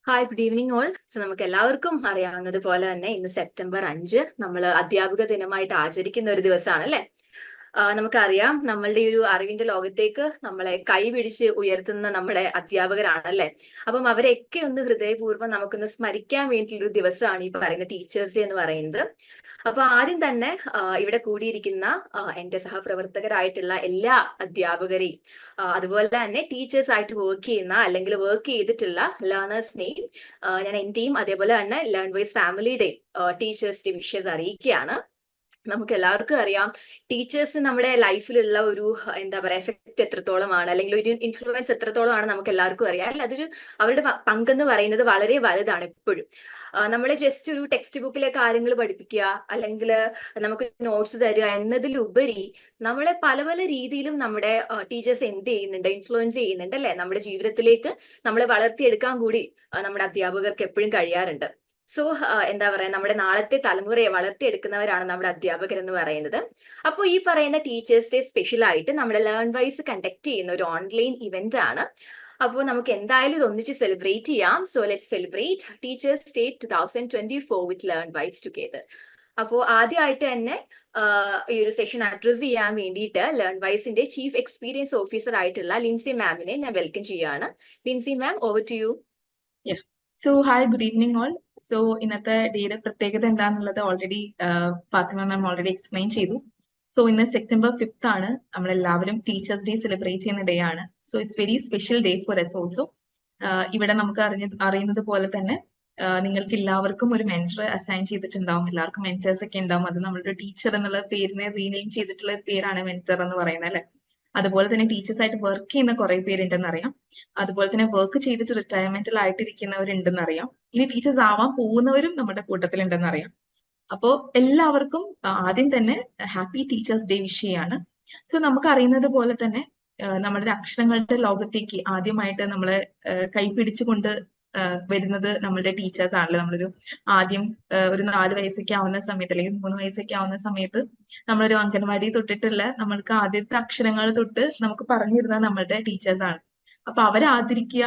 Hi, good evening all. So നമുക്ക് എല്ലാവർക്കും അറിയാവുന്നതുപോലെ തന്നെ ഇന്ന് സെപ്റ്റംബർ 5 നമ്മൾ അധ്യാപക ദിനമായിട്ട് ആചരിക്കുന്ന ഒരു ദിവസമാണ് അല്ലേ? നമുക്കറിയാം നമ്മളുടെ ഈ ഒരു അറിവിന്റെ ലോകത്തേക്ക് നമ്മളെ കൈപിടിച്ച് ഉയർത്തുന്ന നമ്മുടെ അധ്യാപകരാണ് അല്ലേ? അപ്പം അവരെയൊക്കെ ഒന്ന് ഹൃദയപൂർവ്വം നമുക്കൊന്ന് സ്മരിക്കാൻ വേണ്ടിയിട്ടുള്ള ഒരു ദിവസമാണ് ഈ പറയുന്ന ടീച്ചേഴ്സ് ഡേ എന്ന് പറയുന്നത്. അപ്പൊ ആദ്യം തന്നെ ഇവിടെ കൂടിയിരിക്കുന്ന എന്റെ സഹപ്രവർത്തകരായിട്ടുള്ള എല്ലാ അധ്യാപകരെയും അതുപോലെ തന്നെ ടീച്ചേഴ്സ് ആയിട്ട് വർക്ക് ചെയ്യുന്ന അല്ലെങ്കിൽ വർക്ക് ചെയ്തിട്ടുള്ള ലേണേഴ്സിനെയും ഞാൻ എന്റെയും അതേപോലെ തന്നെ ലേൺ വൈസ് ഫാമിലിയുടെയും ടീച്ചേഴ്സ് ഡേ വിഷസ് അറിയിക്കുകയാണ്. നമുക്ക് എല്ലാവർക്കും അറിയാം ടീച്ചേഴ്സ് നമ്മുടെ ലൈഫിലുള്ള ഒരു എന്താ പറയാ എഫക്ട് എത്രത്തോളമാണ് അല്ലെങ്കിൽ ഒരു ഇൻഫ്ലുവൻസ് എത്രത്തോളമാണ് നമുക്ക് എല്ലാവർക്കും അറിയാം അല്ല അതൊരു അവരുടെ പങ്കെന്ന് പറയുന്നത് വളരെ വലുതാണ് എപ്പോഴും. നമ്മളെ ജസ്റ്റ് ഒരു ടെക്സ്റ്റ് ബുക്കിലെ കാര്യങ്ങൾ പഠിപ്പിക്കുക അല്ലെങ്കിൽ നമുക്ക് നോട്ട്സ് തരിക എന്നതിലുപരി നമ്മളെ പല പല രീതിയിലും നമ്മുടെ ടീച്ചേഴ്സ് എന്ത് ചെയ്യുന്നുണ്ട്, ഇൻഫ്ലുവൻസ് ചെയ്യുന്നുണ്ട് അല്ലെ? നമ്മുടെ ജീവിതത്തിലേക്ക് നമ്മളെ വളർത്തിയെടുക്കാൻ കൂടി നമ്മുടെ അധ്യാപകർക്ക് എപ്പോഴും കഴിയാറുണ്ട്. സോ എന്താ പറയാ നമ്മുടെ നാളത്തെ തലമുറയെ വളർത്തിയെടുക്കുന്നവരാണ് നമ്മുടെ അധ്യാപകർ എന്ന് പറയുന്നത്. അപ്പോൾ ഈ പറയുന്ന ടീച്ചേഴ്സ് ഡേ സ്പെഷ്യൽ ആയിട്ട് നമ്മുടെ ലേൺ വൈസ് കണ്ടക്ട് ചെയ്യുന്ന ഒരു ഓൺലൈൻ ഇവന്റ് ആണ്. അപ്പോൾ നമുക്ക് എന്തായാലും ഇത് ഒന്നിച്ച് സെലിബ്രേറ്റ് ചെയ്യാം. So let celebrate Teachers Day 2024 with Learnwise together. അപ്പോൾ ആദ്യമായിട്ട് തന്നെ ഈ ഒരു സെഷൻ അഡ്രസ് ചെയ്യാൻ വേണ്ടിയിട്ട് ലേൺ വൈസിന്റെ ചീഫ് എക്സ്പീരിയൻസ് ഓഫീസർ ആയിട്ടുള്ള ലിൻസി മാമിനെ ഞാൻ വെൽക്കം ചെയ്യാണ്. Lincy ma'am, over to you. So hi, good evening all. So ഇന്നത്തെ ഡേയുടെ പ്രത്യേകത എന്താണെന്നുള്ളത് already Fathima ma'am already explain ചെയ്തു. സോ ഇന്ന് സെപ്റ്റംബർ 5 ആണ്. നമ്മളെല്ലാവരും ടീച്ചേഴ്സ് ഡേ സെലിബ്രേറ്റ് ചെയ്യുന്ന ഡേ ആണ്. So it's very special day for us also. ഇവിടെ നമുക്ക് അറിയുന്നത് പോലെ തന്നെ നിങ്ങൾക്ക് എല്ലാവർക്കും ഒരു മെന്റർ അസൈൻ ചെയ്തിട്ടുണ്ടാവും. എല്ലാവർക്കും മെന്റേഴ്സ് ഒക്കെ ഉണ്ടാവും. അത് നമ്മളുടെ ടീച്ചർ എന്നുള്ള പേരിനെ റീനെയിം ചെയ്തിട്ടുള്ള പേരാണ് മെന്റർ എന്ന് പറയുന്നത് അല്ലെ. അതുപോലെ തന്നെ ടീച്ചേഴ്സ് ആയിട്ട് വർക്ക് ചെയ്യുന്ന കുറെ പേരുണ്ടെന്ന് അറിയാം. അതുപോലെ തന്നെ വർക്ക് ചെയ്തിട്ട് റിട്ടയർമെന്റിൽ ആയിട്ടിരിക്കുന്നവരുണ്ടെന്ന് അറിയാം. ഇനി ടീച്ചേഴ്സ് ആവാൻ പോകുന്നവരും നമ്മുടെ കൂട്ടത്തിൽ ഉണ്ടെന്ന് അറിയാം. അപ്പോ എല്ലാവർക്കും ആദ്യം തന്നെ ഹാപ്പി ടീച്ചേഴ്സ് ഡേ വിഷ് ചെയ്യാണ്. സോ നമുക്ക് അറിയുന്നത് പോലെ തന്നെ നമ്മുടെ അക്ഷരങ്ങളുടെ ലോകത്തേക്ക് ആദ്യമായിട്ട് നമ്മളെ കൈപിടിച്ചുകൊണ്ട് വരുന്നത് നമ്മളുടെ ടീച്ചേഴ്സ് ആണല്ലോ. നമ്മളൊരു ആദ്യം ഒരു 4 വയസ്സൊക്കെ ആവുന്ന സമയത്ത് അല്ലെങ്കിൽ 3 വയസ്സൊക്കെ ആവുന്ന സമയത്ത് നമ്മളൊരു അംഗൻവാടി തൊട്ടിട്ടുള്ള നമ്മൾക്ക് ആദ്യത്തെ അക്ഷരങ്ങൾ തൊട്ട് നമുക്ക് പറഞ്ഞു തരുന്നത് നമ്മളുടെ ടീച്ചേഴ്സ് ആണ്. അപ്പൊ അവരെ ആദരിക്കുക,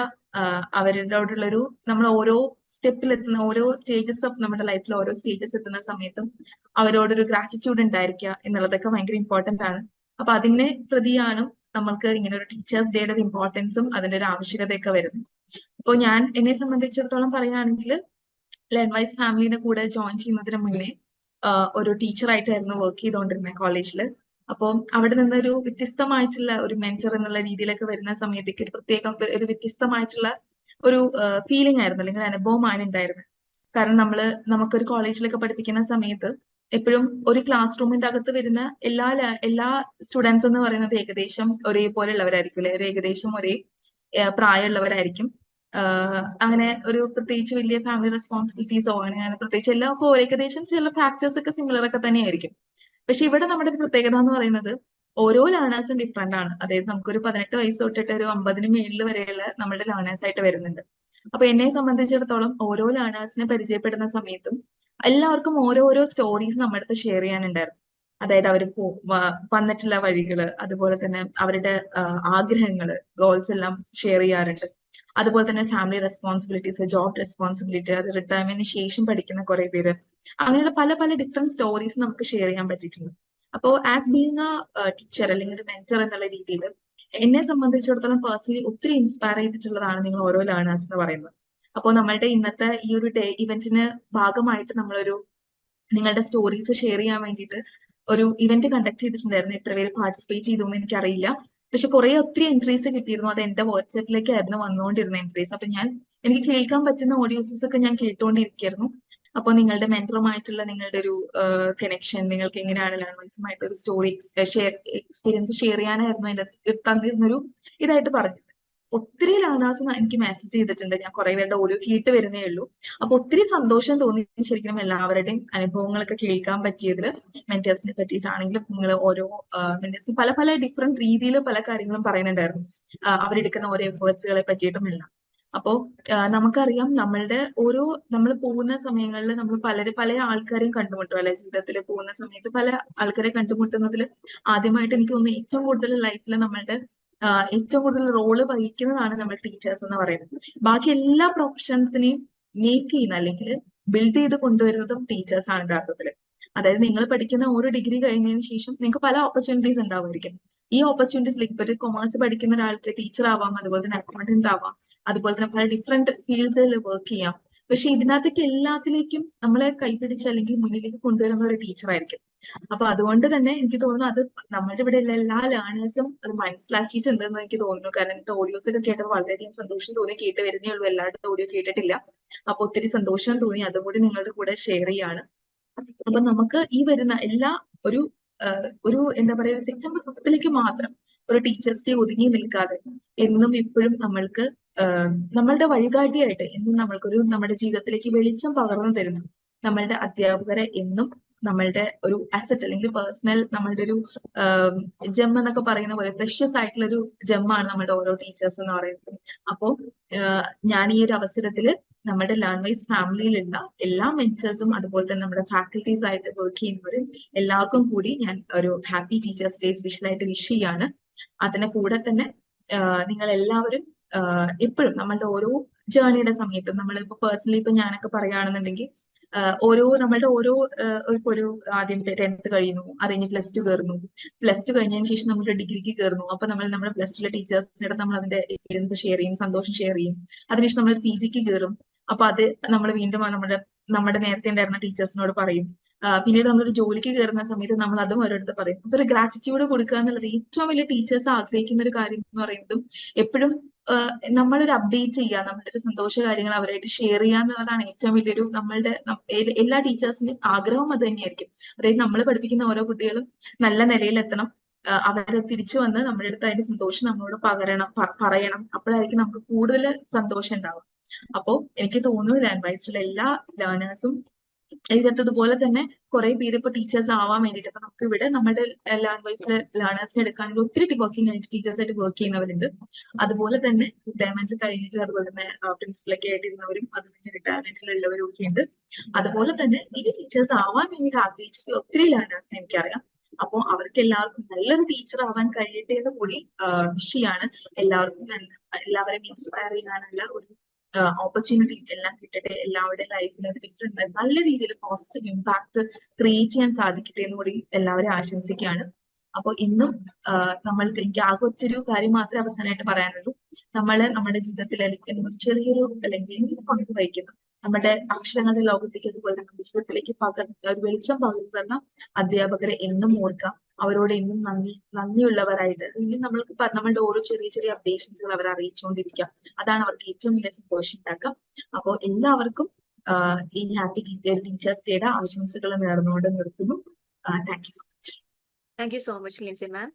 അവരോടുള്ളൊരു നമ്മൾ ഓരോ സ്റ്റെപ്പിൽ എത്തുന്ന ഓരോ സ്റ്റേജസ് ഓഫ് നമ്മുടെ ലൈഫിൽ ഓരോ സ്റ്റേജസ് എത്തുന്ന സമയത്തും അവരോടൊരു ഗ്രാറ്റിറ്റ്യൂഡ് ഉണ്ടായിരിക്കുക എന്നുള്ളതൊക്കെ ഭയങ്കര ഇമ്പോർട്ടന്റ് ആണ്. അപ്പൊ അതിനെ പ്രതിയാണ് നമ്മൾക്ക് ഇങ്ങനെ ഒരു ടീച്ചേഴ്സ് ഡേയുടെ ഒരു ഇമ്പോർട്ടൻസും അതിന്റെ ഒരു ആവശ്യകതയൊക്കെ വരുന്നത്. അപ്പോൾ ഞാൻ എന്നെ സംബന്ധിച്ചിടത്തോളം പറയുകയാണെങ്കിൽ ലേൺ വൈസ് ഫാമിലിന്റെ കൂടെ ജോയിൻ ചെയ്യുന്നതിന് മുന്നേ ഒരു ടീച്ചറായിട്ടായിരുന്നു വർക്ക് ചെയ്തുകൊണ്ടിരുന്നത് കോളേജിൽ. അപ്പോൾ അവിടെ നിന്നൊരു വ്യത്യസ്തമായിട്ടുള്ള ഒരു മെന്റർ എന്നുള്ള രീതിയിലൊക്കെ വരുന്ന സമയത്തേക്ക് ഒരു പ്രത്യേകം ഒരു വ്യത്യസ്തമായിട്ടുള്ള ഒരു ഫീലിംഗ് ആയിരുന്നു അല്ലെങ്കിൽ അനുഭവമാണ് ഉണ്ടായിരുന്നത്. കാരണം നമുക്കൊരു കോളേജിലൊക്കെ പഠിപ്പിക്കുന്ന സമയത്ത് എപ്പോഴും ഒരു ക്ലാസ് റൂമിന്റെ അകത്ത് വരുന്ന എല്ലാ സ്റ്റുഡൻസ് എന്ന് പറയുന്നത് ഏകദേശം ഒരേപോലെ ഉള്ളവരായിരിക്കും അല്ലെ, ഏകദേശം ഒരേ പ്രായമുള്ളവരായിരിക്കും. അങ്ങനെ ഒരു പ്രത്യേകിച്ച് വലിയ ഫാമിലി റെസ്പോൺസിബിലിറ്റീസോ അങ്ങനെ പ്രത്യേകിച്ച് എല്ലാവർക്കും ഏകദേശം ചില ഫാക്ടേഴ്സ് ഒക്കെ സിമിലർ ഒക്കെ തന്നെയായിരിക്കും. പക്ഷെ ഇവിടെ നമ്മുടെ ഒരു പ്രത്യേകത എന്ന് പറയുന്നത് ഓരോ ലേണേഴ്സും ഡിഫറെന്റ് ആണ്. അതായത് നമുക്കൊരു 18 വയസ്സ് തൊട്ടിട്ട് ഒരു 50 മേളിൽ വരെയുള്ള നമ്മുടെ ലേണേഴ്സ് ആയിട്ട് വരുന്നുണ്ട്. അപ്പൊ എന്നെ സംബന്ധിച്ചിടത്തോളം ഓരോ ലേണേഴ്സിനെ പരിചയപ്പെടുന്ന സമയത്തും എല്ലാവർക്കും ഓരോരോ സ്റ്റോറീസ് നമ്മുടെ അടുത്ത് ഷെയർ ചെയ്യാനുണ്ടായിരുന്നു. അതായത് അവർ വന്നിട്ടുള്ള വഴികള്, അതുപോലെ തന്നെ അവരുടെ ആഗ്രഹങ്ങള്, ഗോൾസ് എല്ലാം ഷെയർ ചെയ്യാറുണ്ട്. അതുപോലെ തന്നെ ഫാമിലി റെസ്പോൺസിബിലിറ്റീസ്, ജോബ് റെസ്പോൺസിബിലിറ്റി, അത് റിട്ടയർമെന്റിന് ശേഷം പഠിക്കുന്ന കുറെ പേര്, അങ്ങനെയുള്ള പല പല ഡിഫറെന്റ് സ്റ്റോറീസ് നമുക്ക് ഷെയർ ചെയ്യാൻ പറ്റിയിട്ടുണ്ട്. അപ്പോൾ ആസ് ബീങ് എ ടീച്ചർ അല്ലെങ്കിൽ ഒരു മെന്റർ എന്നുള്ള രീതിയിൽ എന്നെ സംബന്ധിച്ചിടത്തോളം പേഴ്സണലി ഒത്തിരി ഇൻസ്പയർ ചെയ്തിട്ടുള്ളതാണ് നിങ്ങൾ ഓരോ ലേണേഴ്സ് എന്ന് പറയുന്നത്. അപ്പോൾ നമ്മളുടെ ഇന്നത്തെ ഈ ഒരു ഡേ ഇവന്റിന് ഭാഗമായിട്ട് നമ്മളൊരു നിങ്ങളുടെ സ്റ്റോറീസ് ഷെയർ ചെയ്യാൻ വേണ്ടിയിട്ട് ഒരു ഇവന്റ് കണ്ടക്ട് ചെയ്തിട്ടുണ്ടായിരുന്നു. എത്ര പേര് പാർട്ടിസിപ്പേറ്റ് ചെയ്തു എന്ന് എനിക്കറിയില്ല. പക്ഷെ കുറെ ഒത്തിരി എൻട്രീസ് കിട്ടിയിരുന്നു. അത് എന്റെ വാട്സാപ്പിലേക്കായിരുന്നു വന്നുകൊണ്ടിരുന്ന എൻട്രീസ്. അപ്പൊ എനിക്ക് കേൾക്കാൻ പറ്റുന്ന ഓഡിയോസസ് ഒക്കെ ഞാൻ കേട്ടുകൊണ്ടിരിക്കുകയായിരുന്നു. അപ്പൊ നിങ്ങളുടെ മെന്ററുമായിട്ടുള്ള നിങ്ങളുടെ ഒരു കണക്ഷൻ, നിങ്ങൾക്ക് എങ്ങനെയാണ് ലേണേഴ്സുമായിട്ട് ഒരു സ്റ്റോറി എക്സ്പീരിയൻസ് ഷെയർ ചെയ്യാനായിരുന്നു എന്റെ തന്നിരുന്നൊരു ഇതായിട്ട് പറഞ്ഞത്. ഒത്തിരി ലേണേഴ്സ് എനിക്ക് മെസ്സേജ് ചെയ്തിട്ടുണ്ട്. ഞാൻ കുറെ പേരുടെ ഓഡിയോ കേട്ട് വരുന്നേ ഉള്ളൂ. അപ്പൊ ഒത്തിരി സന്തോഷം തോന്നി ശരിക്കും എല്ലാവരുടെയും അനുഭവങ്ങളൊക്കെ കേൾക്കാൻ പറ്റിയതിൽ. മെന്റേഴ്സിനെ പറ്റിയിട്ടാണെങ്കിലും നിങ്ങൾ ഓരോ മെന്റേഴ്സിന് പല പല ഡിഫറെന്റ് രീതിയിൽ പല കാര്യങ്ങളും പറയുന്നുണ്ടായിരുന്നു. അവരെടുക്കുന്ന ഓരോ എഫേർട്സുകളെ പറ്റിയിട്ടും എല്ലാം. അപ്പോ നമുക്കറിയാം നമ്മൾ പോകുന്ന സമയങ്ങളിൽ നമ്മൾ പല ആൾക്കാരെയും കണ്ടുമുട്ടും അല്ലെ. ജീവിതത്തിൽ പോകുന്ന സമയത്ത് പല ആൾക്കാരെ കണ്ടുമുട്ടുന്നതിൽ ആദ്യമായിട്ട് എനിക്ക് തോന്നുന്നു ഏറ്റവും കൂടുതൽ ലൈഫിൽ നമ്മളുടെ ഏറ്റവും കൂടുതൽ റോള് വഹിക്കുന്നതാണ് നമ്മൾ ടീച്ചേഴ്സ് എന്ന് പറയുന്നത്. ബാക്കി എല്ലാ പ്രൊഫഷൻസിനെയും മേക്ക് ചെയ്യുന്ന അല്ലെങ്കിൽ ബിൽഡ് ചെയ്ത് കൊണ്ടുവരുന്നതും ടീച്ചേഴ്സ് ആണ് യഥാർത്ഥത്തിൽ. അതായത് നിങ്ങൾ പഠിക്കുന്ന ഓരോ ഡിഗ്രി കഴിഞ്ഞതിന് ശേഷം നിങ്ങൾക്ക് പല ഓപ്പർച്യൂണിറ്റീസ് ഉണ്ടാവുമായിരിക്കും. ഈ ഓപ്പർച്യൂണിറ്റീസ് ലൈക്ക് ഒരു കൊമേഴ്സ് പഠിക്കുന്ന ഒരാൾക്ക് ടീച്ചർ ആവാം, അതുപോലെ തന്നെ അക്കൗണ്ടന്റ് ആവാം, അതുപോലെ തന്നെ പല ഡിഫറെന്റ് ഫീൽഡ്സിൽ വർക്ക് ചെയ്യാം. പക്ഷെ ഇതിനകത്തേക്ക് എല്ലാത്തിലേക്കും നമ്മളെ കൈപിടിച്ച് അല്ലെങ്കിൽ മുന്നിലേക്ക് കൊണ്ടുവരുന്ന ഒരു ടീച്ചർ ആയിരിക്കും. അപ്പൊ അതുകൊണ്ട് തന്നെ എനിക്ക് തോന്നുന്നു അത് നമ്മുടെ ഇവിടെ ഉള്ള എല്ലാ ലേണേഴ്സും അത് മനസ്സിലാക്കിയിട്ടുണ്ടെന്ന് എനിക്ക് തോന്നുന്നു. കാരണം ഇന്നത്തെ ഓഡിയോസ് ഒക്കെ കേട്ടപ്പോൾ വളരെയധികം സന്തോഷം തോന്നി. കേട്ട് വരുന്നേ ഉള്ളൂ, എല്ലാവരുടെ ഓഡിയോ കേട്ടിട്ടില്ല. അപ്പൊ ഒത്തിരി സന്തോഷം തോന്നി, അതും കൂടി നിങ്ങളുടെ കൂടെ ഷെയർ ചെയ്യാണ്. അപ്പൊ നമുക്ക് ഈ വരുന്ന എല്ലാ ഒരു ഒരു എന്താ പറയുക സെപ്റ്റംബർ 5ലേക്ക് മാത്രം ഒരു ടീച്ചേഴ്സ് ഡേ ഒതുങ്ങി നിൽക്കാതെ എന്നും എപ്പോഴും നമ്മൾക്ക് നമ്മളുടെ വഴികാട്ടിയായിട്ട് എന്നും നമ്മൾക്കൊരു നമ്മുടെ ജീവിതത്തിലേക്ക് വെളിച്ചം പകർന്നു തരുന്നു നമ്മളുടെ അധ്യാപകരെ എന്നും നമ്മളുടെ ഒരു അസറ്റ് അല്ലെങ്കിൽ പേഴ്സണൽ നമ്മളുടെ ഒരു ജെം എന്നൊക്കെ പറയുന്ന പോലെ പ്രഷ്യസ് ആയിട്ടുള്ള ഒരു ജെമ്മാണ് നമ്മുടെ ഓരോ ടീച്ചേഴ്സ് എന്ന് പറയുന്നത്. അപ്പോൾ ഞാൻ ഈ ഒരു അവസരത്തിൽ നമ്മുടെ ലേൺവൈസ് ഫാമിലിയിലുള്ള എല്ലാ മെന്റേഴ്സും അതുപോലെ തന്നെ നമ്മുടെ ഫാക്കൽറ്റീസ് ആയിട്ട് വർക്ക് ചെയ്യുന്നവരും എല്ലാവർക്കും കൂടി ഞാൻ ഒരു ഹാപ്പി ടീച്ചേഴ്സ് ഡേ സ്പെഷ്യലായിട്ട് വിഷ് ചെയ്യാണ്. അതിനെ കൂടെ തന്നെ നിങ്ങൾ എല്ലാവരും എപ്പോഴും നമ്മളുടെ ഓരോ ജേർണിയുടെ സമയത്തും നമ്മളിപ്പോ പേഴ്സണലി ഇപ്പൊ ഞാനൊക്കെ പറയുകയാണെന്നുണ്ടെങ്കിൽ നമ്മളുടെ ഓരോ ഇപ്പൊ ഒരു ആദ്യം 10th കഴിയുന്നു, അത് കഴിഞ്ഞ് +2 കയറുന്നു, +2 കഴിഞ്ഞതിന് ശേഷം നമ്മൾ ഡിഗ്രിക്ക് കയറുന്നു. അപ്പൊ നമ്മുടെ +2ലെ ടീച്ചേഴ്സിനോട് നമ്മൾ അതിന്റെ എക്സ്പീരിയൻസ് ഷെയർ ചെയ്യും, സന്തോഷം ഷെയർ ചെയ്യും. അതിനുശേഷം നമ്മൾ PGക്ക് കയറും. അപ്പൊ അത് നമ്മൾ വീണ്ടും നമ്മുടെ നേരത്തെ ഉണ്ടായിരുന്ന ടീച്ചേഴ്സിനോട് പറയും. പിന്നീട് നമ്മളൊരു ജോലിക്ക് കയറുന്ന സമയത്ത് നമ്മൾ അതും അവരടുത്ത് പറയും. അപ്പൊ ഒരു ഗ്രാറ്റിറ്റ്യൂഡ് കൊടുക്കുക എന്നുള്ളത് ഏറ്റവും വലിയ ടീച്ചേഴ്സ് ആഗ്രഹിക്കുന്ന ഒരു കാര്യം എന്ന് പറയുന്നതും എപ്പോഴും നമ്മളൊരു അപ്ഡേറ്റ് ചെയ്യുക, നമ്മുടെ ഒരു സന്തോഷ കാര്യങ്ങൾ അവരായിട്ട് ഷെയർ ചെയ്യുക എന്നുള്ളതാണ് ഏറ്റവും വലിയൊരു നമ്മളുടെ എല്ലാ ടീച്ചേഴ്സിന്റെയും ആഗ്രഹം അത് തന്നെയായിരിക്കും. അതായത് നമ്മൾ പഠിപ്പിക്കുന്ന ഓരോ കുട്ടികളും നല്ല നിലയിലെത്തണം, അവരെ തിരിച്ചു വന്ന് നമ്മുടെ അടുത്ത് അതിന്റെ സന്തോഷം നമ്മളോട് പറയണം. അപ്പോഴായിരിക്കും നമുക്ക് കൂടുതൽ സന്തോഷം ഉണ്ടാവുക. അപ്പോ എനിക്ക് തോന്നുന്നു ലേൺവൈസിലുള്ള എല്ലാ ലേണേഴ്സും ഇതുപോലെ തന്നെ കുറെ പേര് ഇപ്പൊ ടീച്ചേഴ്സ് ആവാൻ വേണ്ടിയിട്ട് ഇപ്പൊ നമുക്ക് ഇവിടെ നമ്മുടെ ലേൺവൈസിലെ ലേണേഴ്സിനെ എടുക്കുകയാണെങ്കിൽ ഒത്തിരി വർക്കിംഗ് ആയിട്ട് ടീച്ചേഴ്സ് ആയിട്ട് വർക്ക് ചെയ്യുന്നവരുണ്ട്. അതുപോലെ തന്നെ റിട്ടയർമെന്റ് കഴിഞ്ഞിട്ട് അതുപോലെ തന്നെ പ്രിൻസിപ്പലൊക്കെ ആയിട്ട് ഇരുന്നവരും അത് കഴിഞ്ഞ് റിട്ടയർമെന്റിലുള്ളവരും ഒക്കെ ഉണ്ട്. അതുപോലെ തന്നെ ഈ ടീച്ചേഴ്സ് ആവാൻ വേണ്ടിയിട്ട് ആഗ്രഹിച്ചിട്ടുള്ള ഒത്തിരി ലേണേഴ്സിനെ എനിക്കറിയാം. അപ്പോൾ അവർക്ക് എല്ലാവർക്കും നല്ലൊരു ടീച്ചർ ആവാൻ കഴിയട്ടെ എന്ന് കൂടി വിഷ് ചെയ്യാണ്. എല്ലാവരെയും ഇൻസ്പയർ ചെയ്യാനുള്ള ഒരു ഓപ്പർച്യൂണിറ്റി എല്ലാം കിട്ടട്ടെ. എല്ലാവരുടെ ലൈഫിൽ ഡിഫറെന്റ് നല്ല രീതിയിൽ പോസിറ്റീവ് ഇമ്പാക്ട് ക്രിയേറ്റ് ചെയ്യാൻ സാധിക്കട്ടെ എന്ന് കൂടി എല്ലാവരും ആശംസിക്കുകയാണ്. അപ്പോൾ ഇന്നും എനിക്ക് ആകെ ഒറ്റൊരു കാര്യം മാത്രമേ അവസാനമായിട്ട് പറയാനുള്ളൂ. നമ്മുടെ ജീവിതത്തിൽ അല്ലെങ്കിൽ ചെറിയൊരു അല്ലെങ്കിൽ പങ്കുവഹിക്കുന്നു നമ്മുടെ അക്ഷരങ്ങളുടെ ലോകത്തേക്ക് അതുപോലെ നമ്മുടെ ജീവിതത്തിലേക്ക് ഒരു വെളിച്ചം പകർന്നു അധ്യാപകരെ എന്നും ഓർക്കാം. അവരോട് എന്നും നന്ദിയുള്ളവരായിട്ട് അല്ലെങ്കിൽ നമ്മളുടെ ഓരോ ചെറിയ ചെറിയ അപ്ഡേഷൻസുകൾ അവരെ അറിയിച്ചുകൊണ്ടിരിക്കാം. അതാണ് അവർക്ക് ഏറ്റവും വലിയ സന്തോഷം ഉണ്ടാക്കുക. അപ്പോൾ എല്ലാവർക്കും ഈ ഹാപ്പി ടീച്ചേഴ്സ് ഡേയുടെ ആശംസകൾ നേർന്നുകൊണ്ട് നിർത്തുന്നു. Thank you so much. Thank you so much Lincy ma'am.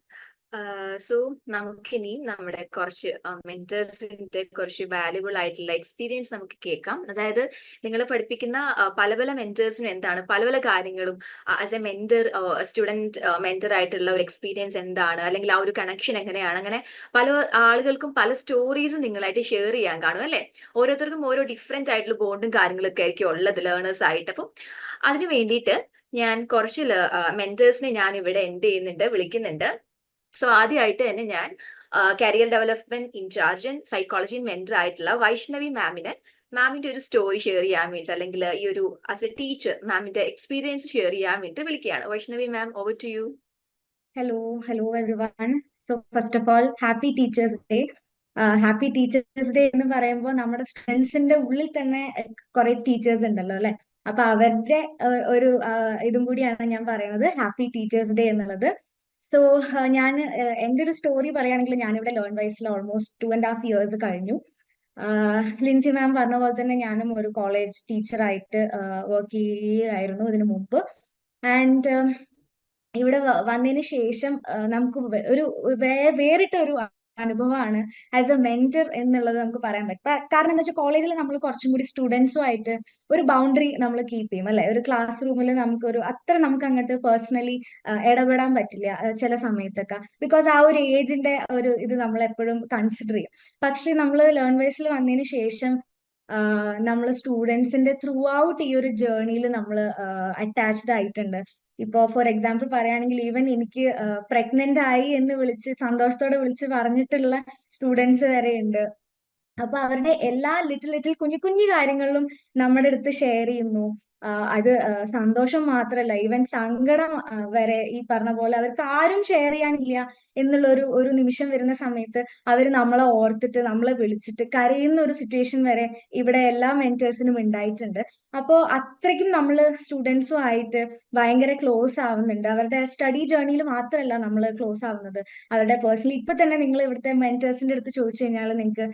So നമുക്കിനി നമ്മുടെ കുറച്ച് മെന്റേഴ്സിന്റെ കുറച്ച് വാല്യുബിൾ ആയിട്ടുള്ള എക്സ്പീരിയൻസ് നമുക്ക് കേൾക്കാം. അതായത് നിങ്ങൾ പഠിപ്പിക്കുന്ന പല പല മെന്റേഴ്സിനും എന്താണ് പല പല കാര്യങ്ങളും as A mentor student mentor ആയിട്ടുള്ള ഒരു എക്സ്പീരിയൻസ് എന്താണ്, അല്ലെങ്കിൽ ആ ഒരു കണക്ഷൻ എങ്ങനെയാണ്, അങ്ങനെ പല ആളുകൾക്കും പല സ്റ്റോറീസും നിങ്ങളായിട്ട് ഷെയർ ചെയ്യാൻ കാണും അല്ലെ. ഓരോരുത്തർക്കും ഓരോ ഡിഫറെന്റ് ആയിട്ടുള്ള ബോണ്ടും കാര്യങ്ങളൊക്കെ ആയിരിക്കും ഉള്ളത് ലേണേഴ്സ് ആയിട്ട്. അപ്പം അതിന് വേണ്ടിയിട്ട് ഞാൻ കുറച്ച് മെന്റേഴ്സിനെ ഞാൻ ഇവിടെ വിളിക്കുന്നുണ്ട്. സോ ആദ്യമായിട്ട് തന്നെ ഞാൻ career development incharge and psychology mentor ആയിട്ടുള്ള വൈഷ്ണവി മാമിന്റെ ഒരു സ്റ്റോറി ഷെയർ ചെയ്യാൻ വേണ്ടി, അല്ലെങ്കിൽ ഈ ഒരു ആസ് എ ടീച്ചർ മാമിന്റെ എക്സ്പീരിയൻസ് ഷെയർ ചെയ്യാൻ വേണ്ടി വിളിക്കുകയാണ്. Vaishnavi ma'am, over to you. Hello everyone. So first of all, happy Teachers Day. Happy teachers Day എന്ന് പറയുമ്പോൾ നമ്മുടെ സ്റ്റുഡൻസിന്റെ ഉള്ളിൽ തന്നെ കുറെ ടീച്ചേഴ്സ് ഉണ്ടല്ലോ അല്ലെ. അപ്പൊ അവരുടെ ഒരു ഇതും കൂടിയാണ് ഞാൻ പറയുന്നത്, ഹാപ്പി ടീച്ചേഴ്സ് ഡേ എന്നുള്ളത്. സോ ഞാൻ എന്റെ ഒരു സ്റ്റോറി പറയുകയാണെങ്കിൽ ഞാനിവിടെ ലേൺ വൈസിൽ ഓൾമോസ്റ്റ് 2.5 years കഴിഞ്ഞു. ലിൻസി മാം പറഞ്ഞ പോലെ തന്നെ ഞാനും ഒരു കോളേജ് ടീച്ചറായിട്ട് വർക്ക് ചെയ്യുകയായിരുന്നു ഇതിനു മുമ്പ്. ആൻഡ് ഇവിടെ വന്നതിന് ശേഷം നമുക്ക് ഒരു വേറിട്ട ഒരു അനുഭവമാണ് ആസ് എ മെന്റർ എന്നുള്ളത് നമുക്ക് പറയാൻ പറ്റും. കാരണം എന്താ വെച്ചാൽ കോളേജിൽ നമ്മൾ കുറച്ചും കൂടി സ്റ്റുഡൻസും ആയിട്ട് ഒരു ബൗണ്ടറി നമ്മൾ കീപ്പ് ചെയ്യും അല്ലെ. ഒരു ക്ലാസ് റൂമിൽ നമുക്ക് അങ്ങോട്ട് പേഴ്സണലി ഇടപെടാൻ പറ്റില്ല ചില സമയത്തൊക്കെ, ബിക്കോസ് ആ ഒരു ഏജിന്റെ ഒരു ഇത് നമ്മൾ എപ്പോഴും കൺസിഡർ ചെയ്യും. പക്ഷെ നമ്മൾ ലേൺ വൈസിൽ വന്നതിന് ശേഷം നമ്മൾ സ്റ്റുഡൻസിന്റെ ത്രൂ ഔട്ട് ഈ ഒരു ജേർണിയിൽ നമ്മൾ അറ്റാച്ച്ഡ് ആയിട്ടുണ്ട്. ഇപ്പോ ഫോർ എക്സാമ്പിൾ പറയുകയാണെങ്കിൽ ഈവൻ എനിക്ക് പ്രഗ്നന്റ് ആയി എന്ന് വിളിച്ച് സന്തോഷത്തോടെ വിളിച്ച് പറഞ്ഞിട്ടുള്ള സ്റ്റുഡൻസ് വരെ ഉണ്ട്. അപ്പൊ അവരുടെ എല്ലാ ലിറ്റിൽ ലിറ്റിൽ കുഞ്ഞു കുഞ്ഞു കാര്യങ്ങളിലും നമ്മുടെ അടുത്ത് ഷെയർ ചെയ്യുന്നു. അത് സന്തോഷം മാത്രല്ല, ഈവൻ സങ്കടം വരെ ഈ പറഞ്ഞ പോലെ അവർക്ക് ആരും ഷെയർ ചെയ്യാനില്ല എന്നുള്ള ഒരു നിമിഷം വരുന്ന സമയത്ത് അവർ നമ്മളെ ഓർത്തിട്ട് നമ്മളെ വിളിച്ചിട്ട് കരയുന്ന ഒരു സിറ്റുവേഷൻ വരെ ഇവിടെ എല്ലാ മെന്റേഴ്സിനും ഉണ്ടായിട്ടുണ്ട്. അപ്പോ അത്രയ്ക്കും നമ്മൾ സ്റ്റുഡൻസും ആയിട്ട് ഭയങ്കര ക്ലോസ് ആവുന്നുണ്ട്. അവരുടെ സ്റ്റഡി ജേർണിയിൽ മാത്രമല്ല നമ്മൾ ക്ലോസ് ആവുന്നത്, അവരുടെ പേഴ്സണലി ഇപ്പൊ തന്നെ നിങ്ങൾ ഇവിടുത്തെ മെന്റേഴ്സിന്റെ അടുത്ത് ചോദിച്ചു കഴിഞ്ഞാൽ നിങ്ങൾക്ക്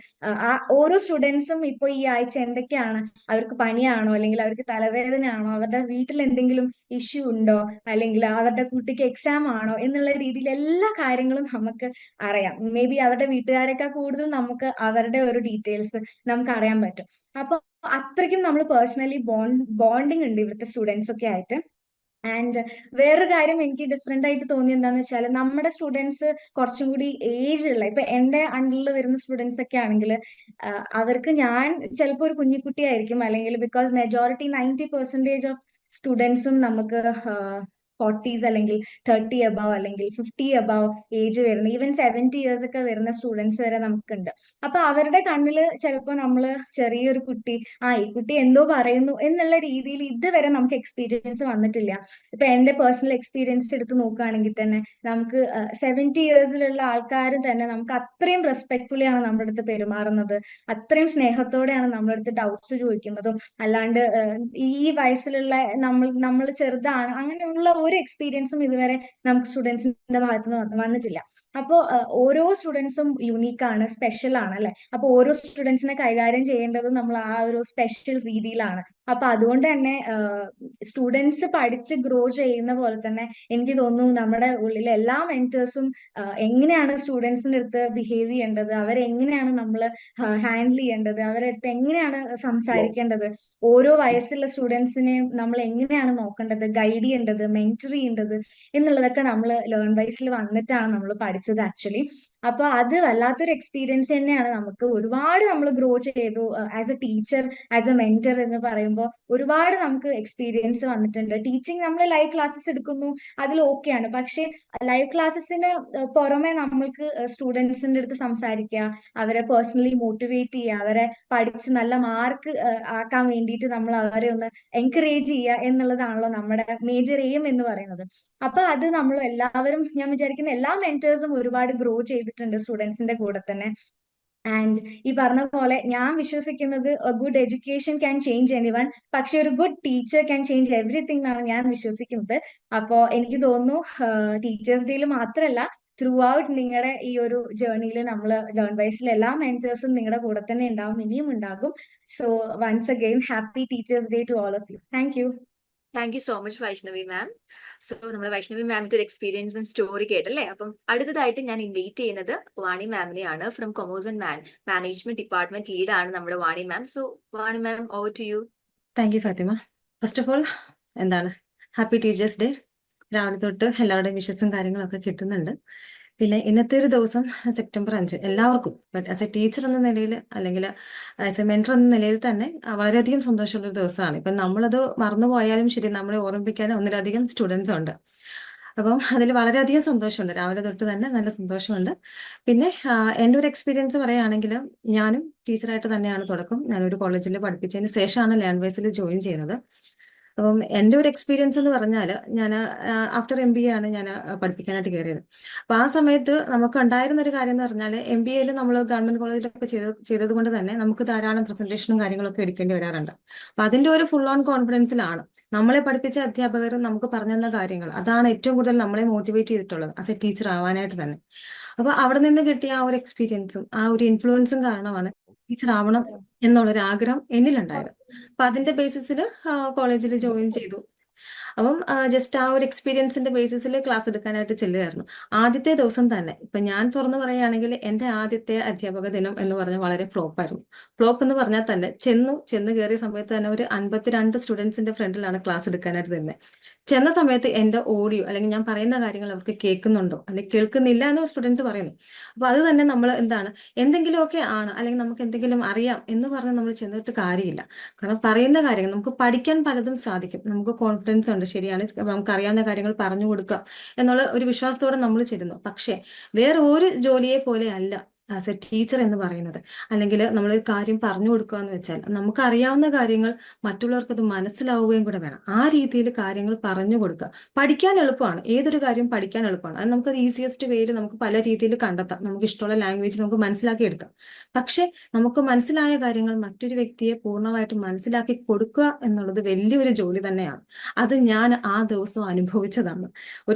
ആ ഓരോ സ്റ്റുഡൻസും ഇപ്പൊ ഈ ആഴ്ച എന്തൊക്കെയാണ്, അവർക്ക് പനിയാണോ അല്ലെങ്കിൽ അവർക്ക് തലവേദനയാണോ, അവരുടെ വീട്ടിൽ എന്തെങ്കിലും ഇഷ്യൂ ഉണ്ടോ, അല്ലെങ്കിൽ അവരുടെ കുട്ടിക്ക് എക്സാം ആണോ എന്നുള്ള രീതിയിൽ എല്ലാ കാര്യങ്ങളും നമുക്ക് അറിയാം. മേ ബി അവരുടെ വീട്ടുകാരെക്കാൾ കൂടുതൽ നമുക്ക് അവരുടെ ഒരു ഡീറ്റെയിൽസ് നമുക്ക് അറിയാൻ പറ്റും. അപ്പൊ അത്രയ്ക്കും നമ്മൾ പേഴ്സണലി ബോണ്ടിങ് ഉണ്ട് ഇവിടുത്തെ സ്റ്റുഡൻസ് ഒക്കെ ആയിട്ട്. ആൻഡ് വേറൊരു കാര്യം എനിക്ക് ഡിഫറെന്റ് ആയിട്ട് തോന്നി എന്താന്ന് വെച്ചാൽ നമ്മുടെ സ്റ്റുഡൻസ് കുറച്ചും കൂടി ഏജ് ഉള്ള, ഇപ്പൊ എന്റെ അണ്ടറിൽ വരുന്ന സ്റ്റുഡൻസ് ഒക്കെ ആണെങ്കിൽ അവർക്ക് ഞാൻ ചിലപ്പോൾ ഒരു കുഞ്ഞിക്കുട്ടി ആയിരിക്കും, അല്ലെങ്കിൽ ബിക്കോസ് മെജോറിറ്റി 90% ഓഫ് സ്റ്റുഡൻസും നമുക്ക് 40s അല്ലെങ്കിൽ 30 അബവ് അല്ലെങ്കിൽ 50 അബവ് ഏജ് വരുന്ന, ഈവൻ 70 years ഒക്കെ വരുന്ന സ്റ്റുഡൻസ് വരെ നമുക്കുണ്ട്. അപ്പൊ അവരുടെ കണ്ണില് ചിലപ്പോൾ നമ്മള് ചെറിയൊരു കുട്ടി, ഈ കുട്ടി എന്തോ പറയുന്നു എന്നുള്ള രീതിയിൽ ഇതുവരെ നമുക്ക് എക്സ്പീരിയൻസ് വന്നിട്ടില്ല. ഇപ്പൊ എന്റെ പേഴ്സണൽ എക്സ്പീരിയൻസ് എടുത്ത് നോക്കുകയാണെങ്കിൽ തന്നെ നമുക്ക് 70 yearsലുള്ള ആൾക്കാർ തന്നെ നമുക്ക് അത്രയും റെസ്പെക്ട്ഫുള്ളി ആണ് നമ്മുടെ അടുത്ത് പെരുമാറുന്നത്, അത്രയും സ്നേഹത്തോടെയാണ് നമ്മുടെ അടുത്ത് ഡൗട്ട്സ് ചോദിക്കുന്നതും. അല്ലാണ്ട് ഈ വയസ്സിലുള്ള നമ്മൾ ചെറുതാണ് അങ്ങനെയുള്ള ഒരു എക്സ്പീരിയൻസും ഇതുവരെ നമുക്ക് സ്റ്റുഡൻസിന്റെ ഭാഗത്ത് നിന്ന് വന്നിട്ടില്ല. അപ്പോ ഓരോ സ്റ്റുഡൻസും യുണീക്ക് ആണ്, സ്പെഷ്യൽ ആണ് അല്ലെ. അപ്പൊ ഓരോ സ്റ്റുഡൻസിനെ കൈകാര്യം ചെയ്യേണ്ടതും നമ്മൾ ആ ഒരു സ്പെഷ്യൽ രീതിയിലാണ്. അപ്പൊ അതുകൊണ്ട് തന്നെ സ്റ്റുഡൻസ് പഠിച്ച് ഗ്രോ ചെയ്യുന്ന പോലെ തന്നെ എനിക്ക് തോന്നുന്നു നമ്മുടെ ഉള്ളിലെ എല്ലാ മെന്റേഴ്സും എങ്ങനെയാണ് സ്റ്റുഡൻസിന്റെ അടുത്ത് ബിഹേവ് ചെയ്യേണ്ടത്, അവരെങ്ങനെയാണ് നമ്മൾ ഹാൻഡിൽ ചെയ്യേണ്ടത്, അവരുടെ അടുത്ത് എങ്ങനെയാണ് സംസാരിക്കേണ്ടത്, ഓരോ വയസ്സുള്ള സ്റ്റുഡൻസിനെ നമ്മൾ എങ്ങനെയാണ് നോക്കേണ്ടത്, ഗൈഡ് ചെയ്യേണ്ടത്, മെന്റർ ചെയ്യേണ്ടത് എന്നുള്ളതൊക്കെ നമ്മൾ ലേൺ വൈസിൽ വന്നിട്ടാണ് നമ്മൾ പഠിച്ചത് ആക്ച്വലി. അപ്പൊ അത് വല്ലാത്തൊരു എക്സ്പീരിയൻസ് തന്നെയാണ്. നമുക്ക് ഒരുപാട് നമ്മൾ ഗ്രോ ചെയ്തു as a teacher, as A mentor എന്ന് പറയുമ്പോൾ ഒരുപാട് നമുക്ക് എക്സ്പീരിയൻസ് വന്നിട്ടുണ്ട്. ടീച്ചിങ് നമ്മൾ ലൈവ് ക്ലാസ്സസ് എടുക്കുന്നു, അതിൽ ഓക്കെയാണ്. പക്ഷെ ലൈവ് ക്ലാസ്സസിന് പുറമെ നമ്മൾക്ക് സ്റ്റുഡൻസിന്റെ അടുത്ത് സംസാരിക്കുക, അവരെ പേഴ്സണലി മോട്ടിവേറ്റ് ചെയ്യുക, അവരെ പഠിച്ച് നല്ല മാർക്ക് ആക്കാൻ വേണ്ടിയിട്ട് നമ്മൾ അവരെ ഒന്ന് എൻകറേജ് ചെയ്യുക എന്നുള്ളതാണല്ലോ നമ്മുടെ മേജർ എയിം എന്ന് പറയുന്നത്. അപ്പൊ അത് നമ്മൾ എല്ലാവരും, ഞാൻ വിചാരിക്കുന്ന എല്ലാ മെന്റേഴ്സും ഒരുപാട് ഗ്രോ ചെയ്തിട്ടുണ്ട് സ്റ്റുഡൻസിന്റെ കൂടെ തന്നെ. ആൻഡ് ഈ പറഞ്ഞ പോലെ ഞാൻ വിശ്വസിക്കുന്നത് good education can change anyone, പക്ഷെ ഒരു good teacher can change everything എന്നാണ് ഞാൻ വിശ്വസിക്കുന്നത്. അപ്പോ എനിക്ക് തോന്നുന്നു ടീച്ചേഴ്സ് ഡേയിൽ മാത്രമല്ല, ത്രൂ ഔട്ട് നിങ്ങളുടെ ഈ ഒരു ജേർണിയിൽ നമ്മൾ ലേൺ വൈസിൽ എല്ലാ മെന്റേഴ്സും നിങ്ങളുടെ കൂടെ തന്നെ ഉണ്ടാവും, ഇനിയും ഉണ്ടാകും. So once again happy teachers day to all of you. Thank you. Thank you so much Vaishnavi ma'am. So നമ്മുടെ വൈഷ്ണവി മാമിന്റെ ഒരു എക്സ്പീരിയൻസും സ്റ്റോറി കേട്ടല്ലേ. അപ്പം അടുത്തതായിട്ട് ഞാൻ ഇൻവൈറ്റ് ചെയ്യുന്നത് വാണി മാമിനെയാണ്. From commerce and management department ലീഡാണ് നമ്മുടെ Vani ma'am. So Vani ma'am, over to you. Thank you Fathima. First of all happy teachers Day. രാവിലെ തൊട്ട് എല്ലാവരുടെയും വിഷസും കാര്യങ്ങളൊക്കെ കിട്ടുന്നുണ്ട്. പിന്നെ ഇന്നത്തെ ഒരു ദിവസം സെപ്റ്റംബർ 5 എല്ലാവർക്കും ആസ് എ ടീച്ചർ എന്ന നിലയിൽ അല്ലെങ്കിൽ ആസ് എ മെന്റർ എന്ന നിലയിൽ തന്നെ വളരെയധികം സന്തോഷമുള്ള ഒരു ദിവസമാണ്. ഇപ്പം നമ്മളത് മറന്നുപോയാലും ശരി, നമ്മളെ ഓർമ്മിപ്പിക്കാനും ഒന്നിലധികം സ്റ്റുഡൻസ് ഉണ്ട്. അപ്പം അതിൽ വളരെയധികം സന്തോഷമുണ്ട്. രാവിലെ തൊട്ട് തന്നെ നല്ല സന്തോഷമുണ്ട്. പിന്നെ എൻ്റെ ഒരു എക്സ്പീരിയൻസ് പറയുകയാണെങ്കിൽ, ഞാനും ടീച്ചറായിട്ട് തന്നെയാണ് തുടക്കം. ഞാനൊരു കോളേജിൽ പഠിപ്പിച്ചതിന് ശേഷമാണ് ലേൺ വൈസിൽ ജോയിൻ ചെയ്യുന്നത്. അപ്പം എൻ്റെ ഒരു എക്സ്പീരിയൻസ് എന്ന് പറഞ്ഞാൽ, ഞാൻ ആഫ്റ്റർ MBA ആണ് ഞാൻ പഠിപ്പിക്കാനായിട്ട് കയറിയത്. അപ്പം ആ സമയത്ത് നമുക്ക് ഉണ്ടായിരുന്ന ഒരു കാര്യം എന്ന് പറഞ്ഞാൽ, MBAയിൽ നമ്മൾ ഗവൺമെന്റ് കോളേജിലൊക്കെ ചെയ്തത് കൊണ്ട് തന്നെ നമുക്ക് ധാരാളം പ്രസന്റേഷനും കാര്യങ്ങളൊക്കെ എടുക്കേണ്ടി വരാറുണ്ട്. അപ്പം അതിൻ്റെ ഒരു ഫുൾ ഓൺ കോൺഫിഡൻസിലാണ് നമ്മളെ പഠിപ്പിച്ച അധ്യാപകർ നമുക്ക് പറഞ്ഞു തന്ന കാര്യങ്ങൾ. അതാണ് ഏറ്റവും കൂടുതൽ നമ്മളെ മോട്ടിവേറ്റ് ചെയ്തിട്ടുള്ളത് ആസ് എ ടീച്ചർ ആവാനായിട്ട് തന്നെ. അപ്പൊ അവിടെ നിന്ന് കിട്ടിയ ആ ഒരു എക്സ്പീരിയൻസും ആ ഒരു ഇൻഫ്ലുവൻസും കാരണമാണ് ടീച്ചർ ആവണം എന്നുള്ളൊരു ആഗ്രഹം എന്നിലുണ്ടായത്. അപ്പൊ അതിന്റെ ബേസിസിൽ കോളേജിൽ ജോയിൻ ചെയ്തു. അപ്പം ജസ്റ്റ് ആ ഒരു എക്സ്പീരിയൻസിന്റെ ബേസിസിൽ ക്ലാസ് എടുക്കാനായിട്ട് ചെല്ലുകയായിരുന്നു. ആദ്യത്തെ ദിവസം തന്നെ ഇപ്പൊ ഞാൻ തുറന്നു പറയുകയാണെങ്കിൽ എൻ്റെ ആദ്യത്തെ അധ്യാപക ദിനം എന്ന് പറഞ്ഞാൽ വളരെ ഫ്ലോപ്പ് ആയിരുന്നു. ഫ്ലോപ്പ് എന്ന് പറഞ്ഞാൽ തന്നെ ചെന്ന് കയറിയ സമയത്ത് തന്നെ ഒരു 52 സ്റ്റുഡൻസിന്റെ ഫ്രണ്ടിലാണ് ക്ലാസ് എടുക്കാനായിട്ട് തന്നെ. ചെന്ന സമയത്ത് എൻ്റെ ഓഡിയോ അല്ലെങ്കിൽ ഞാൻ പറയുന്ന കാര്യങ്ങൾ അവർക്ക് കേൾക്കുന്നുണ്ടോ അല്ലെങ്കിൽ കേൾക്കുന്നില്ല എന്ന് സ്റ്റുഡൻസ് പറയുന്നു. അപ്പൊ അത് തന്നെ നമ്മൾ എന്താണ്, എന്തെങ്കിലുമൊക്കെ ആണ് അല്ലെങ്കിൽ നമുക്ക് എന്തെങ്കിലും അറിയാം എന്ന് പറഞ്ഞ് നമ്മൾ ചെന്നിട്ട് കാര്യമില്ല. കാരണം പറയുന്ന കാര്യങ്ങൾ നമുക്ക് പഠിക്കാൻ പലതും സാധിക്കും, നമുക്ക് കോൺഫിഡൻസ് ഉണ്ട്, ശരിയാണ്, നമുക്ക് അറിയാവുന്ന കാര്യങ്ങൾ പറഞ്ഞു കൊടുക്കുക എന്നുള്ള ഒരു വിശ്വാസത്തോടെ നമ്മൾ ചെല്ലുന്നു. പക്ഷേ വേറെ ഒരു ജോലിയെ പോലെ അല്ല ആസ് എ ടീച്ചർ എന്ന് പറയുന്നത്. അല്ലെങ്കിൽ നമ്മളൊരു കാര്യം പറഞ്ഞു കൊടുക്കുക എന്ന് വെച്ചാൽ നമുക്ക് അറിയാവുന്ന കാര്യങ്ങൾ മറ്റുള്ളവർക്ക് അത് മനസ്സിലാവുകയും കൂടെ വേണം. ആ രീതിയിൽ കാര്യങ്ങൾ പറഞ്ഞു കൊടുക്കുക. പഠിക്കാൻ എളുപ്പമാണ്, ഏതൊരു കാര്യം പഠിക്കാൻ എളുപ്പമാണ്. അത് നമുക്ക് ഈസിയസ്റ്റ് വേയിൽ നമുക്ക് പല രീതിയിൽ കണ്ടെത്താം, നമുക്ക് ഇഷ്ടമുള്ള ലാംഗ്വേജ് നമുക്ക് മനസ്സിലാക്കി എടുക്കാം. പക്ഷെ നമുക്ക് മനസ്സിലായ കാര്യങ്ങൾ മറ്റൊരു വ്യക്തിയെ പൂർണ്ണമായിട്ട് മനസ്സിലാക്കി കൊടുക്കുക എന്നുള്ളത് വലിയൊരു ജോലി തന്നെയാണ്. അത് ഞാൻ ആ ദിവസം അനുഭവിച്ചതാണ്.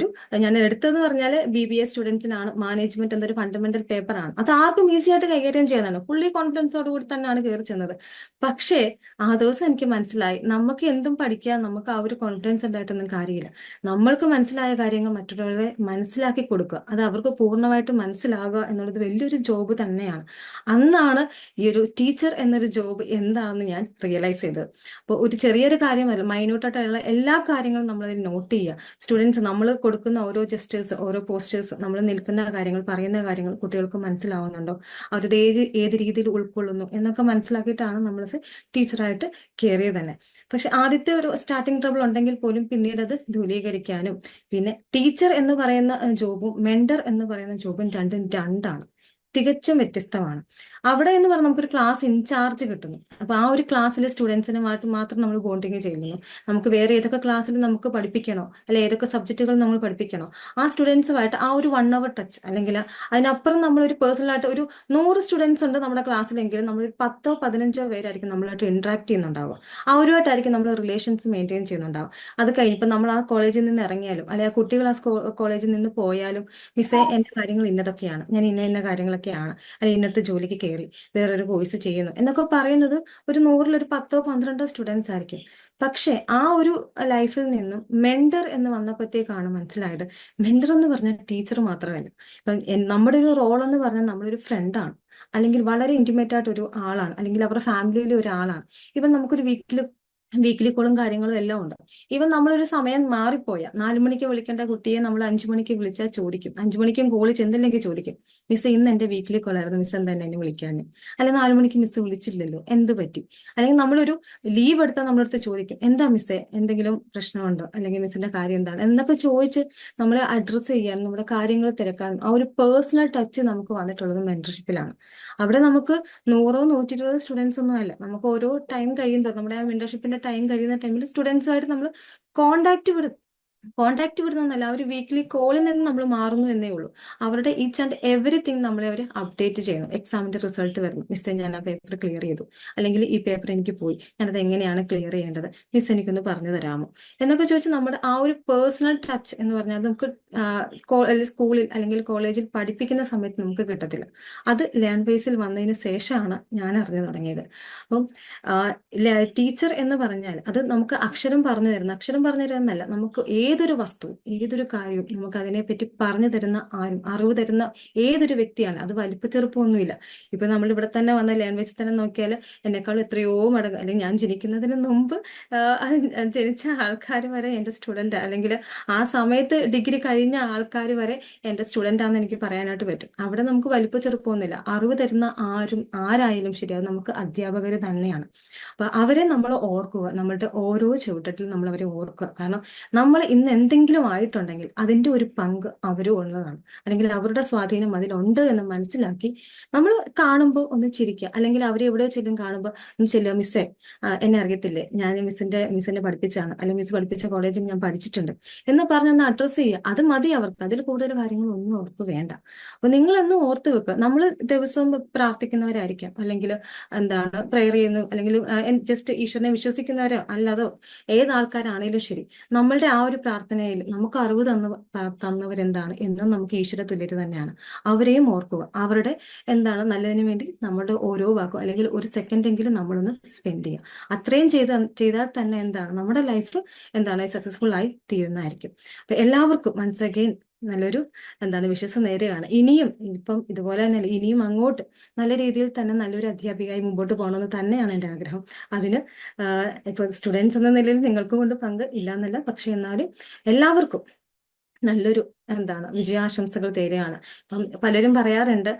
ഞാൻ എടുത്തതെന്ന് പറഞ്ഞാൽ BBA സ്റ്റുഡൻസിനാണ്, മാനേജ്മെന്റ് എന്നൊരു ഫണ്ടമെന്റൽ പേപ്പറാണ്. അത് ആർക്കും ഈസി ആയിട്ട് കൈകാര്യം ചെയ്യാനാണ്, ഫുള്ളി കോൺഫിഡൻസോട് കൂടി തന്നെയാണ് കയറി ചെന്നത്. പക്ഷേ ആ ദിവസം എനിക്ക് മനസ്സിലായി, നമുക്ക് എന്തും പഠിക്കാൻ നമുക്ക് ആ ഒരു കോൺഫിഡൻസ് ഉണ്ടായിട്ടൊന്നും കാര്യമില്ല. നമ്മൾക്ക് മനസ്സിലായ കാര്യങ്ങൾ മറ്റുള്ളവരെ മനസ്സിലാക്കി കൊടുക്കുക, അത് അവർക്ക് പൂർണ്ണമായിട്ട് മനസ്സിലാകുക എന്നുള്ളത് വലിയൊരു ജോബ് തന്നെയാണ്. അന്നാണ് ഈ ഒരു ടീച്ചർ എന്നൊരു ജോബ് എന്താണെന്ന് ഞാൻ റിയലൈസ് ചെയ്തത്. അപ്പോൾ ഒരു ചെറിയൊരു കാര്യമല്ല, മൈന്യൂട്ടായിട്ടുള്ള എല്ലാ കാര്യങ്ങളും നമ്മളതിൽ നോട്ട് ചെയ്യുക. സ്റ്റുഡൻസ് നമ്മൾ കൊടുക്കുന്ന ഓരോ ജസ്റ്റേഴ്സ്, ഓരോ പോസ്റ്റേഴ്സ്, നമ്മൾ നിൽക്കുന്ന കാര്യങ്ങൾ, പറയുന്ന കാര്യങ്ങൾ കുട്ടികൾക്ക് മനസ്സിലാവുന്നുണ്ടോ, അവരത് ഏത് രീതിയിൽ ഉൾക്കൊള്ളുന്നു എന്നൊക്കെ മനസ്സിലാക്കിയിട്ടാണ് നമ്മൾ ടീച്ചറായിട്ട് കയറിയത് തന്നെ. പക്ഷെ ആദ്യത്തെ ഒരു സ്റ്റാർട്ടിങ് ട്രബിൾ ഉണ്ടെങ്കിൽ പോലും പിന്നീട് അത് ദൂരീകരിക്കാനും, പിന്നെ ടീച്ചർ എന്ന് പറയുന്ന ജോബും മെന്റർ എന്ന് പറയുന്ന ജോബും രണ്ടും രണ്ടാണ്, തികച്ചും വ്യത്യസ്തമാണ്. അവിടെ എന്ന് പറഞ്ഞാൽ നമുക്കൊരു ക്ലാസ് ഇൻചാർജ് കിട്ടുന്നു. അപ്പൊ ആ ഒരു ക്ലാസ്സിലെ സ്റ്റുഡൻസിനുമായിട്ട് മാത്രം നമ്മൾ ബോണ്ടിങ് ചെയ്യുന്നു. നമുക്ക് വേറെ ഏതൊക്കെ ക്ലാസ്സിൽ നമുക്ക് പഠിപ്പിക്കണോ, അല്ലെ ഏതൊക്കെ സബ്ജക്റ്റുകൾ നമ്മൾ പഠിപ്പിക്കണോ, ആ സ്റ്റുഡൻസുമായിട്ട് ആ ഒരു 1 hour ടച്ച്, അല്ലെങ്കിൽ അതിനപ്പുറം നമ്മളൊരു പേഴ്സണലായിട്ട് ഒരു 100 സ്റ്റുഡൻസ് ഉണ്ട് നമ്മുടെ ക്ലാസ്സിലെങ്കിലും നമ്മളൊരു 10-15 പേരായിരിക്കും നമ്മളായിട്ട് ഇന്ററാക്ട് ചെയ്യുന്നുണ്ടാവുക. അവരുമായിട്ടായിരിക്കും നമ്മൾ റിലേഷൻസ് മെയിൻറ്റെയിൻ ചെയ്യുന്നുണ്ടാവും. അത് കഴിഞ്ഞപ്പോൾ നമ്മൾ ആ കോളേജിൽ നിന്ന് ഇറങ്ങിയാലും, അല്ലെങ്കിൽ ആ കുട്ടികൾ ആ കോളേജിൽ നിന്ന് പോയാലും, മിസ്സേ എൻ്റെ കാര്യങ്ങൾ ഇന്നതൊക്കെയാണ്, ഞാൻ ഇന്ന കാര്യങ്ങളൊക്കെയാണ്, അല്ലെങ്കിൽ ഇന്നത്തെ ജോലിക്ക് കയറി വേറൊരു കോഴ്സ് ചെയ്യുന്നു എന്നൊക്കെ പറയുന്നത് ഒരു 100-ൽ ഒരു 10-12 സ്റ്റുഡൻസ് ആയിരിക്കും. പക്ഷെ ആ ഒരു ലൈഫിൽ നിന്നും മെന്റർ എന്ന് വന്നപ്പോഴത്തേക്കാണ് മനസ്സിലായത്, മെന്റർ എന്ന് പറഞ്ഞാൽ ടീച്ചർ മാത്രമല്ല. ഇപ്പം നമ്മുടെ ഒരു റോൾ എന്ന് പറഞ്ഞാൽ നമ്മളൊരു ഫ്രണ്ടാണ്, അല്ലെങ്കിൽ വളരെ ഇന്റിമേറ്റ് ആയിട്ട് ഒരു ആളാണ്, അല്ലെങ്കിൽ അവരുടെ ഫാമിലിയിലെ ഒരാളാണ്. ഇവൻ നമുക്കൊരു വീക്കിലി കോളും കാര്യങ്ങളും എല്ലാം ഉണ്ട്. ഈവൻ നമ്മളൊരു സമയം മാറിപ്പോയാൽ 4 മണിക്ക് വിളിക്കേണ്ട കുട്ടിയെ നമ്മൾ 5 മണിക്ക് വിളിച്ചാൽ ചോദിക്കും, 5 മണിക്കും കോള് ചെന്നില്ലെങ്കിൽ ചോദിക്കും, മിസ് ഇന്ന് എന്റെ വീക്കിലി കോളായിരുന്നു, മിസ് എന്താ എന്നെ വിളിക്കാൻ, അല്ലെങ്കിൽ 4 മണിക്ക് മിസ് വിളിച്ചില്ലല്ലോ, എന്ത് പറ്റി? അല്ലെങ്കിൽ നമ്മളൊരു ലീവ് എടുത്താൽ നമ്മളടുത്ത് ചോദിക്കും, എന്താ മിസ്സേ, എന്തെങ്കിലും പ്രശ്നമുണ്ടോ, അല്ലെങ്കിൽ മിസ്സിന്റെ കാര്യം എന്താണ് എന്നൊക്കെ ചോദിച്ച് നമ്മളെ അഡ്രസ്സ് ചെയ്യാനും നമ്മുടെ കാര്യങ്ങൾ തിരക്കാനും ആ ഒരു പേഴ്സണൽ ടച്ച് നമുക്ക് വന്നിട്ടുള്ളത് മെന്റർഷിപ്പിലാണ്. അവിടെ നമുക്ക് 100-120 സ്റ്റുഡൻസ് ഒന്നും അല്ല, നമുക്ക് ഓരോ ടൈം കഴിയുമ്പോൾ നമ്മുടെ ആ മെന്റർഷിപ്പിന്റെ ടൈം കഴിയുന്ന ടൈമിൽ സ്റ്റുഡൻസുമായിട്ട് നമ്മൾ കോണ്ടാക്ട് വിടുന്നല്ല, ഒരു വീക്ക്ലി കോളിൽ നിന്ന് നമ്മൾ മാറുന്നു എന്നേ ഉള്ളൂ. അവരുടെ ഈച്ച് ആൻഡ് എവറിത്തിങ് നമ്മളെ അവർ അപ്ഡേറ്റ് ചെയ്യുന്നു. എക്സാമിന്റെ റിസൾട്ട് വരുന്നു, മിസ്സേ ഞാൻ ആ പേപ്പർ ക്ലിയർ ചെയ്തു, അല്ലെങ്കിൽ ഈ പേപ്പർ എനിക്ക് പോയി, ഞാനത് എങ്ങനെയാണ് ക്ലിയർ ചെയ്യേണ്ടത്, മിസ് എനിക്കൊന്ന് പറഞ്ഞു തരാമോ എന്നൊക്കെ ചോദിച്ച് നമ്മുടെ ആ ഒരു പേഴ്സണൽ ടച്ച് എന്ന് പറഞ്ഞാൽ നമുക്ക് സ്കൂളിൽ അല്ലെങ്കിൽ കോളേജിൽ പഠിപ്പിക്കുന്ന സമയത്ത് നമുക്ക് കിട്ടത്തില്ല. അത് ലേൺ ബേസിൽ വന്നതിന് ശേഷമാണ് ഞാൻ അറിഞ്ഞു തുടങ്ങിയത്. അപ്പം ടീച്ചർ എന്ന് പറഞ്ഞാൽ അത് നമുക്ക് അക്ഷരം പറഞ്ഞു തരുന്നല്ല, നമുക്ക് ഏതൊരു വസ്തു, ഏതൊരു കാര്യവും നമുക്ക് അതിനെപ്പറ്റി പറഞ്ഞു തരുന്ന ആരും, അറിവ് തരുന്ന ഏതൊരു വ്യക്തിയാണ്. അത് വലിപ്പ ചെറുപ്പമൊന്നുമില്ല. ഇപ്പൊ നമ്മൾ ഇവിടെ തന്നെ വന്ന ലാംഗ്വേജിൽ തന്നെ നോക്കിയാൽ എന്നെക്കാളും എത്രയോ മടങ്ങ്, അല്ലെങ്കിൽ ഞാൻ ജനിക്കുന്നതിന് മുമ്പ് ജനിച്ച ആൾക്കാർ വരെ എൻ്റെ സ്റ്റുഡന്റ്, അല്ലെങ്കിൽ ആ സമയത്ത് ഡിഗ്രി കഴിഞ്ഞ ആൾക്കാർ വരെ എൻ്റെ സ്റ്റുഡന്റ് ആണെന്ന് എനിക്ക് പറയാനായിട്ട് പറ്റും. അവിടെ നമുക്ക് വലിപ്പ ചെറുപ്പമൊന്നുമില്ല. അറിവ് തരുന്ന ആരായാലും ശരി, അത് നമുക്ക് അധ്യാപകർ തന്നെയാണ്. അപ്പൊ അവരെ നമ്മൾ ഓർക്കുക, നമ്മളുടെ ഓരോ ചുവട്ടത്തിൽ നമ്മൾ അവരെ ഓർക്കുക. കാരണം നമ്മൾ ഇന്ന് എന്തെങ്കിലും ആയിട്ടുണ്ടെങ്കിൽ അതിന്റെ ഒരു പങ്ക് അവരും ഉള്ളതാണ്, അല്ലെങ്കിൽ അവരുടെ സ്വാധീനം അതിലുണ്ട് എന്ന് മനസ്സിലാക്കി നമ്മൾ കാണുമ്പോൾ ഒന്ന് ചിരിക്കുക, അല്ലെങ്കിൽ അവരെ എവിടെയോ ചെല്ലും കാണുമ്പോൾ ഒന്ന് ചെല്ലുക, മിസ്സേ എന്നെ അറിയത്തില്ലേ, ഞാൻ മിസ്സിനെ പഠിപ്പിച്ചാണ്, അല്ലെങ്കിൽ മിസ് പഠിപ്പിച്ച കോളേജിൽ ഞാൻ പഠിച്ചിട്ടുണ്ട് എന്ന് പറഞ്ഞൊന്ന് അഡ്രസ്സ് ചെയ്യുക. അത് മതി അവർക്ക്, അതിൽ കൂടുതൽ കാര്യങ്ങളൊന്നും അവർക്ക് വേണ്ട. അപ്പൊ നിങ്ങളൊന്ന് ഓർത്ത് വെക്കുക, നമ്മൾ ദിവസവും പ്രാർത്ഥിക്കുന്നവരായിരിക്കാം, അല്ലെങ്കിൽ എന്താണ് പ്രെയർ ചെയ്യുന്നു, അല്ലെങ്കിൽ ജസ്റ്റ് ഈശ്വരനെ വിശ്വസിക്കുന്നവരോ അല്ലാതോ ഏതാൾക്കാരാണേലും ശരി, നമ്മളുടെ ആ ഒരു പ്രാർത്ഥനയിൽ നമുക്ക് അറിവ് തന്നവരെന്താണ് എന്നും നമുക്ക് ഈശ്വര തുല്യര് തന്നെയാണ്. അവരെയും ഓർക്കുക. അവരുടെ നല്ലതിന് വേണ്ടി നമ്മുടെ ഓരോ വാക്കും അല്ലെങ്കിൽ ഒരു സെക്കൻഡെങ്കിലും നമ്മളൊന്ന് സ്പെൻഡ് ചെയ്യുക. അത്രയും ചെയ്താൽ തന്നെ നമ്മുടെ ലൈഫ് സക്സസ്ഫുൾ ആയി തീരുന്നതായിരിക്കും. അപ്പൊ എല്ലാവർക്കും വൺസ് അഗെയിൻ നല്ലൊരു വിശ്വസം നേരെയാണ്. ഇനിയും ഇപ്പം ഇതുപോലെ തന്നെയല്ല, ഇനിയും അങ്ങോട്ട് നല്ല രീതിയിൽ തന്നെ നല്ലൊരു അധ്യാപികയായി മുമ്പോട്ട് പോകണമെന്ന് തന്നെയാണ് എൻ്റെ ആഗ്രഹം. അതിന് ഇപ്പൊ സ്റ്റുഡൻസ് എന്ന നിലയിൽ നിങ്ങൾക്ക് കൊണ്ട് പങ്ക് ഇല്ലാന്നല്ല, പക്ഷെ എന്നാലും എല്ലാവർക്കും നല്ലൊരു വിജയാശംസകൾ തരികയാണ്. അപ്പം പലരും പറയാറുണ്ട്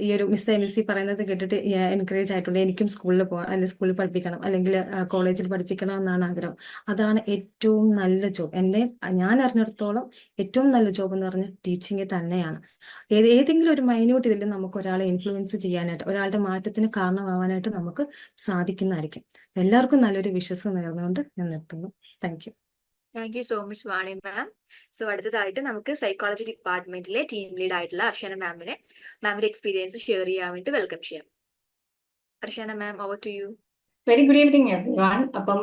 ഈ ഒരു മിസ് എമിസി പറയുന്നത് കേട്ടിട്ട് എൻകറേജ് ആയിട്ടുണ്ട്, എനിക്കും സ്കൂളിൽ പോകാം, അല്ലെങ്കിൽ സ്കൂളിൽ പഠിപ്പിക്കണം, അല്ലെങ്കിൽ കോളേജിൽ പഠിപ്പിക്കണം എന്നാണ് ആഗ്രഹം. അതാണ് ഏറ്റവും നല്ല ജോബ്. ഞാൻ അറിഞ്ഞിടത്തോളം ഏറ്റവും നല്ല ജോബ് എന്ന് പറഞ്ഞാൽ ടീച്ചിങ് തന്നെയാണ്. ഏതെങ്കിലും ഒരു മൈന്യൂട്ട് ഇതിൽ നമുക്ക് ഒരാളെ ഇൻഫ്ലുവൻസ് ചെയ്യാനായിട്ട്, ഒരാളുടെ മാറ്റത്തിന് കാരണമാവാനായിട്ട് നമുക്ക് സാധിക്കുന്നതായിരിക്കും. എല്ലാവർക്കും നല്ലൊരു വിശ്വാസം നേർന്നുകൊണ്ട് ഞാൻ നിർത്തുന്നു. Thank you. Thank you so much Vani ma'am. So അടുത്തതായിട്ട് നമുക്ക് സൈക്കോളജി ഡിപ്പാർട്ട്മെന്റിലെ ടീം ലീഡ് ആയിട്ടുള്ള അർഷന മാമിന്റെ എക്സ്പീരിയൻസ് ഷെയർ ചെയ്യാൻ വേണ്ടി വെൽക്കം ചെയ്യാം. Arshana ma'am, over to you. Very good evening everyone. അപ്പം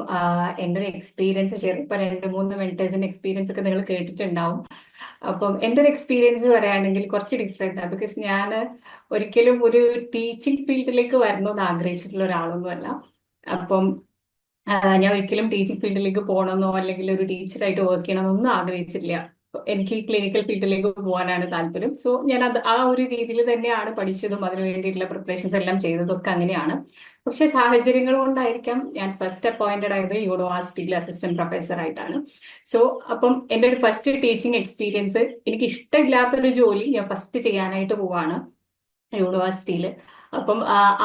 എൻ്റെ ഒരു എക്സ്പീരിയൻസ് ഷെയർ, ഇപ്പൊ 2-3 മെന്റേഴ്സിന്റെ എക്സ്പീരിയൻസ് ഒക്കെ നിങ്ങൾ കേട്ടിട്ടുണ്ടാവും. അപ്പം എൻ്റെ ഒരു എക്സ്പീരിയൻസ് പറയുകയാണെങ്കിൽ കുറച്ച് ഡിഫറെന്റ് ആണ്. ബിക്കോസ് ഞാൻ ഒരിക്കലും ഒരു ടീച്ചിങ് ഫീൽഡിലേക്ക് വരണമെന്ന് ആഗ്രഹിച്ചിട്ടുള്ള ഒരാളൊന്നുമല്ല. അപ്പം ഞാൻ ഒരിക്കലും ടീച്ചിങ് ഫീൽഡിലേക്ക് പോകണമെന്നോ അല്ലെങ്കിൽ ഒരു ടീച്ചറായിട്ട് വർക്ക് ചെയ്യണമെന്നൊന്നും ആഗ്രഹിച്ചിട്ടില്ല. എനിക്ക് ക്ലിനിക്കൽ ഫീൽഡിലേക്ക് പോകാനാണ് താല്പര്യം. സോ ഞാൻ ആ ഒരു രീതിയിൽ തന്നെയാണ് പഠിച്ചതും അതിനു വേണ്ടിയിട്ടുള്ള പ്രിപ്പറേഷൻസ് എല്ലാം ചെയ്തതും ഒക്കെ അങ്ങനെയാണ്. പക്ഷെ സാഹചര്യങ്ങൾ കൊണ്ടായിരിക്കാം ഞാൻ ഫസ്റ്റ് അപ്പോയിന്റഡ് ആയത് യൂണിവേഴ്സിറ്റിയിൽ അസിസ്റ്റന്റ് പ്രൊഫസർ ആയിട്ടാണ്. സോ അപ്പം എൻ്റെ ഒരു ഫസ്റ്റ് ടീച്ചിങ് എക്സ്പീരിയൻസ്, എനിക്ക് ഇഷ്ടമില്ലാത്തൊരു ജോലി ഞാൻ ഫസ്റ്റ് ചെയ്യാനായിട്ട് പോവാണ് യൂണിവേഴ്സിറ്റിയിൽ. അപ്പം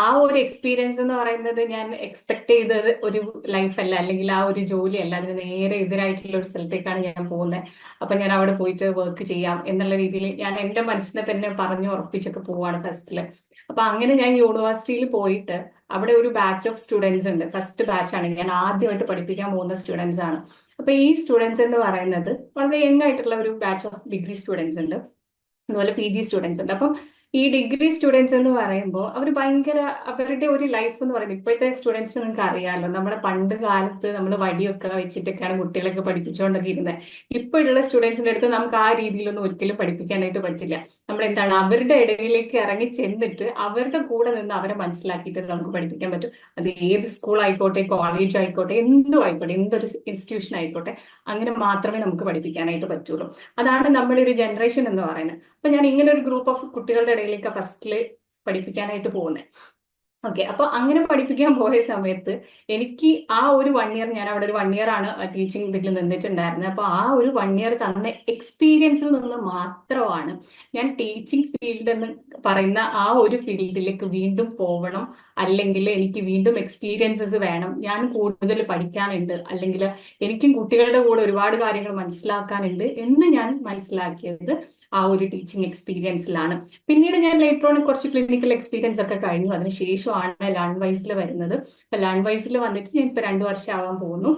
ആ ഒരു എക്സ്പീരിയൻസ് എന്ന് പറയുന്നത് ഞാൻ എക്സ്പെക്ട് ചെയ്തത് ഒരു ലൈഫല്ല, അല്ലെങ്കിൽ ആ ഒരു ജോലിയല്ല. അതിന് നേരെ എതിരായിട്ടുള്ള ഒരു സ്ഥലത്തേക്കാണ് ഞാൻ പോകുന്നത്. അപ്പൊ ഞാൻ അവിടെ പോയിട്ട് വർക്ക് ചെയ്യാം എന്നുള്ള രീതിയിൽ ഞാൻ എൻ്റെ മനസ്സിനെ തന്നെ പറഞ്ഞു ഉറപ്പിച്ചൊക്കെ പോവാണ് ഫസ്റ്റില്. അപ്പൊ അങ്ങനെ ഞാൻ യൂണിവേഴ്സിറ്റിയിൽ പോയിട്ട് അവിടെ ഒരു ബാച്ച് ഓഫ് സ്റ്റുഡൻസ് ഉണ്ട്. ഫസ്റ്റ് ബാച്ച് ആണ്, ഞാൻ ആദ്യമായിട്ട് പഠിപ്പിക്കാൻ പോകുന്ന സ്റ്റുഡൻസ് ആണ്. അപ്പൊ ഈ സ്റ്റുഡൻസ് എന്ന് പറയുന്നത് വളരെ യങ് ആയിട്ടുള്ള ഒരു ബാച്ച് ഓഫ് ഡിഗ്രി സ്റ്റുഡൻസ് ഉണ്ട്, അതുപോലെ PG സ്റ്റുഡൻസ് ഉണ്ട്. അപ്പം ഈ ഡിഗ്രി സ്റ്റുഡൻസ് എന്ന് പറയുമ്പോൾ അവർ ഭയങ്കര അവരുടെ ഒരു ലൈഫ് എന്ന് പറയുന്നത്, ഇപ്പോഴത്തെ സ്റ്റുഡൻസിന് നിങ്ങൾക്ക് അറിയാമല്ലോ, നമ്മുടെ പണ്ട് കാലത്ത് നമ്മൾ വടിയൊക്കെ വെച്ചിട്ടൊക്കെയാണ് കുട്ടികളൊക്കെ പഠിപ്പിച്ചുകൊണ്ടൊക്കെ ഇരുന്നത്. ഇപ്പോഴുള്ള സ്റ്റുഡൻസിന്റെ അടുത്ത് നമുക്ക് ആ രീതിയിലൊന്നും ഒരിക്കലും പഠിപ്പിക്കാനായിട്ട് പറ്റില്ല. നമ്മൾ അവരുടെ ഇടയിലേക്ക് ഇറങ്ങി ചെന്നിട്ട് അവരുടെ കൂടെ നിന്ന് അവരെ മനസ്സിലാക്കിയിട്ട് നമുക്ക് പഠിപ്പിക്കാൻ പറ്റും. അത് ഏത് സ്കൂൾ ആയിക്കോട്ടെ, കോളേജ് ആയിക്കോട്ടെ, എന്തും ആയിക്കോട്ടെ, എന്തൊരു ഇൻസ്റ്റിറ്റ്യൂഷൻ ആയിക്കോട്ടെ, അങ്ങനെ മാത്രമേ നമുക്ക് പഠിപ്പിക്കാനായിട്ട് പറ്റുള്ളൂ. അതാണ് നമ്മുടെ ഒരു ജനറേഷൻ എന്ന് പറയുന്നത്. അപ്പൊ ഞാൻ ഇങ്ങനെ ഒരു ഗ്രൂപ്പ് ഓഫ് കുട്ടികളുടെ ഇടയിലേക്ക് ഫസ്റ്റില് പഠിപ്പിക്കാനായിട്ട് പോകുന്നത്. ഓക്കെ, അപ്പൊ അങ്ങനെ പഠിപ്പിക്കാൻ പോയ സമയത്ത് എനിക്ക് ആ ഒരു 1 ഇയർ, ഞാൻ അവിടെ ഒരു 1 ഇയർ ആണ് ടീച്ചിങ് ഇതിൽ നിന്നിട്ടുണ്ടായിരുന്നത്. അപ്പൊ ആ ഒരു 1 ഇയർ തന്ന എക്സ്പീരിയൻസിൽ നിന്ന് മാത്രമാണ് ഞാൻ ടീച്ചിങ് ഫീൽഡ് എന്ന് പറയുന്ന ആ ഒരു ഫീൽഡിലേക്ക് വീണ്ടും പോകണം, അല്ലെങ്കിൽ എനിക്ക് വീണ്ടും എക്സ്പീരിയൻസസ് വേണം, ഞാൻ കൂടുതൽ പഠിക്കാനുണ്ട്, അല്ലെങ്കിൽ എനിക്കും കുട്ടികളുടെ കൂടെ ഒരുപാട് കാര്യങ്ങൾ മനസ്സിലാക്കാനുണ്ട് എന്ന് ഞാൻ മനസ്സിലാക്കിയത് ആ ഒരു ടീച്ചിങ് എക്സ്പീരിയൻസിലാണ്. പിന്നീട് ഞാൻ ലേറ്റർ ഓൺ കുറച്ച് ക്ലിനിക്കൽ എക്സ്പീരിയൻസ് ഒക്കെ കഴിഞ്ഞു. അതിനുശേഷമാണ് ലേൺ വൈസിൽ വരുന്നത്. അപ്പൊ ലേൺ വൈസിൽ വന്നിട്ട് ഞാൻ ഇപ്പൊ 2 വർഷം ആവാൻ പോകുന്നു.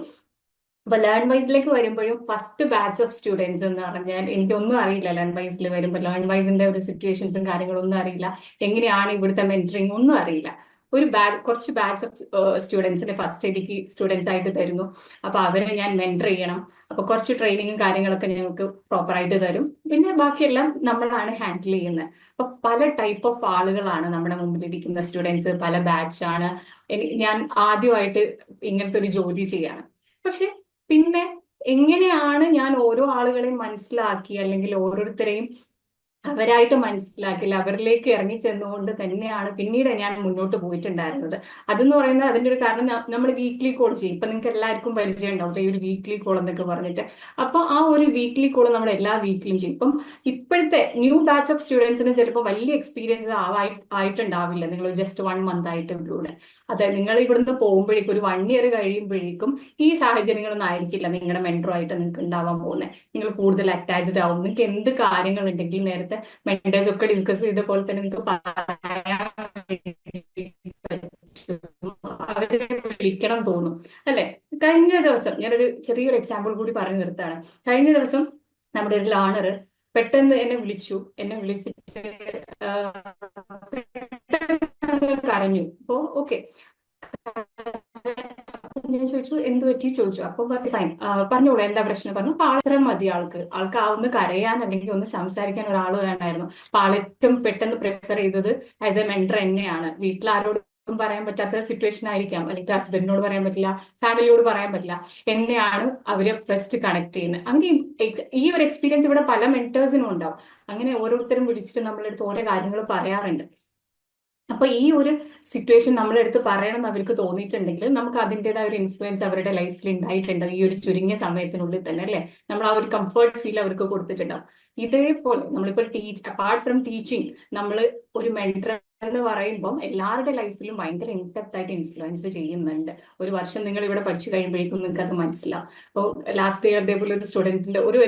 അപ്പൊ ലേൺ വൈസിലേക്ക് വരുമ്പോഴും ഫസ്റ്റ് ബാച്ച് ഓഫ് സ്റ്റുഡൻസ് എന്ന് പറഞ്ഞാൽ എനിക്കൊന്നും അറിയില്ല. ലേൺ വൈസിൽ വരുമ്പോൾ ലേൺ വൈസിന്റെ ഒരു സിറ്റുവേഷൻസും കാര്യങ്ങളൊന്നും അറിയില്ല, എങ്ങനെയാണ് ഇവിടുത്തെ മെന്ററിങ് ഒന്നും അറിയില്ല. കുറച്ച് ബാച്ച് ഓഫ് സ്റ്റുഡൻസിനെ ഫസ്റ്റ് എനിക്ക് സ്റ്റുഡൻസ് ആയിട്ട് തരുന്നു. അപ്പൊ അവരെ ഞാൻ മെന്റർ ചെയ്യണം. അപ്പൊ കുറച്ച് ട്രെയിനിങ്ങും കാര്യങ്ങളൊക്കെ ഞങ്ങൾക്ക് പ്രോപ്പറായിട്ട് തരും. പിന്നെ ബാക്കിയെല്ലാം നമ്മളാണ് ഹാൻഡിൽ ചെയ്യുന്നത്. അപ്പൊ പല ടൈപ്പ് ഓഫ് ആളുകളാണ് നമ്മുടെ മുമ്പിലിരിക്കുന്ന സ്റ്റുഡൻസ്, പല ബാച്ചാണ്. ഞാൻ ആദ്യമായിട്ട് ഇങ്ങനത്തെ ഒരു ജോലി ചെയ്യാണ്. പക്ഷെ പിന്നെ എങ്ങനെയാണ് ഞാൻ ഓരോ ആളുകളെയും മനസ്സിലാക്കി, അല്ലെങ്കിൽ ഓരോരുത്തരെയും അവരായിട്ട് മനസ്സിലാക്കില്ല, അവരിലേക്ക് ഇറങ്ങി ചെന്നുകൊണ്ട് തന്നെയാണ് പിന്നീട് ഞാൻ മുന്നോട്ട് പോയിട്ടുണ്ടായിരുന്നത്. അതെന്ന് പറയുന്നത് അതിന്റെ ഒരു കാരണം, നമ്മൾ വീക്ക്ലി കോൾ ചെയ്യും. ഇപ്പൊ നിങ്ങൾക്ക് എല്ലാവർക്കും പരിചയം ഉണ്ടാവും ഈ ഒരു വീക്ക്ലി കോൾ എന്നൊക്കെ പറഞ്ഞിട്ട്. അപ്പൊ ആ ഒരു വീക്ക്ലി കോൾ നമ്മൾ എല്ലാ വീക്കിലും ചെയ്യും. ഇപ്പം ഇപ്പോഴത്തെ ന്യൂ ബാച്ച് ഓഫ് സ്റ്റുഡൻസിന് ചിലപ്പോൾ വലിയ എക്സ്പീരിയൻസ് ആയിട്ടുണ്ടാവില്ല, നിങ്ങൾ ജസ്റ്റ് 1 മന്ത് ആയിട്ട് ഇവിടെ. അതായത് നിങ്ങൾ ഇവിടുന്ന് പോകുമ്പോഴേക്കും ഒരു 1 ഇയർ കഴിയുമ്പോഴേക്കും ഈ സാഹചര്യങ്ങളൊന്നും ആയിരിക്കില്ല നിങ്ങളുടെ മെന്ററുമായിട്ട് നിങ്ങൾക്ക് ഉണ്ടാവാൻ പോകുന്നത്. നിങ്ങൾ കൂടുതൽ അറ്റാച്ച്ഡ് ആവും. നിങ്ങൾക്ക് എന്ത് കാര്യങ്ങൾ ഉണ്ടെങ്കിൽ നേരത്തെ മെന്റേഴ്സ് ഒക്കെ ഡിസ്കസ് ചെയ്ത പോലെ തന്നെ നിങ്ങൾക്ക് അവരെ വിളിക്കണം തോന്നും അല്ലെ. കഴിഞ്ഞ ദിവസം ഞാനൊരു ചെറിയൊരു എക്സാമ്പിൾ കൂടി പറഞ്ഞു നിർത്താണ്. കഴിഞ്ഞ ദിവസം നമ്മുടെ ഒരു ലേണർ പെട്ടെന്ന് എന്നെ വിളിച്ചിട്ട് കരഞ്ഞു. അപ്പോ ഓക്കെ, ഞാൻ ചോദിച്ചു എന്ത് പറ്റി ചോദിച്ചു. അപ്പൊ പറഞ്ഞു ഫൈൻ, പറഞ്ഞോളൂ എന്താ പ്രശ്നം പറഞ്ഞു. അപ്പൊ ആളത്ര മതി, ആൾക്ക് ഒന്ന് കരയാൻ അല്ലെങ്കിൽ ഒന്ന് സംസാരിക്കാൻ ഒരാൾ വേണമായിരുന്നു. അപ്പൊ ആൾ ഏറ്റവും പെട്ടെന്ന് പ്രിഫർ ചെയ്തത് ആസ് എ മെന്റർ എന്നെയാണ്. വീട്ടിൽ ആരോടും പറയാൻ പറ്റാത്ത സിറ്റുവേഷൻ ആയിരിക്കാം, അല്ലെങ്കിൽ ഹസ്ബൻഡിനോട് പറയാൻ പറ്റില്ല, ഫാമിലിയോട് പറയാൻ പറ്റില്ല, എന്നെയാണ് അവര് ഫസ്റ്റ് കണക്ട് ചെയ്യുന്നത്. അങ്ങനെ ഈ ഒരു എക്സ്പീരിയൻസ് ഇവിടെ പല മെന്റേഴ്സിനും ഉണ്ടാവും. അങ്ങനെ ഓരോരുത്തരും വിളിച്ചിട്ട് നമ്മളെടുത്ത് ഓരോ കാര്യങ്ങൾ പറയാറുണ്ട്. അപ്പൊ ഈ ഒരു സിറ്റുവേഷൻ നമ്മളെടുത്ത് പറയണം എന്ന് അവർക്ക് തോന്നിയിട്ടുണ്ടെങ്കിൽ നമുക്ക് അതിൻ്റെതായ ഒരു ഇൻഫ്ലുവൻസ് അവരുടെ ലൈഫിൽ ഉണ്ടായിട്ടുണ്ടാവും ഈ ഒരു ചുരുങ്ങിയ സമയത്തിനുള്ളിൽ തന്നെ, അല്ലെ? നമ്മൾ ആ ഒരു കംഫർട്ട് ഫീൽ അവർക്ക് കൊടുത്തിട്ടുണ്ടാവും. ഇതേപോലെ നമ്മളിപ്പോൾ അപ്പാർട്ട് ഫ്രം ടീച്ചിങ്, നമ്മൾ ഒരു മെന്റർ എന്ന് പറയുമ്പോൾ എല്ലാവരുടെ ലൈഫിലും ഭയങ്കര ഇൻഡെപ്ത് ആയിട്ട് ഇൻഫ്ലുവൻസ് ചെയ്യുന്നുണ്ട്. ഒരു വർഷം നിങ്ങൾ ഇവിടെ പഠിച്ചു കഴിയുമ്പോഴേക്കും നിങ്ങൾക്ക് അത് മനസ്സിലാവും. അപ്പോൾ ലാസ്റ്റ് ഇയർ അതേപോലെ ഒരു സ്റ്റുഡന്റിന്റെ ഒരു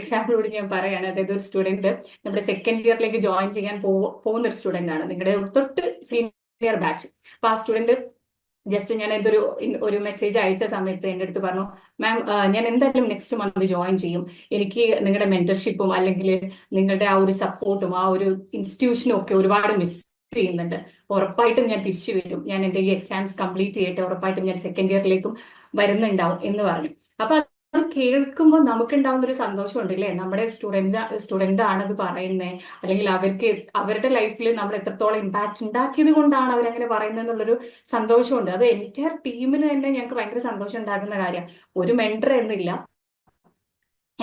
എക്സാമ്പിൾ കൂടി ഞാൻ പറയുകയാണ്. അതായത് ഒരു സ്റ്റുഡന്റ് നമ്മുടെ സെക്കൻഡ് ഇയറിലേക്ക് ജോയിൻ ചെയ്യാൻ പോകുന്ന ഒരു സ്റ്റുഡന്റ് ആണ്, നിങ്ങളുടെ തൊട്ട് സീനിയർ ബാച്ച്. അപ്പൊ ആ സ്റ്റുഡന്റ് ജസ്റ്റ് ഞാൻ ഒരു മെസ്സേജ് അയച്ച സമയത്ത് എൻ്റെ അടുത്ത് പറഞ്ഞു, മാം ഞാൻ എന്തായാലും നെക്സ്റ്റ് മന്ത് ജോയിൻ ചെയ്യും, എനിക്ക് നിങ്ങളുടെ മെന്റർഷിപ്പും അല്ലെങ്കിൽ നിങ്ങളുടെ ആ ഒരു സപ്പോർട്ടും ആ ഒരു ഇൻസ്റ്റിറ്റ്യൂഷനും ഒക്കെ ഒരുപാട് മിസ് ചെയ്യുന്നുണ്ട്. ഉറപ്പായിട്ടും ഞാൻ തിരിച്ചു വരും, ഞാൻ എൻ്റെ ഈ എക്സാംസ് കംപ്ലീറ്റ് ചെയ്യട്ടെ, ഉറപ്പായിട്ടും ഞാൻ സെക്കൻഡ് ഇയറിലേക്കും വരുന്നുണ്ടാവും എന്ന് പറഞ്ഞു. അപ്പൊ അത് കേൾക്കുമ്പോൾ നമുക്കുണ്ടാവുന്ന ഒരു സന്തോഷം ഉണ്ടല്ലേ, നമ്മുടെ സ്റ്റുഡന്റ് ആണത് പറയുന്നത്, അല്ലെങ്കിൽ അവരുടെ ലൈഫിൽ നമ്മൾ എത്രത്തോളം ഇമ്പാക്ട് ഉണ്ടാക്കിയത് കൊണ്ടാണ് അവരങ്ങനെ പറയുന്നത് എന്നുള്ളൊരു സന്തോഷമുണ്ട്. അത് എൻറ്റയർ ടീമിന് തന്നെ ഞങ്ങൾക്ക് ഭയങ്കര സന്തോഷം ഉണ്ടാക്കുന്ന കാര്യമാണ്. ഒരു മെന്റർ എന്നില്ല,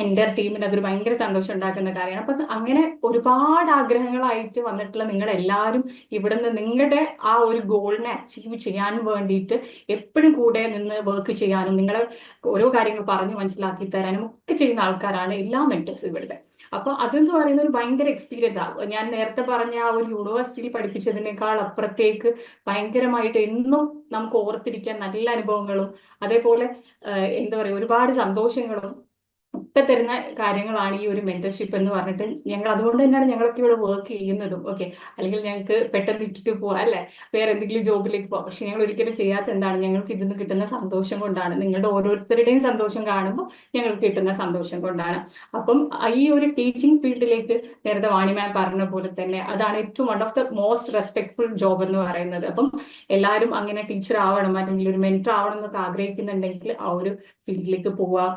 എൻ്റെ ടീമിന് അതൊരു ഭയങ്കര സന്തോഷം ഉണ്ടാക്കുന്ന കാര്യമാണ്. അപ്പൊ അങ്ങനെ ഒരുപാട് ആഗ്രഹങ്ങളായിട്ട് വന്നിട്ടുള്ള നിങ്ങളെല്ലാവരും ഇവിടുന്ന് നിങ്ങളുടെ ആ ഒരു ഗോളിനെ അച്ചീവ് ചെയ്യാൻ വേണ്ടിയിട്ട് എപ്പോഴും കൂടെ നിന്ന് വർക്ക് ചെയ്യാനും നിങ്ങളെ ഓരോ കാര്യങ്ങൾ പറഞ്ഞു മനസ്സിലാക്കി തരാനും ഒക്കെ ചെയ്യുന്ന ആൾക്കാരാണ് എല്ലാ മെന്റേഴ്സും ഇവിടുത്തെ. അപ്പൊ അതെന്ന് പറയുന്ന ഒരു ഭയങ്കര എക്സ്പീരിയൻസ് ആണ്. ഞാൻ നേരത്തെ പറഞ്ഞ ആ ഒരു യൂണിവേഴ്സിറ്റിയിൽ പഠിപ്പിച്ചതിനേക്കാൾ അപ്പുറത്തേക്ക് ഭയങ്കരമായിട്ട് എന്നും നമുക്ക് ഓർത്തിരിക്കാൻ നല്ല അനുഭവങ്ങളും അതേപോലെ എന്താ പറയുക ഒരുപാട് സന്തോഷങ്ങളും ഒക്കെ തരുന്ന കാര്യങ്ങളാണ് ഈ ഒരു മെന്റർഷിപ്പ് എന്ന് പറഞ്ഞിട്ട്. ഞങ്ങൾ അതുകൊണ്ട് തന്നെയാണ് ഞങ്ങളൊക്കെ ഇവിടെ വർക്ക് ചെയ്യുന്നതും. ഓക്കെ, അല്ലെങ്കിൽ ഞങ്ങൾക്ക് പെട്ടെന്ന് ഇട്ടിട്ട് പോവാം, അല്ലെ, വേറെ എന്തെങ്കിലും ജോബിലേക്ക് പോവാം. പക്ഷെ ഞങ്ങൾ ഒരിക്കലും ചെയ്യാത്ത എന്താണ്, ഞങ്ങൾക്ക് ഇതിന്ന് കിട്ടുന്ന സന്തോഷം കൊണ്ടാണ്. നിങ്ങളുടെ ഓരോരുത്തരുടെയും സന്തോഷം കാണുമ്പോൾ ഞങ്ങൾക്ക് കിട്ടുന്ന സന്തോഷം കൊണ്ടാണ്. അപ്പം ഈ ഒരു ടീച്ചിങ് ഫീൽഡിലേക്ക് നേരത്തെ വാണി മാം പറഞ്ഞ പോലെ തന്നെ അതാണ് ഏറ്റവും one of the most respectful job എന്ന് പറയുന്നത്. അപ്പം എല്ലാവരും അങ്ങനെ ടീച്ചർ ആവണം അല്ലെങ്കിൽ ഒരു മെന്റർ ആവണം എന്നൊക്കെ ആഗ്രഹിക്കുന്നുണ്ടെങ്കിൽ ആ ഒരു ഫീൽഡിലേക്ക് പോവുക,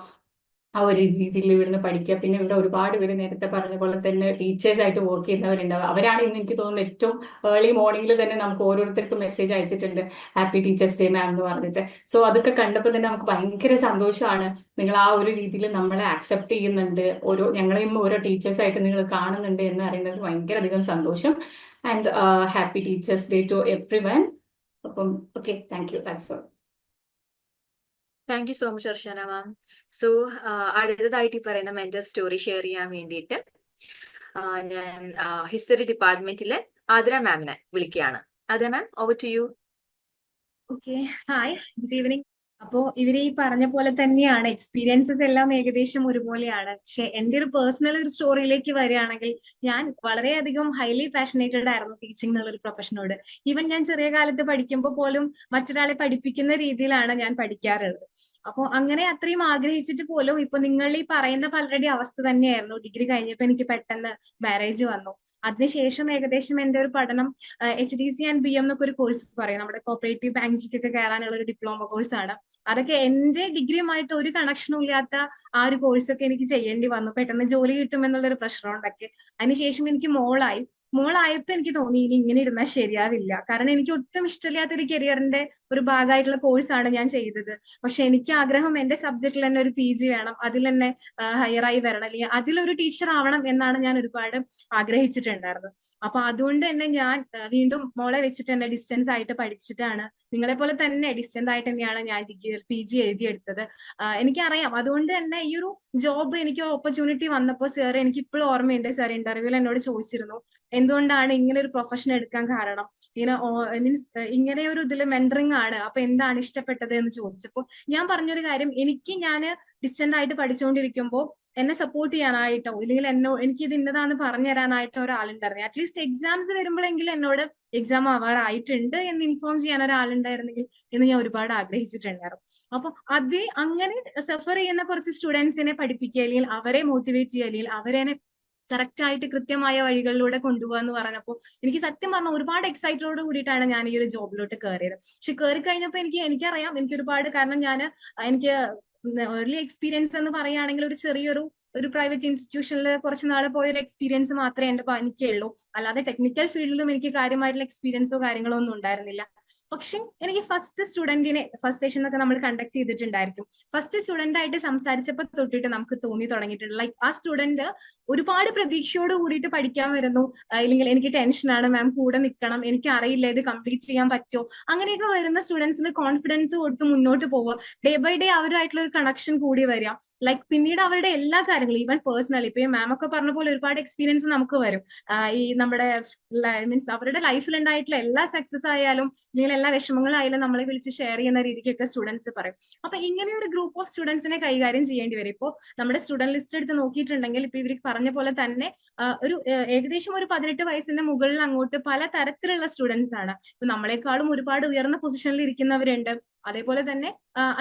ആ ഒരു രീതിയിൽ ഇവിടുന്ന് പഠിക്കുക. പിന്നെ ഇവിടെ ഒരുപാട് പേര് നേരത്തെ പറഞ്ഞ പോലെ തന്നെ ടീച്ചേഴ്സ് ആയിട്ട് വർക്ക് ചെയ്യുന്നവരുണ്ടാവും. അവരാണ് ഇന്ന് എനിക്ക് തോന്നുന്നു ഏറ്റവും ഏർലി മോർണിംഗിൽ തന്നെ നമുക്ക് ഓരോരുത്തർക്കും മെസ്സേജ് അയച്ചിട്ടുണ്ട്, ഹാപ്പി ടീച്ചേഴ്സ് ഡേ മാം എന്ന് പറഞ്ഞിട്ട്. സോ അതൊക്കെ കണ്ടപ്പോൾ തന്നെ നമുക്ക് ഭയങ്കര സന്തോഷമാണ്. നിങ്ങൾ ആ ഒരു രീതിയിൽ നമ്മളെ ആക്സെപ്റ്റ് ചെയ്യുന്നുണ്ട്, ഞങ്ങളെയും ഓരോ ടീച്ചേഴ്സ് ആയിട്ട് നിങ്ങൾ കാണുന്നുണ്ട് എന്ന് അറിയുന്നത് ഭയങ്കര അധികം സന്തോഷം. And happy teachers day to everyone. അപ്പം okay, thank you, thanks for. Thank you so much Arshana ma'am. So അടുത്തതായിട്ട് ഈ പറയുന്ന മെന്റർ സ്റ്റോറി ഷെയർ ചെയ്യാൻ വേണ്ടിയിട്ട് ഞാൻ ഹിസ്റ്ററി ഡിപ്പാർട്ട്മെന്റിലെ ആതിര മാമിനെ വിളിക്കുകയാണ്. Athira ma'am, over to you. Okay, hi, good evening. അപ്പോ ഇവര് ഈ പറഞ്ഞ പോലെ തന്നെയാണ്, എക്സ്പീരിയൻസസ് എല്ലാം ഏകദേശം ഒരുപോലെയാണ്. പക്ഷെ എൻ്റെ ഒരു പേഴ്സണൽ ഒരു സ്റ്റോറിയിലേക്ക് വരികയാണെങ്കിൽ, ഞാൻ വളരെയധികം ഹൈലി പാഷനേറ്റഡ് ആയിരുന്നു ടീച്ചിങ് എന്നുള്ളൊരു പ്രൊഫഷനോട്. ഈവൻ ഞാൻ ചെറിയ കാലത്ത് പഠിക്കുമ്പോൾ പോലും മറ്റൊരാളെ പഠിപ്പിക്കുന്ന രീതിയിലാണ് ഞാൻ പഠിക്കാറുള്ളത്. അപ്പോൾ അങ്ങനെ അത്രയും ആഗ്രഹിച്ചിട്ട് പോലും ഇപ്പൊ നിങ്ങൾ ഈ പറയുന്ന പലരുടെ അവസ്ഥ തന്നെയായിരുന്നു. ഡിഗ്രി കഴിഞ്ഞപ്പോൾ എനിക്ക് പെട്ടെന്ന് മാരേജ് വന്നു. അതിനുശേഷം ഏകദേശം എൻ്റെ ഒരു പഠനം HDC ആൻഡ് BM എന്നൊക്കെ ഒരു കോഴ്സ് പറയും, നമ്മുടെ കോപ്പറേറ്റീവ് ബാങ്ക്സിലേക്കൊക്കെ കയറാനുള്ള ഒരു ഡിപ്ലോമ കോഴ്സാണ്. അതൊക്കെ എന്റെ ഡിഗ്രിയുമായിട്ട് ഒരു കണക്ഷനും ഇല്ലാത്ത ആ ഒരു കോഴ്സൊക്കെ എനിക്ക് ചെയ്യേണ്ടി വന്നു. പെട്ടെന്ന് ജോലി കിട്ടുമെന്നുള്ളൊരു പ്രഷർ കൊണ്ടൊക്കെ. അതിനുശേഷം എനിക്ക് മോളായപ്പോ എനിക്ക് തോന്നി ഇനി ഇങ്ങനെ ഇരുന്നാൽ ശരിയാവില്ല. കാരണം എനിക്ക് ഒട്ടും ഇഷ്ടമില്ലാത്തൊരു കരിയറിന്റെ ഒരു ഭാഗമായിട്ടുള്ള കോഴ്സാണ് ഞാൻ ചെയ്തത്. പക്ഷെ എനിക്ക് ആഗ്രഹം എന്റെ സബ്ജക്റ്റിൽ തന്നെ ഒരു PG വേണം, അതിൽ തന്നെ ഹയറായി വരണം, അല്ലെങ്കിൽ അതിലൊരു ടീച്ചർ ആവണം എന്നാണ് ഞാൻ ഒരുപാട് ആഗ്രഹിച്ചിട്ടുണ്ടായിരുന്നത്. അപ്പൊ അതുകൊണ്ട് തന്നെ ഞാൻ വീണ്ടും മോളെ വെച്ചിട്ട് തന്നെ ഡിസ്റ്റൻസ് ആയിട്ട് പഠിച്ചിട്ടാണ്, നിങ്ങളെ പോലെ തന്നെ ഡിസ്റ്റൻസ് ആയിട്ട് തന്നെയാണ് ഞാൻ PG എഴുതിയെടുത്തത്. എനിക്കറിയാം. അതുകൊണ്ട് തന്നെ ഈ ഒരു ജോബ് എനിക്ക് ഓപ്പർച്യൂണിറ്റി വന്നപ്പോൾ സാർ, എനിക്ക് ഇപ്പോഴും ഓർമ്മയുണ്ട്, സാർ ഇന്റർവ്യൂവിൽ എന്നോട് ചോദിച്ചിരുന്നു എന്തുകൊണ്ടാണ് ഇങ്ങനെ ഒരു പ്രൊഫഷൻ എടുക്കാൻ കാരണം, മീൻസ് ഇങ്ങനെ ഒരു ഇതിൽ മെന്ററിങ് ആണ്, അപ്പൊ എന്താണ് ഇഷ്ടപ്പെട്ടത് എന്ന് ചോദിച്ചപ്പോൾ ഞാൻ പറഞ്ഞൊരു കാര്യം, ഞാൻ ഡിസ്റ്റന്റ് ആയിട്ട് പഠിച്ചുകൊണ്ടിരിക്കുമ്പോൾ എന്നെ സപ്പോർട്ട് ചെയ്യാനായിട്ടോ ഇല്ലെങ്കിൽ എനിക്ക് ഇത് ഇന്നതാന്ന് പറഞ്ഞു തരാനായിട്ടോ ഒരാളുണ്ടായിരുന്നു. അറ്റ്ലീസ്റ്റ് എക്സാംസ് വരുമ്പോഴെങ്കിലും എന്നോട് എക്സാം ആവാറായിട്ടുണ്ട് എന്ന് ഇൻഫോം ചെയ്യാൻ ഒരാളുണ്ടായിരുന്നെങ്കിൽ എന്ന് ഞാൻ ഒരുപാട് ആഗ്രഹിച്ചിട്ടുണ്ടായിരുന്നു. അപ്പൊ അങ്ങനെ സഫർ ചെയ്യുന്ന കുറച്ച് സ്റ്റുഡൻസിനെ പഠിപ്പിക്കുക, അല്ലെങ്കിൽ അവരെ മോട്ടിവേറ്റ് ചെയ്യുക, അല്ലെങ്കിൽ അവരെ കറക്റ്റ് ആയിട്ട് കൃത്യമായ വഴികളിലൂടെ കൊണ്ടുപോകുക എന്ന് പറഞ്ഞപ്പോൾ എനിക്ക് സത്യം പറഞ്ഞാൽ ഒരുപാട് എക്സൈറ്റഡോട് കൂടിയിട്ടാണ് ഞാൻ ഈ ഒരു ജോബിലോട്ട് കയറിയത്. പക്ഷെ കയറി കഴിഞ്ഞപ്പോൾ എനിക്കറിയാം എനിക്ക് ഒരുപാട്, കാരണം എനിക്ക് ഏർലി എക്സ്പീരിയൻസ് എന്ന് പറയുകയാണെങ്കിൽ ഒരു ചെറിയൊരു പ്രൈവറ്റ് ഇൻസ്റ്റിറ്റ്യൂഷനിൽ കുറച്ച് നാൾ പോയ ഒരു എക്സ്പീരിയൻസ് മാത്രമേ എനിക്കുള്ളൂ. അല്ലാതെ ടെക്നിക്കൽ ഫീൽഡിലും എനിക്ക് കാര്യമായിട്ടുള്ള എക്സ്പീരിയൻസോ കാര്യങ്ങളോ ഒന്നും ഉണ്ടായിരുന്നില്ല. പക്ഷെ എനിക്ക് ഫസ്റ്റ് സെഷൻ ഒക്കെ നമ്മൾ കണ്ടക്ട് ചെയ്തിട്ടുണ്ടായിരിക്കും. ഫസ്റ്റ് സ്റ്റുഡന്റ് ആയിട്ട് സംസാരിച്ചപ്പോൾ തൊട്ടിട്ട് നമുക്ക് തോന്നി തുടങ്ങിയിട്ടുണ്ട്, ലൈക്ക് ആ സ്റ്റുഡന്റ് ഒരുപാട് പ്രതീക്ഷയോട് കൂടിയിട്ട് പഠിക്കാൻ വരുന്നു. ഇല്ലെങ്കിൽ എനിക്ക് ടെൻഷനാണ് മാം, കൂടെ നിൽക്കണം, എനിക്ക് അറിയില്ല ഇത് കംപ്ലീറ്റ് ചെയ്യാൻ പറ്റുമോ, അങ്ങനെയൊക്കെ വരുന്ന സ്റ്റുഡൻസിന് കോൺഫിഡൻസ് കൊടുത്ത് മുന്നോട്ട് പോവുക. ഡേ ബൈ ഡേ അവരുമായിട്ടുള്ള ഒരു കണക്ഷൻ കൂടി വരിക. ലൈക്ക് പിന്നീട് അവരുടെ എല്ലാ കാര്യങ്ങളും ഈവൻ പേഴ്സണലി ഇപ്പൊ മാം ഒക്കെ പറഞ്ഞ പോലെ ഒരുപാട് എക്സ്പീരിയൻസ് നമുക്ക് വരും. ഈ നമ്മുടെ മീൻസ് അവരുടെ ലൈഫിൽ ഉണ്ടായിട്ടുള്ള എല്ലാ സക്സസ് ആയാലും അല്ലെങ്കിൽ എല്ലാ വിഷമങ്ങളായാലും നമ്മളെ വിളിച്ച് ഷെയർ ചെയ്യുന്ന രീതിക്കൊക്കെ സ്റ്റുഡൻസ് പറയും. അപ്പൊ ഇങ്ങനെ ഒരു ഗ്രൂപ്പ് ഓഫ് സ്റ്റുഡൻസിനെ കൈകാര്യം ചെയ്യേണ്ടി വരും. ഇപ്പോൾ നമ്മുടെ സ്റ്റുഡന്റ് ലിസ്റ്റ് എടുത്ത് നോക്കിയിട്ടുണ്ടെങ്കിൽ ഇപ്പൊ ഇവർ പറഞ്ഞ പോലെ തന്നെ ഏകദേശം ഒരു 18 വയസ്സിന്റെ മുകളിൽ അങ്ങോട്ട് പല തരത്തിലുള്ള സ്റ്റുഡൻസ് ആണ്. ഇപ്പൊ നമ്മളെക്കാളും ഒരുപാട് ഉയർന്ന പൊസിഷനിൽ ഇരിക്കുന്നവരുണ്ട്. അതേപോലെ തന്നെ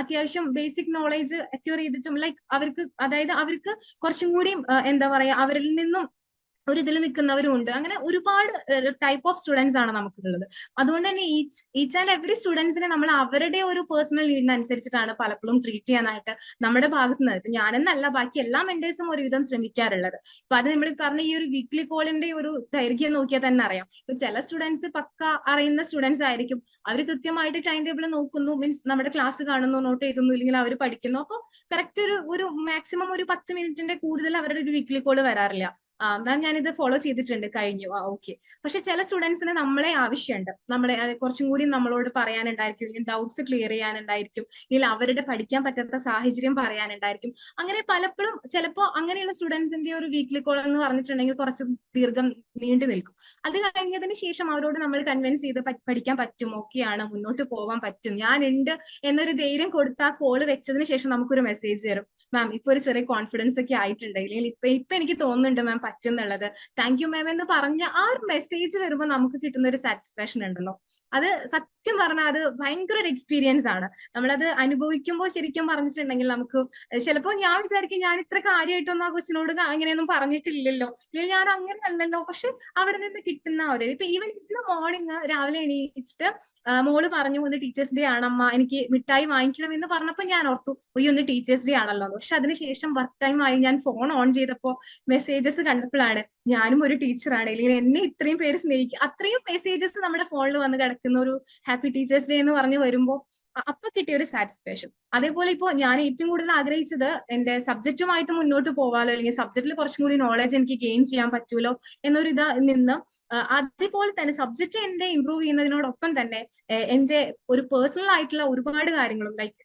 അത്യാവശ്യം ബേസിക് നോളേജ് അക്യൂർ ചെയ്തിട്ടും ലൈക്ക് അവർക്ക് കുറച്ചും കൂടി എന്താ പറയാ അവരിൽ നിന്നും ഒരു ഇതിൽ നിൽക്കുന്നവരും ഉണ്ട്. അങ്ങനെ ഒരുപാട് ടൈപ്പ് ഓഫ് സ്റ്റുഡൻസ് ആണ് നമുക്കുള്ളത്. അതുകൊണ്ട് തന്നെ ഈച്ച് ആൻഡ് എവറി സ്റ്റുഡൻസിനെ നമ്മൾ അവരുടെ ഒരു പേഴ്സണൽ നീഡിനനുസരിച്ചിട്ടാണ് പലപ്പോഴും ട്രീറ്റ് ചെയ്യാനായിട്ട് നമ്മുടെ ഭാഗത്ത് നിന്ന്, ഇപ്പൊ ഞാനെന്നല്ല ബാക്കി എല്ലാ മെന്റേഴ്സും ഒരുവിധം ശ്രമിക്കാറുള്ളത്. അപ്പൊ അത് നമ്മൾ പറഞ്ഞ ഈ ഒരു വീക്ക്ലി കോളിന്റെ ഒരു ദൈർഘ്യം നോക്കിയാൽ തന്നെ അറിയാം. ഇപ്പൊ ചില സ്റ്റുഡൻസ് പക്ക അറിയുന്ന സ്റ്റുഡൻസ് ആയിരിക്കും, അവർ കൃത്യമായിട്ട് ടൈം ടേബിൾ നോക്കുന്നു, മീൻസ് നമ്മുടെ ക്ലാസ് കാണുന്നു, നോട്ട് എഴുതുന്നു, ഇല്ലെങ്കിൽ അവർ പഠിക്കുന്നു. അപ്പോൾ കറക്റ്റ് ഒരു മാക്സിമം ഒരു 10 മിനിറ്റിന്റെ കൂടുതൽ അവരുടെ ഒരു വീക്ക്ലി കോൾ വരാറില്ല. മാം ഞാനിത് ഫോളോ ചെയ്തിട്ടുണ്ട് കഴിഞ്ഞു, ഓക്കെ. പക്ഷെ ചില സ്റ്റുഡൻസിന് നമ്മളെ ആവശ്യമുണ്ട്, കുറച്ചും കൂടി നമ്മളോട് പറയാനുണ്ടായിരിക്കും, ഇല്ലെങ്കിൽ ഡൗട്ട്സ് ക്ലിയർ ചെയ്യാനുണ്ടായിരിക്കും, ഇല്ലെങ്കിൽ അവരുടെ പഠിക്കാൻ പറ്റാത്ത സാഹചര്യം പറയാനുണ്ടായിരിക്കും. അങ്ങനെ പലപ്പോഴും ചിലപ്പോൾ അങ്ങനെയുള്ള സ്റ്റുഡൻസിന്റെ ഒരു വീക്ക്ലി കോൾ എന്ന് പറഞ്ഞിട്ടുണ്ടെങ്കിൽ കുറച്ച് ദീർഘം നീണ്ടു നിൽക്കും. അത് കഴിഞ്ഞതിന് ശേഷം അവരോട് നമ്മൾ കൺവിൻസ് ചെയ്ത് പഠിക്കാൻ പറ്റും, ഓക്കെയാണ്, മുന്നോട്ട് പോകാൻ പറ്റും, ഞാൻ ഉണ്ട് എന്നൊരു ധൈര്യം കൊടുത്ത് ആ കോള് വെച്ചതിന് ശേഷം നമുക്കൊരു മെസ്സേജ് തരും, മാം ഇപ്പൊ ഒരു ചെറിയ കോൺഫിഡൻസ് ഒക്കെ ആയിട്ടുണ്ട്, ഇല്ലെങ്കിൽ ഇപ്പൊ എനിക്ക് തോന്നുന്നുണ്ട് മാം പറ്റും എന്നുള്ളത്, താങ്ക് യു മാം എന്ന് പറഞ്ഞ ആ ഒരു മെസ്സേജ് വരുമ്പോൾ നമുക്ക് കിട്ടുന്ന ഒരു സാറ്റിസ്ഫാക്ഷൻ ഉണ്ടല്ലോ, അത് സത്യം പറഞ്ഞാൽ അത് ഭയങ്കര ഒരു എക്സ്പീരിയൻസ് ആണ്. നമ്മളത് അനുഭവിക്കുമ്പോൾ ശരിക്കും പറഞ്ഞിട്ടുണ്ടെങ്കിൽ നമുക്ക് ചിലപ്പോൾ ഞാൻ വിചാരിക്കും ഞാൻ ഇത്ര കാര്യമായിട്ടൊന്നും ആ കൊച്ചിനോട് അങ്ങനെയൊന്നും പറഞ്ഞിട്ടില്ലല്ലോ, അല്ലെങ്കിൽ ഞാൻ അങ്ങനെ അല്ലല്ലോ. പക്ഷെ അവിടെ നിന്ന് കിട്ടുന്ന ഒരു ഇപ്പൊ ഈവൻ ഇന്ന് മോർണിംഗ് രാവിലെ എണീറ്റിട്ട് മോള് പറഞ്ഞു ഒന്ന് ടീച്ചേഴ്സ് ഡേ ആണമ്മ, എനിക്ക് മിഠായി വാങ്ങിക്കണം എന്ന് പറഞ്ഞപ്പോൾ ഞാൻ ഓർത്തു ഒയ്യോ ഒന്ന് ടീച്ചേഴ്സ് ഡേ ആണല്ലോ. പക്ഷെ അതിനുശേഷം വർക്ക് ടൈം ആയി ഞാൻ ഫോൺ ഓൺ ചെയ്തപ്പോൾ മെസ്സേജസ് കണ്ടപ്പോഴാണ് ഞാനും ഒരു ടീച്ചറാണ്, അല്ലെങ്കിൽ എന്നെ ഇത്രയും പേര് സ്നേഹിക്കുക, അത്രയും മെസ്സേജസ് നമ്മുടെ ഫോണിൽ വന്ന് കിടക്കുന്ന ഒരു ഹാപ്പി ടീച്ചേഴ്സ് ഡേ എന്ന് പറഞ്ഞ് വരുമ്പോൾ അപ്പൊ കിട്ടിയ ഒരു സാറ്റിസ്ഫാക്ഷൻ. അതേപോലെ ഇപ്പോൾ ഞാൻ ഏറ്റവും കൂടുതൽ ആഗ്രഹിച്ചത് എന്റെ സബ്ജക്റ്റുമായിട്ട് മുന്നോട്ട് പോകാലോ, അല്ലെങ്കിൽ സബ്ജക്റ്റിൽ കുറച്ചും കൂടി നോളജ് എനിക്ക് ഗെയിൻ ചെയ്യാൻ പറ്റൂലോ എന്നൊരു നിന്ന് അതേപോലെ തന്നെ സബ്ജക്റ്റ് എന്റെ ഇമ്പ്രൂവ് ചെയ്യുന്നതിനോടൊപ്പം തന്നെ എന്റെ ഒരു പേഴ്സണൽ ആയിട്ടുള്ള ഒരുപാട് കാര്യങ്ങളും ലൈക്ക്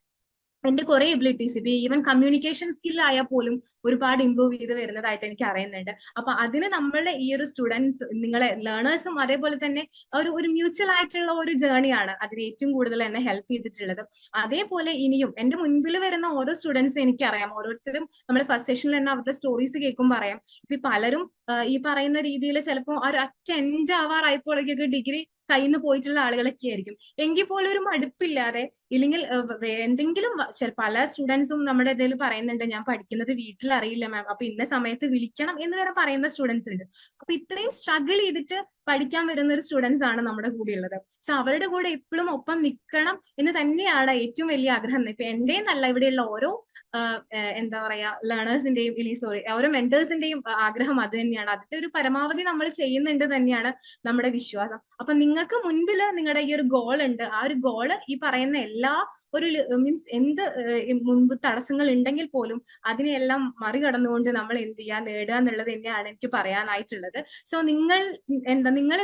എന്റെ കുറെ എബിലിറ്റീസ് ഇപ്പൊ ഈവൻ കമ്മ്യൂണിക്കേഷൻ സ്കിൽ ആയാൽ പോലും ഒരുപാട് ഇമ്പ്രൂവ് ചെയ്ത് വരുന്നതായിട്ട് എനിക്ക് അറിയുന്നുണ്ട്. അപ്പൊ അതിന് നമ്മളുടെ ഈ ഒരു സ്റ്റുഡൻസ് നിങ്ങളെ ലേണേഴ്സും അതേപോലെ തന്നെ ഒരു മ്യൂച്വൽ ആയിട്ടുള്ള ഒരു ജേർണിയാണ് അതിന് ഏറ്റവും കൂടുതൽ എന്നെ ഹെൽപ്പ് ചെയ്തിട്ടുള്ളത്. അതേപോലെ ഇനിയും എന്റെ മുൻപിൽ വരുന്ന ഓരോ സ്റ്റുഡൻസ് എനിക്കറിയാം, ഓരോരുത്തരും നമ്മുടെ ഫസ്റ്റ് സെഷനിൽ തന്നെ അവരുടെ സ്റ്റോറീസ് കേൾക്കുമ്പോൾ അറിയാം. ഇപ്പൊ പലരും ഈ പറയുന്ന രീതിയിൽ ചിലപ്പോൾ ഒരു അറ്റൻഡ് ആവാറായപ്പോഴേക്കൊക്കെ ഡിഗ്രി കയ്യിൽ നിന്ന് പോയിട്ടുള്ള ആളുകളൊക്കെ ആയിരിക്കും. എങ്കിൽ പോലും ഒരു മടുപ്പില്ലാതെ ഇല്ലെങ്കിൽ എന്തെങ്കിലും പല സ്റ്റുഡൻസും നമ്മുടെ ഇടയിൽ പറയുന്നുണ്ട് ഞാൻ പഠിക്കുന്നത് വീട്ടിൽ അറിയില്ല മാം, അപ്പൊ ഇന്ന സമയത്ത് വിളിക്കണം എന്ന് വരെ പറയുന്ന സ്റ്റുഡൻസ് ഉണ്ട്. അപ്പൊ ഇത്രയും സ്ട്രഗിൾ ചെയ്തിട്ട് പഠിക്കാൻ വരുന്ന ഒരു സ്റ്റുഡൻസ് ആണ് നമ്മുടെ കൂടെ ഉള്ളത്. സോ അവരുടെ കൂടെ എപ്പോഴും ഒപ്പം നിൽക്കണം എന്ന് തന്നെയാണ് ഏറ്റവും വലിയ ആഗ്രഹം. ഇപ്പൊ എന്റെയും നല്ല ഇവിടെയുള്ള ഓരോ എന്താ പറയാ ലേണേഴ്സിന്റെയും ഓരോ മെന്റേഴ്സിന്റെയും ആഗ്രഹം അത് തന്നെയാണ്. അതിന്റെ ഒരു പരമാവധി നമ്മൾ ചെയ്യുന്നുണ്ട് തന്നെയാണ് നമ്മുടെ വിശ്വാസം. അപ്പൊ നിങ്ങൾക്ക് മുൻപിൽ നിങ്ങളുടെ ഈ ഒരു ഗോൾ ഉണ്ട്, ആ ഒരു ഗോള് ഈ പറയുന്ന എല്ലാ ഒരു മീൻസ് എന്ത് മുൻപ് തടസ്സങ്ങൾ ഉണ്ടെങ്കിൽ പോലും അതിനെല്ലാം മറികടന്നുകൊണ്ട് നമ്മൾ എന്ത് ചെയ്യുക നേടുക എന്നുള്ളത് തന്നെയാണ് എനിക്ക് പറയാനായിട്ടുള്ളത്. സോ നിങ്ങൾ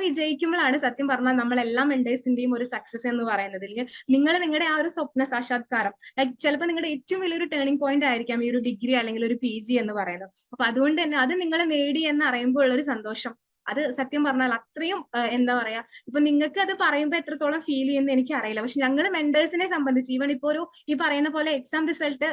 വിജയിക്കുമ്പോഴാണ് സത്യം പറഞ്ഞാൽ നമ്മൾ എല്ലാ മെന്റേഴ്സിന്റെയും ഒരു സക്സസ് എന്ന് പറയുന്നത്. നിങ്ങൾ നിങ്ങളുടെ ആ ഒരു സ്വപ്ന സാക്ഷാത്കാരം ചിലപ്പോൾ നിങ്ങളുടെ ഏറ്റവും വലിയൊരു ടേണിംഗ് പോയിന്റ് ആയിരിക്കാം ഈ ഒരു ഡിഗ്രി അല്ലെങ്കിൽ ഒരു PG എന്ന് പറയുന്നത്. അപ്പൊ അതുകൊണ്ട് തന്നെ അത് നിങ്ങൾ നേടി എന്ന് അറിയുമ്പോൾ ഉള്ളൊരു സന്തോഷം അത് സത്യം പറഞ്ഞാൽ അത്രയും എന്താ പറയാ, ഇപ്പൊ നിങ്ങൾക്ക് അത് പറയുമ്പോൾ എത്രത്തോളം ഫീൽ ചെയ്യുമെന്ന് എനിക്ക് അറിയില്ല. പക്ഷെ ഞങ്ങൾ മെന്റേഴ്സിനെ സംബന്ധിച്ച് ഈവൻ ഇപ്പൊ ഒരു ഈ പറയുന്ന പോലെ എക്സാം റിസൾട്ട്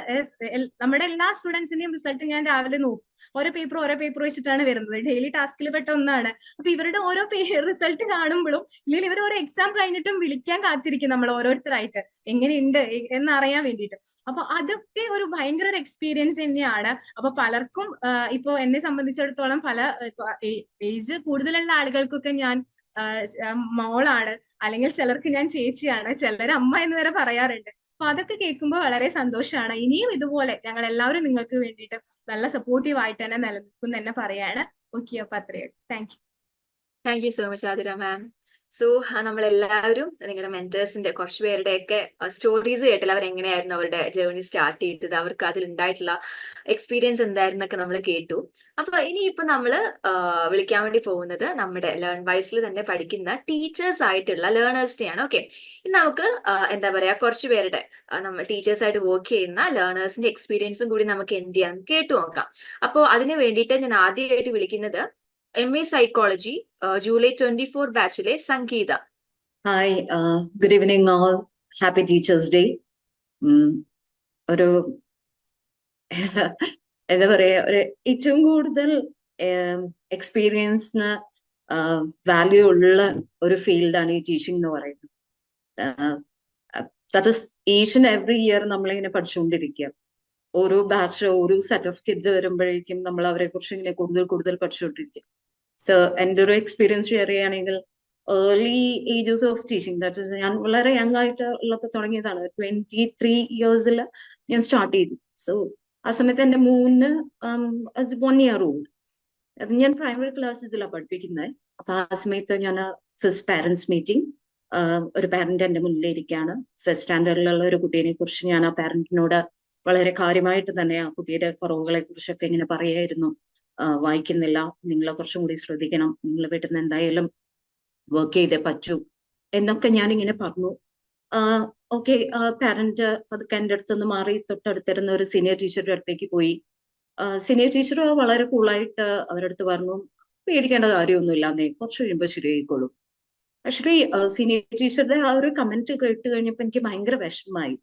നമ്മുടെ എല്ലാ സ്റ്റുഡൻസിന്റെയും റിസൾട്ട് ഞാൻ രാവിലെ നോക്കും. ഓരോ പേപ്പർ വെച്ചിട്ടാണ് വരുന്നത്. ഡെയിലി ടാസ്കിൽ പെട്ട ഒന്നാണ്. അപ്പൊ ഇവരുടെ ഓരോ റിസൾട്ട് കാണുമ്പോഴും ഇല്ലെങ്കിൽ ഇവർ ഓരോ എക്സാം കഴിഞ്ഞിട്ടും വിളിക്കാൻ കാത്തിരിക്കും നമ്മൾ ഓരോരുത്തരായിട്ട് എങ്ങനെയുണ്ട് എന്നറിയാൻ വേണ്ടിയിട്ട്. അപ്പൊ അതൊക്കെ ഒരു ഭയങ്കര ഒരു എക്സ്പീരിയൻസ് തന്നെയാണ്. അപ്പൊ പലർക്കും ഇപ്പൊ എന്നെ സംബന്ധിച്ചിടത്തോളം പല ഏജ് കൂടുതലുള്ള ആളുകൾക്കൊക്കെ ഞാൻ മോളാണ്, അല്ലെങ്കിൽ ചിലർക്ക് ഞാൻ ചേച്ചിയാണ്, ചിലർ അമ്മ എന്ന് വരെ പറയാറുണ്ട്. അപ്പൊ അതൊക്കെ കേൾക്കുമ്പോൾ വളരെ സന്തോഷമാണ്. ഇനിയും ഇതുപോലെ ഞങ്ങൾ എല്ലാവരും നിങ്ങൾക്ക് വേണ്ടിയിട്ട് നല്ല സപ്പോർട്ടീവ് ആയിട്ട് തന്നെ നിലനിൽക്കും തന്നെ പറയാണ്. ഓക്കെ, അപ്പൊ അത്രയേ ഉള്ളൂ. Thank you. Thank you so much Athira ma'am. So നമ്മളെല്ലാവരും നിങ്ങളുടെ മെന്റേഴ്സിന്റെ കുറച്ച് പേരുടെയൊക്കെ സ്റ്റോറീസ് കേട്ടില്ല, അവർ എങ്ങനെയായിരുന്നു അവരുടെ ജേർണി സ്റ്റാർട്ട് ചെയ്തത്, അവർക്ക് അതിൽ ഉണ്ടായിട്ടുള്ള എക്സ്പീരിയൻസ് എന്തായിരുന്നൊക്കെ നമ്മൾ കേട്ടു. അപ്പൊ ഇനിയിപ്പോ നമ്മള് വിളിക്കാൻ വേണ്ടി പോകുന്നത് നമ്മുടെ ലേൺ വൈസിൽ തന്നെ പഠിക്കുന്ന ടീച്ചേഴ്സ് ആയിട്ടുള്ള ലേണേഴ്സിനെയാണ്. ഓക്കെ, ഇനി നമുക്ക് എന്താ പറയാ കുറച്ച് പേരുടെ നമ്മൾ ടീച്ചേഴ്സ് ആയിട്ട് വർക്ക് ചെയ്യുന്ന ലേണേഴ്സിന്റെ എക്സ്പീരിയൻസും കൂടി നമുക്ക് എന്ത് ചെയ്യാം കേട്ടു നോക്കാം. അപ്പോൾ അതിന് വേണ്ടിയിട്ട് ഞാൻ ആദ്യമായിട്ട് വിളിക്കുന്നത് MA സൈക്കോളജി ജൂലൈ 24 ബാച്ചിലെ സംഗീത. Hi, good evening all. Happy Teachers Day. ഒരു എന്താ പറയാ, ഒരു ഏറ്റവും കൂടുതൽ എക്സ്പീരിയൻസിന് വാല്യൂ ഉള്ള ഒരു ഫീൽഡാണ് ഈ ടീച്ചിങ് എന്ന് പറയുന്നത്. That is each and every year നമ്മളിങ്ങനെ പഠിച്ചുകൊണ്ടിരിക്കുക. ഓരോ ബാച്ച്, ഓരോ സെറ്റ് ഓഫ് കിഡ്സ് വരുമ്പോഴേക്കും നമ്മൾ അവരെ കുറിച്ച് ഇങ്ങനെ കൂടുതൽ പഠിച്ചുകൊണ്ടിരിക്കുക. സോ എൻ്റെ ഒരു എക്സ്പീരിയൻസ് ഷെയർ ചെയ്യുകയാണെങ്കിൽ, early ages of teaching, that is ഞാൻ വളരെ യങ് ആയിട്ട് ഉള്ളപ്പോൾ തുടങ്ങിയതാണ്. 23 ഇയേഴ്സിൽ ഞാൻ സ്റ്റാർട്ട് ചെയ്തു. സോ ആ സമയത്ത് എൻ്റെ മോന് 1 ഇയർ ഓൾഡ്. അത് ഞാൻ പ്രൈമറി ക്ലാസ്സസിലാണ് പഠിപ്പിക്കുന്നത്. അപ്പൊ ആ സമയത്ത് ഞാൻ ഫസ്റ്റ് പാരന്റ്സ് മീറ്റിംഗ്, ഒരു പാരന്റ് എൻ്റെ മുന്നിലിരിക്കുകയാണ്. ഫസ്റ്റ് സ്റ്റാൻഡേർഡിലുള്ള ഒരു കുട്ടീനെ കുറിച്ച് ഞാൻ ആ പാരന്റിനോട് വളരെ കാര്യമായിട്ട് തന്നെ ആ കുട്ടിയുടെ കുറവുകളെ കുറിച്ചൊക്കെ ഇങ്ങനെ പറയായിരുന്നു. വായിക്കുന്നില്ല, നിങ്ങളെ കുറച്ചും കൂടി ശ്രദ്ധിക്കണം, നിങ്ങൾ വീട്ടിൽ നിന്ന് എന്തായാലും വർക്ക് ചെയ്തേ പറ്റൂ എന്നൊക്കെ ഞാൻ ഇങ്ങനെ പറഞ്ഞു. ഓക്കെ, പാരന്റ് പതുക്കെ എൻ്റെ അടുത്തുനിന്ന് മാറി തൊട്ടടുത്തിരുന്ന ഒരു സീനിയർ ടീച്ചറുടെ അടുത്തേക്ക് പോയി. സീനിയർ ടീച്ചർ വളരെ കൂളായിട്ട് അവരുടെ അടുത്ത് പറഞ്ഞു, പേടിക്കേണ്ട കാര്യമൊന്നുമില്ല, എന്നേ കുറച്ച് കഴിയുമ്പോൾ ശരിയായിക്കോളും. ആക്ച്വലി സീനിയർ ടീച്ചറുടെ ആ ഒരു കമന്റ് കേട്ട് കഴിഞ്ഞപ്പോൾ എനിക്ക് ഭയങ്കര വിഷമമായി.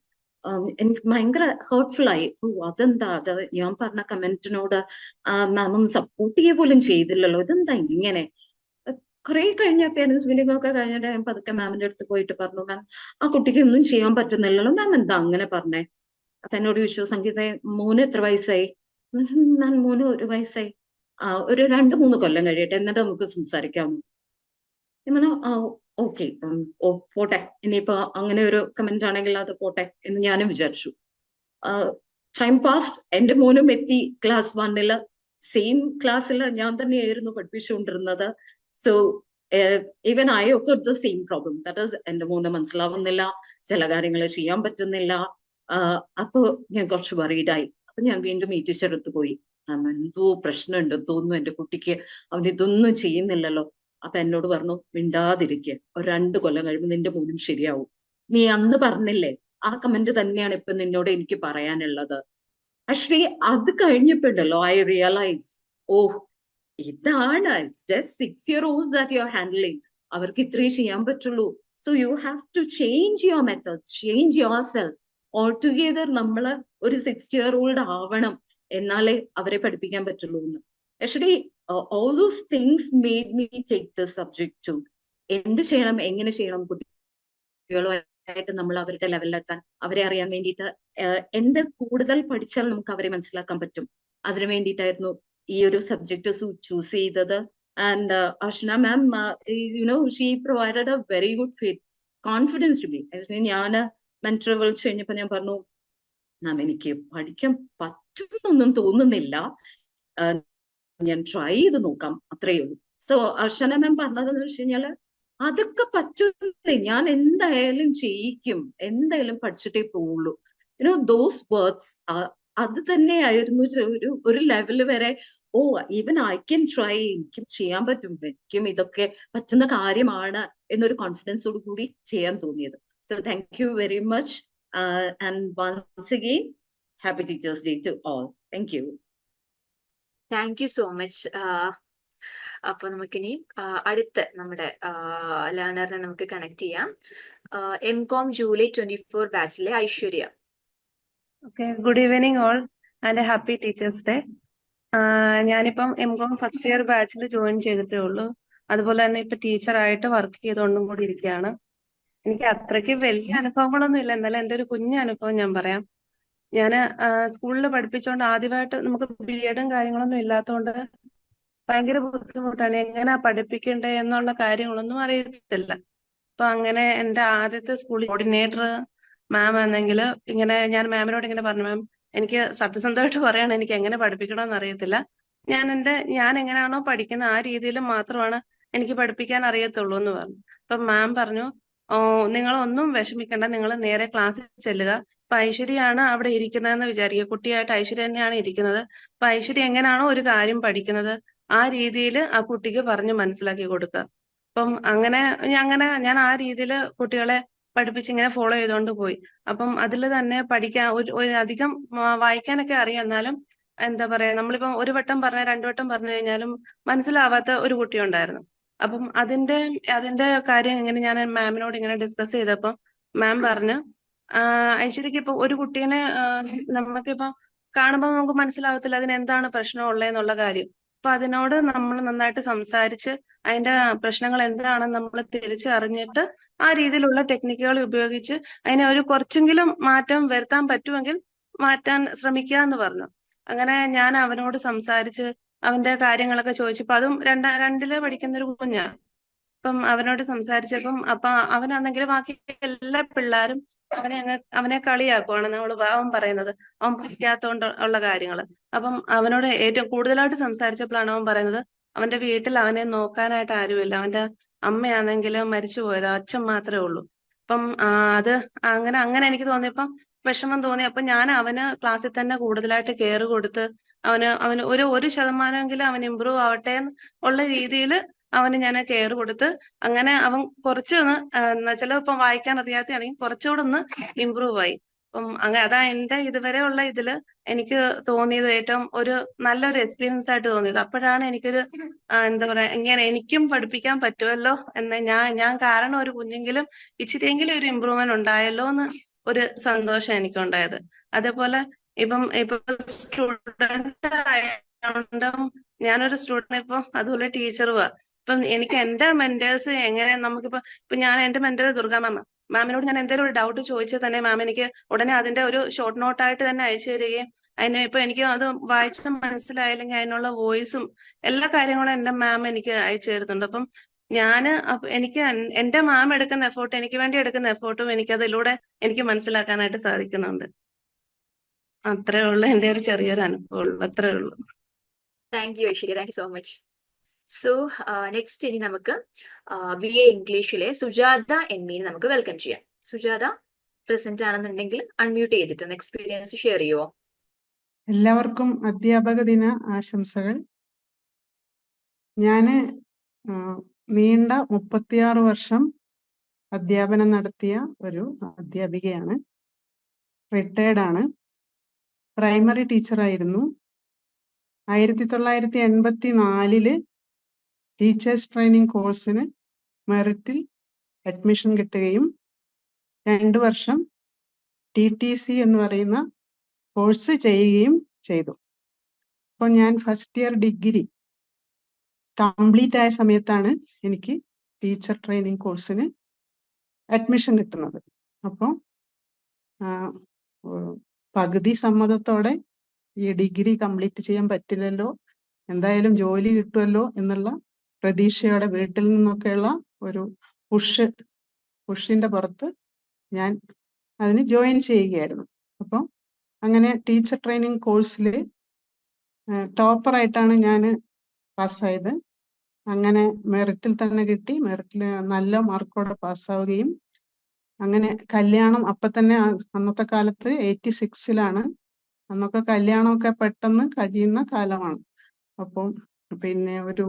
എനിക്ക് ഭയങ്കര ഹേർട്ട്ഫുൾ ആയി. അതെന്താ, അത് ഞാൻ പറഞ്ഞ കമന്റിനോട് മാം ഒന്ന് സപ്പോർട്ട് ചെയ്യുക പോലും ചെയ്തില്ലല്ലോ, ഇതെന്താ ഇങ്ങനെ. കുറെ കഴിഞ്ഞ പേരൻസ് മീറ്റിംഗ് ഒക്കെ കഴിഞ്ഞിട്ട് ഞാൻ പതുക്കെ മാമിന്റെ അടുത്ത് പോയിട്ട് പറഞ്ഞു, മാം ആ കുട്ടിക്ക് ഒന്നും ചെയ്യാൻ പറ്റുന്നില്ലല്ലോ, മാം എന്താ അങ്ങനെ പറഞ്ഞേ. അപ്പൊ എന്നോട് ചോദിച്ചു, സംഗീത മോന് എത്ര വയസ്സായി? മാം മോന് 1 വയസ്സായി. ഒരു 2-3 കൊല്ലം കഴിയട്ടെ എന്നിട്ട് നമുക്ക് സംസാരിക്കാമോ? ഞാൻ പറഞ്ഞു ഓക്കെ, പോട്ടെ, ഇനിയിപ്പോ അങ്ങനെ ഒരു കമന്റ് ആണെങ്കിൽ അത് പോട്ടെ എന്ന് ഞാനും വിചാരിച്ചു. ടൈം പാസ്റ്റ്, എന്റെ മോനും എത്തി ക്ലാസ് 1. സെയിം ക്ലാസ്സിൽ ഞാൻ തന്നെയായിരുന്നു പഠിപ്പിച്ചുകൊണ്ടിരുന്നത്. സോ ഈവൻ ഐ ഒക്കെ the same problem, that is എന്റെ മോന് മനസ്സിലാവുന്നില്ല, ചില കാര്യങ്ങൾ ചെയ്യാൻ പറ്റുന്നില്ല. അപ്പൊ ഞാൻ കുറച്ച് വറീഡായി. അപ്പൊ ഞാൻ വീണ്ടും ഈ ടീച്ചർ അടുത്ത് പോയി, എന്തോ പ്രശ്നമുണ്ട് തോന്നുന്നു എന്റെ കുട്ടിക്ക്, അവൻ ഇതൊന്നും ചെയ്യുന്നില്ലല്ലോ. അപ്പൊ എന്നോട് പറഞ്ഞു, മിണ്ടാതിരിക്കുക, ഒരു 2 കൊല്ലം കഴിയുമ്പോൾ നിന്റെ മോനും ശരിയാവും. നീ അന്ന് പറഞ്ഞില്ലേ, ആ കമന്റ് തന്നെയാണ് ഇപ്പൊ നിന്നോട് എനിക്ക് പറയാനുള്ളത്. ആക്ച്വലി അത് കഴിഞ്ഞപ്പോണ്ടല്ലോ ഐ റിയലൈസ്ഡ്, ഇതാണ് just 6 year olds that you are handling. അവർക്ക് ഇത്രേ ചെയ്യാൻ പറ്റുള്ളൂ. So you have to change your methods, change your self all together. നമ്മള് ഒരു 60 year old ആവണം, എന്നാലേ അവരെ പഠിപ്പിക്കാൻ പറ്റുള്ളൂ എന്ന്. Actually all those things made me take this subject too. എന്ത് ചെയ്യണം, എങ്ങനെ ചെയ്യണം, കുട്ടികളുമായിട്ട് നമ്മൾ അവരുടെ ലെവലിലെത്താൻ, അവരെ അറിയാൻ വേണ്ടിയിട്ട് എന്ത് കൂടുതൽ പഠിച്ചാൽ നമുക്ക് അവരെ മനസ്സിലാക്കാൻ പറ്റും, അതിനു വേണ്ടിയിട്ടായിരുന്നു ഈ ഒരു സബ്ജക്ട് ചൂസ് ചെയ്തത്. And Archana ma'am, she provided a very good confidence to me. ഞാൻ മെന്റർ വിളിച്ചു കഴിഞ്ഞപ്പോ ഞാൻ പറഞ്ഞു, മാം എനിക്ക് പഠിക്കാൻ പറ്റുന്നൊന്നും തോന്നുന്നില്ല, ഞാൻ ട്രൈ ചെയ്ത് നോക്കാം, അത്രയേ ഉള്ളൂ. സോ അർച്ചന മാം പറഞ്ഞതെന്ന് വെച്ച് കഴിഞ്ഞാല്, അതൊക്കെ പറ്റുന്നേ, ഞാൻ എന്തായാലും ചെയ്യിക്കും, എന്തായാലും പഠിച്ചിട്ടേ പോവുള്ളൂ. ദോസ് വേർഡ്സ് അത് തന്നെയായിരുന്നു ഒരു ലെവല് വരെ. ഈവൻ ഐ ക്യാൻ ട്രൈ, എനിക്കും ചെയ്യാൻ പറ്റും, എനിക്കും ഇതൊക്കെ പറ്റുന്ന കാര്യമാണ് എന്നൊരു കോൺഫിഡൻസോട് കൂടി ചെയ്യാൻ തോന്നിയത്. So thank you very much, and once again happy teachers day to all. Thank you. Thank you so much. അപ്പൊ നമുക്കിനി അടുത്ത നമ്മുടെ ലേണറിനെ നമുക്ക് കണക്ട് ചെയ്യാം. M.Com ജൂലൈ 24 ബാച്ചിലെ Aishwarya. Okay, good evening all and happy teachers Day. ഞാനിപ്പം M.Com ഫസ്റ്റ് ഇയർ ബാച്ചിൽ ജോയിൻ ചെയ്തിട്ടേ ഉള്ളൂ. അതുപോലെ തന്നെ ഇപ്പൊ ടീച്ചറായിട്ട് വർക്ക് ചെയ്തുകൊണ്ടും കൂടി ഇരിക്കുകയാണ്. എനിക്ക് അത്രയ്ക്ക് വലിയ അനുഭവങ്ങളൊന്നും ഇല്ല, എന്നാലും എൻ്റെ ഒരു കുഞ്ഞു അനുഭവം ഞാൻ പറയാം. ഞാൻ സ്കൂളിൽ പഠിപ്പിച്ചുകൊണ്ട് ആദ്യമായിട്ട് നമുക്ക് ബിഎഡും കാര്യങ്ങളൊന്നും ഇല്ലാത്തതുകൊണ്ട് ഭയങ്കര ബുദ്ധിമുട്ടാണ്. എങ്ങനെയാ പഠിപ്പിക്കണ്ടേ എന്നുള്ള കാര്യങ്ങളൊന്നും അറിയത്തില്ല. അപ്പൊ അങ്ങനെ എൻ്റെ ആദ്യത്തെ സ്കൂളിൽ കോർഡിനേറ്റർ മാം ആണെങ്കിൽ ഇങ്ങനെ ഞാൻ മാമിനോട് ഇങ്ങനെ പറഞ്ഞു, മാം എനിക്ക് സത്യസന്ധമായിട്ട് പറയാണ്, എനിക്ക് എങ്ങനെ പഠിപ്പിക്കണമെന്ന് അറിയത്തില്ല. ഞാൻ എങ്ങനെയാണോ പഠിക്കുന്നത് ആ രീതിയിൽ മാത്രമാണ് എനിക്ക് പഠിപ്പിക്കാൻ അറിയത്തുള്ളൂ എന്ന് പറഞ്ഞു. അപ്പൊ മാം പറഞ്ഞു, നിങ്ങൾ ഒന്നും വിഷമിക്കണ്ട, നിങ്ങൾ നേരെ ക്ലാസ്സിൽ ചെല്ലുക. ഇപ്പൊ ഐശ്വര്യയാണ് അവിടെ ഇരിക്കുന്നതെന്ന് വിചാരിക്കുക, കുട്ടിയായിട്ട് ഐശ്വര്യ തന്നെയാണ് ഇരിക്കുന്നത്. അപ്പൊ ഐശ്വര്യ എങ്ങനെയാണോ ഒരു കാര്യം പഠിക്കുന്നത് ആ രീതിയിൽ ആ കുട്ടിക്ക് പറഞ്ഞു മനസ്സിലാക്കി കൊടുക്കുക. അപ്പം അങ്ങനെ ഞാൻ ആ രീതിയിൽ കുട്ടികളെ പഠിപ്പിച്ച് ഇങ്ങനെ ഫോളോ ചെയ്തുകൊണ്ട് പോയി. അപ്പം അതിൽ തന്നെ പഠിക്കാൻ ഒരു അധികം വായിക്കാനൊക്കെ അറിയാം, എന്നാലും എന്താ പറയാ, നമ്മളിപ്പം ഒരു വട്ടം പറഞ്ഞ രണ്ടു വട്ടം പറഞ്ഞു കഴിഞ്ഞാലും മനസ്സിലാവാത്ത ഒരു കുട്ടി ഉണ്ടായിരുന്നു. അപ്പം അതിന്റെ കാര്യം ഇങ്ങനെ ഞാൻ മാമിനോട് ഇങ്ങനെ ഡിസ്കസ് ചെയ്തപ്പോൾ മാം പറഞ്ഞു, ഐശ്വര്യക്ക് ഇപ്പൊ ഒരു കുട്ടീനെ നമുക്കിപ്പോ കാണുമ്പോൾ നമുക്ക് മനസ്സിലാവത്തില്ല അതിന് എന്താണ് പ്രശ്നം ഉള്ളതെന്നുള്ള കാര്യം. അപ്പൊ അതിനോട് നമ്മൾ നന്നായിട്ട് സംസാരിച്ച് അതിന്റെ പ്രശ്നങ്ങൾ എന്താണെന്ന് നമ്മൾ തിരിച്ചറിഞ്ഞിട്ട് ആ രീതിയിലുള്ള ടെക്നിക്കുകൾ ഉപയോഗിച്ച് അതിനെ ഒരു കുറച്ചെങ്കിലും മാറ്റം വരുത്താൻ പറ്റുമെങ്കിൽ മാറ്റാൻ ശ്രമിക്കുക എന്ന് പറഞ്ഞു. അങ്ങനെ ഞാൻ അവനോട് സംസാരിച്ച് അവന്റെ കാര്യങ്ങളൊക്കെ ചോദിച്ചപ്പോ, അതും രണ്ടില് പഠിക്കുന്ന ഒരു കുഞ്ഞാ. അപ്പം അവനോട് സംസാരിച്ചപ്പം അവനാണെങ്കിൽ ബാക്കി എല്ലാ പിള്ളേരും അവനെ കളിയാക്കുവാണ്, അവൻ പറയുന്നത് അവൻ പഠിക്കാത്തോണ്ട് ഉള്ള കാര്യങ്ങൾ. അപ്പം അവനോട് ഏറ്റവും കൂടുതലായിട്ട് സംസാരിച്ചപ്പോഴാണ് അവൻ പറയുന്നത് അവന്റെ വീട്ടിൽ അവനെ നോക്കാനായിട്ട് ആരുമില്ല, അവന്റെ അമ്മയാണെങ്കിലും മരിച്ചു പോയത്, അച്ഛൻ മാത്രമേ ഉള്ളൂ. അപ്പം അത് അങ്ങനെ എനിക്ക് തോന്നിയപ്പം വിഷമം തോന്നി. അപ്പൊ ഞാൻ അവന് ക്ലാസ്സിൽ തന്നെ കൂടുതലായിട്ട് കെയർ കൊടുത്ത് അവന് ഒരു ശതമാനമെങ്കിലും അവൻ ഇമ്പ്രൂവ് ആവട്ടെ ഉള്ള രീതിയിൽ അവന് ഞാൻ കെയർ കൊടുത്ത് അങ്ങനെ അവൻ കുറച്ചൊന്ന് ചിലപ്പം വായിക്കാൻ അറിയാത്ത അല്ലെങ്കിൽ കുറച്ചുകൂടെ ഒന്ന് ഇമ്പ്രൂവ് ആയി. അപ്പം അതാ എന്റെ ഇതുവരെ ഉള്ള ഇതില് എനിക്ക് തോന്നിയത് ഏറ്റവും ഒരു നല്ലൊരു എക്സ്പീരിയൻസ് ആയിട്ട് തോന്നിയത്. അപ്പോഴാണ് എനിക്കൊരു എന്താ പറയാ, ഇങ്ങനെ എനിക്കും പഠിപ്പിക്കാൻ പറ്റുമല്ലോ എന്ന് ഞാൻ കാരണം ഒരു കുഞ്ഞെങ്കിലും ഇച്ചിരിയെങ്കിലും ഒരു ഇമ്പ്രൂവ്മെന്റ് ഉണ്ടായല്ലോ എന്ന് ഒരു സന്തോഷം എനിക്കുണ്ടായത്. അതേപോലെ ഇപ്പൊ സ്റ്റുഡന്റ് ആയതുകൊണ്ടും ഞാനൊരു സ്റ്റുഡന്റ് ഇപ്പൊ അതുപോലെ ടീച്ചറുവാ. ഇപ്പം എനിക്ക് എന്റെ മെന്റേഴ്സ് എങ്ങനെ ഇപ്പൊ ഞാൻ എന്റെ മെന്റർ ദുർഗ മാമിനോട് ഞാൻ എന്തെങ്കിലും ഒരു ഡൗട്ട് ചോദിച്ചാൽ തന്നെ മാം എനിക്ക് ഉടനെ അതിന്റെ ഒരു ഷോർട്ട് നോട്ടായിട്ട് തന്നെ അയച്ചു തരികയും ഇപ്പൊ എനിക്ക് അത് വായിച്ച് മനസ്സിലായില്ലെങ്കിൽ അതിനുള്ള വോയിസും എല്ലാ കാര്യങ്ങളും എന്റെ മാം എനിക്ക് അയച്ചു തരുന്നുണ്ട്. അപ്പം എനിക്ക് എന്റെ മാം എടുക്കുന്ന എഫേർട്ട്, എനിക്ക് വേണ്ടി എടുക്കുന്ന എഫേർട്ടും എനിക്ക് അതിലൂടെ എനിക്ക് മനസ്സിലാക്കാനായിട്ട് സാധിക്കുന്നുണ്ട്. അത്രേ ഉള്ളൂ, എന്റെ ഒരു ചെറിയൊരു അനുഭവം ഉള്ളൂ, അത്രേ ഉള്ളൂ. Thank you Aishwarya, thank you so much. So next ഇനി നമുക്ക് BA ഇംഗ്ലീഷിലെ സുജാത എമ്മീനെ നമുക്ക് വെൽക്കം ചെയ്യാം. സുജാത പ്രസന്റ് ആണെന്നുണ്ടെങ്കിൽ അൺമ്യൂട്ട് ചെയ്തിട്ട് എക്സ്പീരിയൻസ് ഷെയർ ചെയ്യുമോ? എല്ലാവർക്കും അധ്യാപക ദിന ആശംസകൾ. ഞാന് നീണ്ട 36 വർഷം അധ്യാപനം നടത്തിയ ഒരു അധ്യാപികയാണ്. റിട്ടയർഡ് ആണ്. പ്രൈമറി ടീച്ചറായിരുന്നു. 1984 ടീച്ചേഴ്സ് ട്രെയിനിങ് കോഴ്സിന് മെറിറ്റിൽ അഡ്മിഷൻ കിട്ടുകയും 2 വർഷം TTC എന്ന് പറയുന്ന കോഴ്സ് ചെയ്യുകയും ചെയ്തു. അപ്പോൾ ഞാൻ ഫസ്റ്റ് ഇയർ ഡിഗ്രി കംപ്ലീറ്റ് ആയ സമയത്താണ് എനിക്ക് ടീച്ചർ ട്രെയിനിങ് കോഴ്സിന് അഡ്മിഷൻ കിട്ടുന്നത്. അപ്പോൾ പകുതി സമ്മതത്തോടെ ഈ ഡിഗ്രി കംപ്ലീറ്റ് ചെയ്യാൻ പറ്റില്ലല്ലോ, എന്തായാലും ജോലി കിട്ടുമല്ലോ എന്നുള്ള പ്രതീക്ഷയോടെ വീട്ടിൽ നിന്നൊക്കെയുള്ള ഒരു പുഷിന്റെ പുറത്ത് ഞാൻ അതിന് ജോയിൻ ചെയ്യുകയായിരുന്നു. അപ്പം അങ്ങനെ ടീച്ചർ ട്രെയിനിങ് കോഴ്സിൽ ടോപ്പറായിട്ടാണ് ഞാൻ പാസ്സായത്. അങ്ങനെ മെറിറ്റിൽ തന്നെ കിട്ടി. മെറിറ്റിൽ നല്ല മാർക്കോടെ പാസ്സാവുകയും അങ്ങനെ കല്യാണം തന്നെ അന്നത്തെ കാലത്ത് 86-ലാണ്. അന്നൊക്കെ കല്യാണമൊക്കെ പെട്ടെന്ന് കഴിയുന്ന കാലമാണ്. അപ്പം പിന്നെ ഒരു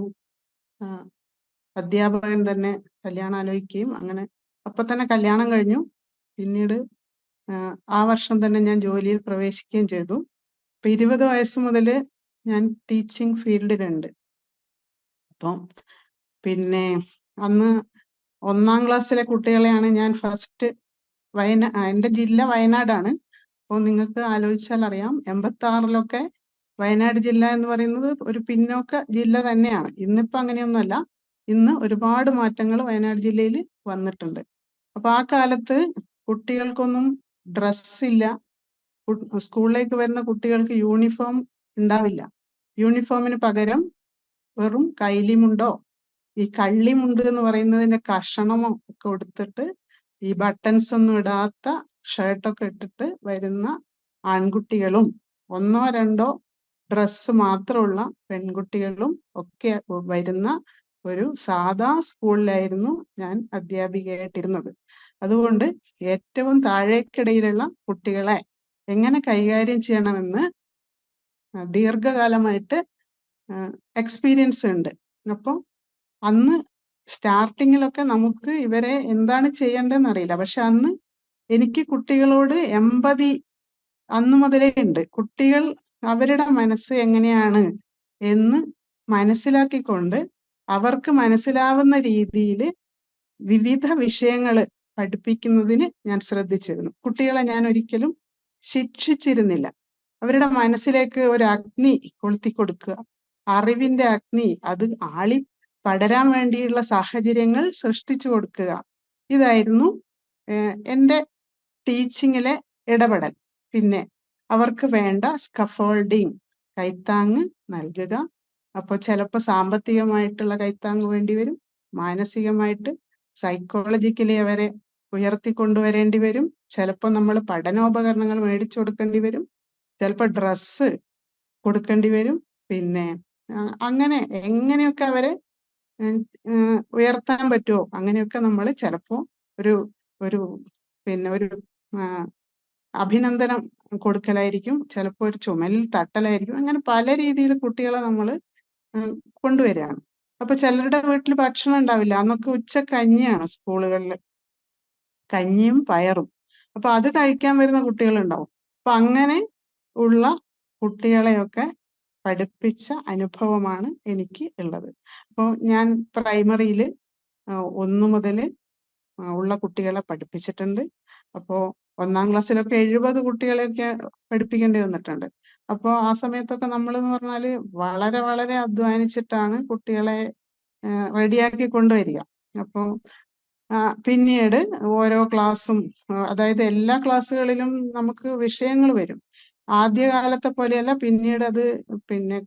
അധ്യാപകൻ തന്നെ കല്യാണം ആലോചിക്കുകയും അങ്ങനെ തന്നെ കല്യാണം കഴിഞ്ഞു. പിന്നീട് ആ വർഷം തന്നെ ഞാൻ ജോലിയിൽ പ്രവേശിക്കുകയും ചെയ്തു. ഇപ്പൊ 20 വയസ്സ് മുതൽ ഞാൻ ടീച്ചിങ് ഫീൽഡിലുണ്ട്. അപ്പം പിന്നെ അന്ന് 1-ാം ക്ലാസ്സിലെ കുട്ടികളെയാണ് ഞാൻ ഫസ്റ്റ് എൻ്റെ ജില്ല വയനാടാണ്. അപ്പോൾ നിങ്ങൾക്ക് ആലോചിച്ചാൽ അറിയാം 86-ലൊക്കെ വയനാട് ജില്ല എന്ന് പറയുന്നത് ഒരു പിന്നോക്ക ജില്ല തന്നെയാണ്. ഇന്നിപ്പോ അങ്ങനെയൊന്നുമല്ല. ഇന്ന് ഒരുപാട് മാറ്റങ്ങൾ വയനാട് ജില്ലയിൽ വന്നിട്ടുണ്ട്. അപ്പൊ ആ കാലത്ത് കുട്ടികൾക്കൊന്നും ഡ്രസ്സില്ല. സ്കൂളിലേക്ക് വരുന്ന കുട്ടികൾക്ക് യൂണിഫോം ഉണ്ടാവില്ല. യൂണിഫോമിന് പകരം വെറും കൈലിമുണ്ടോ ഈ കള്ളിമുണ്ട് എന്ന് പറയുന്നതിന്റെ കഷണമോ ഒക്കെ എടുത്തിട്ട് ഈ ബട്ടൺസ് ഒന്നും ഇടാത്ത ഷർട്ടൊക്കെ ഇട്ടിട്ട് വരുന്ന ആൺകുട്ടികളും 1-2 ഡ്രസ്സ് മാത്രമുള്ള പെൺകുട്ടികളും ഒക്കെ വരുന്ന ഒരു സാധാ സ്കൂളിലായിരുന്നു ഞാൻ അധ്യാപികയായിട്ടിരുന്നത്. അതുകൊണ്ട് ഏറ്റവും താഴേക്കിടയിലുള്ള കുട്ടികളെ എങ്ങനെ കൈകാര്യം ചെയ്യണമെന്ന് ദീർഘകാലമായിട്ട് എക്സ്പീരിയൻസ് ഉണ്ട്. അപ്പോൾ അന്ന് സ്റ്റാർട്ടിങ്ങിലൊക്കെ നമുക്ക് ഇവരെ എന്താണ് ചെയ്യേണ്ടതെന്ന് അറിയില്ല. പക്ഷെ അന്ന് എനിക്ക് കുട്ടികളോട് എമ്പതി അന്നു മുതലേ ഉണ്ട്. കുട്ടികൾ അവരുടെ മനസ്സ് എങ്ങനെയാണ് എന്ന് മനസ്സിലാക്കിക്കൊണ്ട് അവർക്ക് മനസ്സിലാവുന്ന രീതിയിൽ വിവിധ വിഷയങ്ങൾ പഠിപ്പിക്കുന്നതിന് ഞാൻ ശ്രദ്ധിച്ചിരുന്നു. കുട്ടികളെ ഞാൻ ഒരിക്കലും ശിക്ഷിച്ചിരുന്നില്ല. അവരുടെ മനസ്സിലേക്ക് ഒരു അഗ്നി കൊളുത്തിക്കൊടുക്കുക, അറിവിന്റെ അഗ്നി അത് ആളി പടരാൻ വേണ്ടിയുള്ള സാഹചര്യങ്ങൾ സൃഷ്ടിച്ചു കൊടുക്കുക. ഇതായിരുന്നു എൻ്റെ ടീച്ചിങ്ങിലെ ഇടപെടൽ. പിന്നെ അവർക്ക് വേണ്ട സ്കഫോൾഡിങ് കൈത്താങ് നൽകുക. അപ്പോൾ ചിലപ്പോൾ സാമ്പത്തികമായിട്ടുള്ള കൈത്താങ് വേണ്ടി വരും, മാനസികമായിട്ട് സൈക്കോളജിക്കലി അവരെ ഉയർത്തിക്കൊണ്ടുവരേണ്ടി വരും. ചിലപ്പോൾ നമ്മൾ പഠനോപകരണങ്ങൾ മേടിച്ചു കൊടുക്കേണ്ടി വരും, ചിലപ്പോൾ ഡ്രസ്സ് കൊടുക്കേണ്ടി വരും. പിന്നെ അങ്ങനെ എങ്ങനെയൊക്കെ അവരെ ഉയർത്താൻ പറ്റുമോ അങ്ങനെയൊക്കെ നമ്മൾ ചിലപ്പോൾ ഒരു ഒരു പിന്നെ ഒരു അഭിനന്ദനം കൊടുക്കലായിരിക്കും, ചിലപ്പോൾ ഒരു ചുമലിൽ തട്ടലായിരിക്കും. അങ്ങനെ പല രീതിയിൽ കുട്ടികളെ നമ്മൾ കൊണ്ടുവരികയാണ്. അപ്പൊ ചിലരുടെ വീട്ടിൽ ഭക്ഷണം ഉണ്ടാവില്ല. അന്നൊക്കെ ഉച്ചക്കഞ്ഞിയാണ് സ്കൂളുകളിൽ, കഞ്ഞിയും പയറും. അപ്പൊ അത് കഴിക്കാൻ വരുന്ന കുട്ടികളുണ്ടാവും. അപ്പൊ അങ്ങനെ ഉള്ള കുട്ടികളെയൊക്കെ പഠിപ്പിച്ച അനുഭവമാണ് എനിക്ക് ഉള്ളത്. അപ്പോൾ ഞാൻ പ്രൈമറിയിൽ 1 മുതൽ ഉള്ള കുട്ടികളെ പഠിപ്പിച്ചിട്ടുണ്ട്. അപ്പോൾ 1-ാം ക്ലാസ്സിലൊക്കെ 70 കുട്ടികളെയൊക്കെ പഠിപ്പിക്കേണ്ടി വന്നിട്ടുണ്ട്. അപ്പോൾ ആ സമയത്തൊക്കെ നമ്മൾ എന്ന് പറഞ്ഞാൽ വളരെ വളരെ അധ്വാനിച്ചിട്ടാണ് കുട്ടികളെ റെഡിയാക്കി കൊണ്ടുവരിക. അപ്പോൾ പിന്നീട് ഓരോ ക്ലാസ്സും അതായത് എല്ലാ ക്ലാസ്സുകളിലും നമുക്ക് വിഷയങ്ങൾ വരും. ആദ്യകാലത്തെ പോലെയല്ല, പിന്നീട് അത് പിന്നെ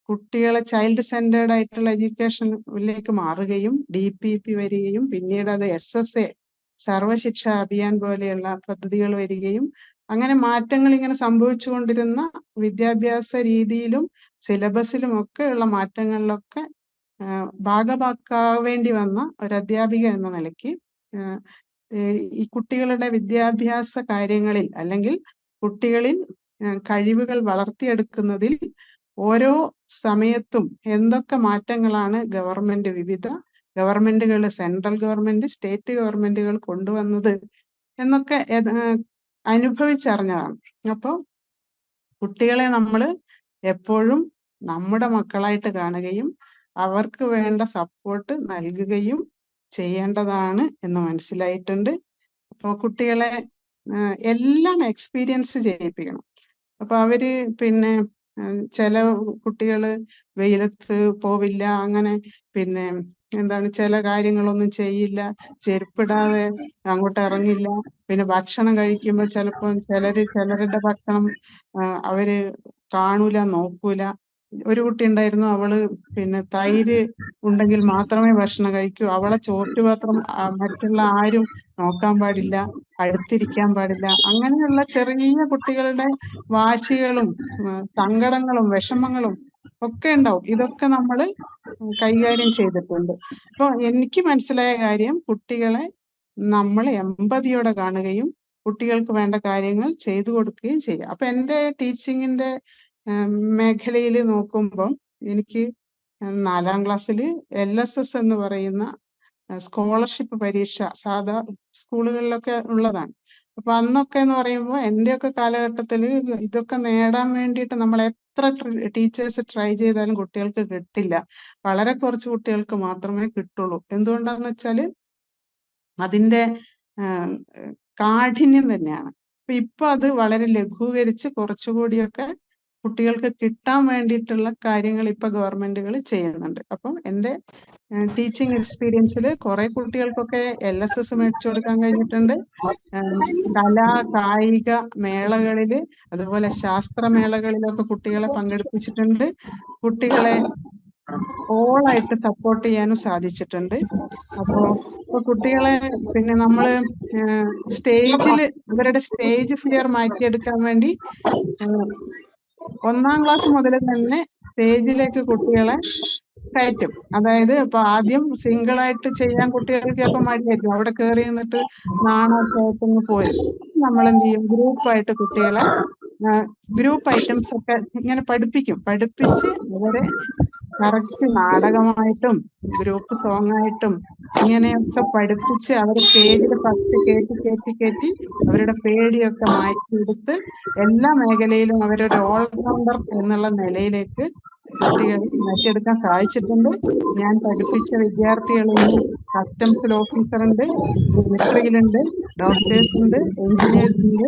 കുട്ടികളെ ചൈൽഡ് സെന്റേർഡ് ആയിട്ടുള്ള എഡ്യൂക്കേഷനിലേക്ക് മാറുകയും DPP വരികയും പിന്നീട് അത് SSA സർവശിക്ഷ അഭിയാൻ പോലെയുള്ള പദ്ധതികൾ വരികയും അങ്ങനെ മാറ്റങ്ങൾ ഇങ്ങനെ സംഭവിച്ചുകൊണ്ടിരുന്ന വിദ്യാഭ്യാസ രീതിയിലും സിലബസിലും ഒക്കെ ഉള്ള മാറ്റങ്ങളിലൊക്കെ ഭാഗമാക്കാവേണ്ടി വന്ന ഒരു അധ്യാപിക എന്ന നിലയ്ക്ക് ഈ കുട്ടികളുടെ വിദ്യാഭ്യാസ കാര്യങ്ങളിൽ അല്ലെങ്കിൽ കുട്ടികളിൽ കഴിവുകൾ വളർത്തിയെടുക്കുന്നതിൽ ഓരോ സമയത്തും എന്തൊക്കെ മാറ്റങ്ങളാണ് വിവിധ ഗവൺമെന്റുകൾ, സെൻട്രൽ ഗവൺമെന്റ്, സ്റ്റേറ്റ് ഗവൺമെന്റുകൾ കൊണ്ടുവന്നത് എന്നൊക്കെ അനുഭവിച്ചറിഞ്ഞതാണ്. അപ്പോൾ കുട്ടികളെ നമ്മൾ എപ്പോഴും നമ്മുടെ മക്കളായിട്ട് കാണുകയും അവർക്ക് വേണ്ട സപ്പോർട്ട് നൽകുകയും ചെയ്യേണ്ടതാണ് എന്ന് മനസ്സിലായിട്ടുണ്ട്. അപ്പോൾ കുട്ടികളെ എല്ലാം എക്സ്പീരിയൻസ് ചെയ്യിപ്പിക്കണം. അപ്പൊ അവര് പിന്നെ ചില കുട്ടികള് വെയിലത്ത് പോവില്ല, അങ്ങനെ പിന്നെ എന്താണ് ചില കാര്യങ്ങളൊന്നും ചെയ്യില്ല, ചെരുപ്പിടാതെ അങ്ങോട്ട് ഇറങ്ങില്ല. പിന്നെ ഭക്ഷണം കഴിക്കുമ്പോൾ ചിലപ്പോൾ ചിലരുടെ ഭക്ഷണം അവര് കാണൂല, നോക്കൂല. ഒരു കുട്ടി ഉണ്ടായിരുന്നു, അവള് പിന്നെ തൈര് ഉണ്ടെങ്കിൽ മാത്രമേ ഭക്ഷണം കഴിക്കൂ. അവളെ ചോറ്റുപാത്രം മറ്റുള്ള ആരും നോക്കാൻ പാടില്ല, അടുത്തിരിക്കാൻ പാടില്ല. അങ്ങനെയുള്ള ചെറിയ കുട്ടികളുടെ വാശികളും സങ്കടങ്ങളും വിഷമങ്ങളും ഒക്കെ ഉണ്ടാവും. ഇതൊക്കെ നമ്മൾ കൈകാര്യം ചെയ്തിട്ടുണ്ട്. അപ്പൊ എനിക്ക് മനസ്സിലായ കാര്യം, കുട്ടികളെ നമ്മൾ എമ്പതിയോടെ കാണുകയും കുട്ടികൾക്ക് വേണ്ട കാര്യങ്ങൾ ചെയ്തു കൊടുക്കുകയും ചെയ്യുക. അപ്പൊ എൻ്റെ ടീച്ചിങ്ങിന്റെ മേഖലയിൽ നോക്കുമ്പോൾ എനിക്ക് 4-ാം ക്ലാസ്സിൽ LSS എന്ന് പറയുന്ന സ്കോളർഷിപ്പ് പരീക്ഷ സാധാ സ്കൂളുകളിലൊക്കെ ഉള്ളതാണ്. അപ്പൊ അന്നൊക്കെ എന്ന് പറയുമ്പോൾ എന്റെയൊക്കെ കാലഘട്ടത്തിൽ ഇതൊക്കെ നേടാൻ വേണ്ടിയിട്ട് നമ്മൾ എത്ര ടീച്ചേഴ്സ് ട്രൈ ചെയ്താലും കുട്ടികൾക്ക് കിട്ടില്ല. വളരെ കുറച്ച് കുട്ടികൾക്ക് മാത്രമേ കിട്ടുള്ളൂ. എന്തുകൊണ്ടാന്ന് വെച്ചാല് അതിന്റെ ആഹ് കാഠിന്യം തന്നെയാണ്. ഇപ്പൊ അത് വളരെ ലഘൂകരിച്ച് കുറച്ചുകൂടിയൊക്കെ കുട്ടികൾക്ക് കിട്ടാൻ വേണ്ടിയിട്ടുള്ള കാര്യങ്ങൾ ഇപ്പൊ ഗവൺമെന്റുകൾ ചെയ്യുന്നുണ്ട്. അപ്പം എന്റെ ടീച്ചിങ് എക്സ്പീരിയൻസിൽ കുറെ കുട്ടികൾക്കൊക്കെ LSS മേടിച്ചു കൊടുക്കാൻ കഴിഞ്ഞിട്ടുണ്ട്. കലാ കായിക മേളകളില് അതുപോലെ ശാസ്ത്രമേളകളിലൊക്കെ കുട്ടികളെ പങ്കെടുപ്പിച്ചിട്ടുണ്ട്. കുട്ടികളെ ഓളായിട്ട് സപ്പോർട്ട് ചെയ്യാനും സാധിച്ചിട്ടുണ്ട്. ഇപ്പൊ കുട്ടികളെ പിന്നെ നമ്മള് സ്റ്റേജിൽ അവരുടെ സ്റ്റേജ് ഫിയർ മാറ്റിയെടുക്കാൻ വേണ്ടി ഒന്നാം ക്ലാസ് മുതൽ തന്നെ സ്റ്റേജിലേക്ക് കുട്ടികളെ കയറ്റും. അതായത് ഇപ്പൊ ആദ്യം സിംഗിൾ ആയിട്ട് ചെയ്യാൻ കുട്ടികൾക്ക് ചിലപ്പോൾ മടിയായിരിക്കും. അവിടെ കയറി നിന്നിട്ട് നാണൊക്കെ ആയിട്ടങ്ങ് പോരും. നമ്മൾ എന്ത് ചെയ്യും, ഗ്രൂപ്പായിട്ട് കുട്ടികളെ ഗ്രൂപ്പ് ഐറ്റംസ് ഒക്കെ ഇങ്ങനെ പഠിപ്പിച്ച് അവരെ കറക്റ്റ് നാടകമായിട്ടും ഗ്രൂപ്പ് സോങ് ആയിട്ടും ഇങ്ങനെയൊക്കെ പഠിപ്പിച്ച് അവരെ സ്റ്റേജിൽ ഫസ്റ്റ് കയറ്റി അവരുടെ പേടിയൊക്കെ മാറ്റിയെടുത്ത് എല്ലാ മേഖലയിലും അവരൊരു ഓൾറൗണ്ടർ എന്നുള്ള നിലയിലേക്ക് കുട്ടികൾ മാറ്റിയെടുക്കാൻ സാധിച്ചിട്ടുണ്ട്. ഞാൻ പഠിപ്പിച്ച വിദ്യാർത്ഥികൾ ഇന്ന് കസ്റ്റംസിൽ ഓഫീസറുണ്ട്, മിലിറ്ററിയിലുണ്ട്, ഡോക്ടേഴ്സ് ഉണ്ട്, എഞ്ചിനീയേഴ്സ് ഉണ്ട്,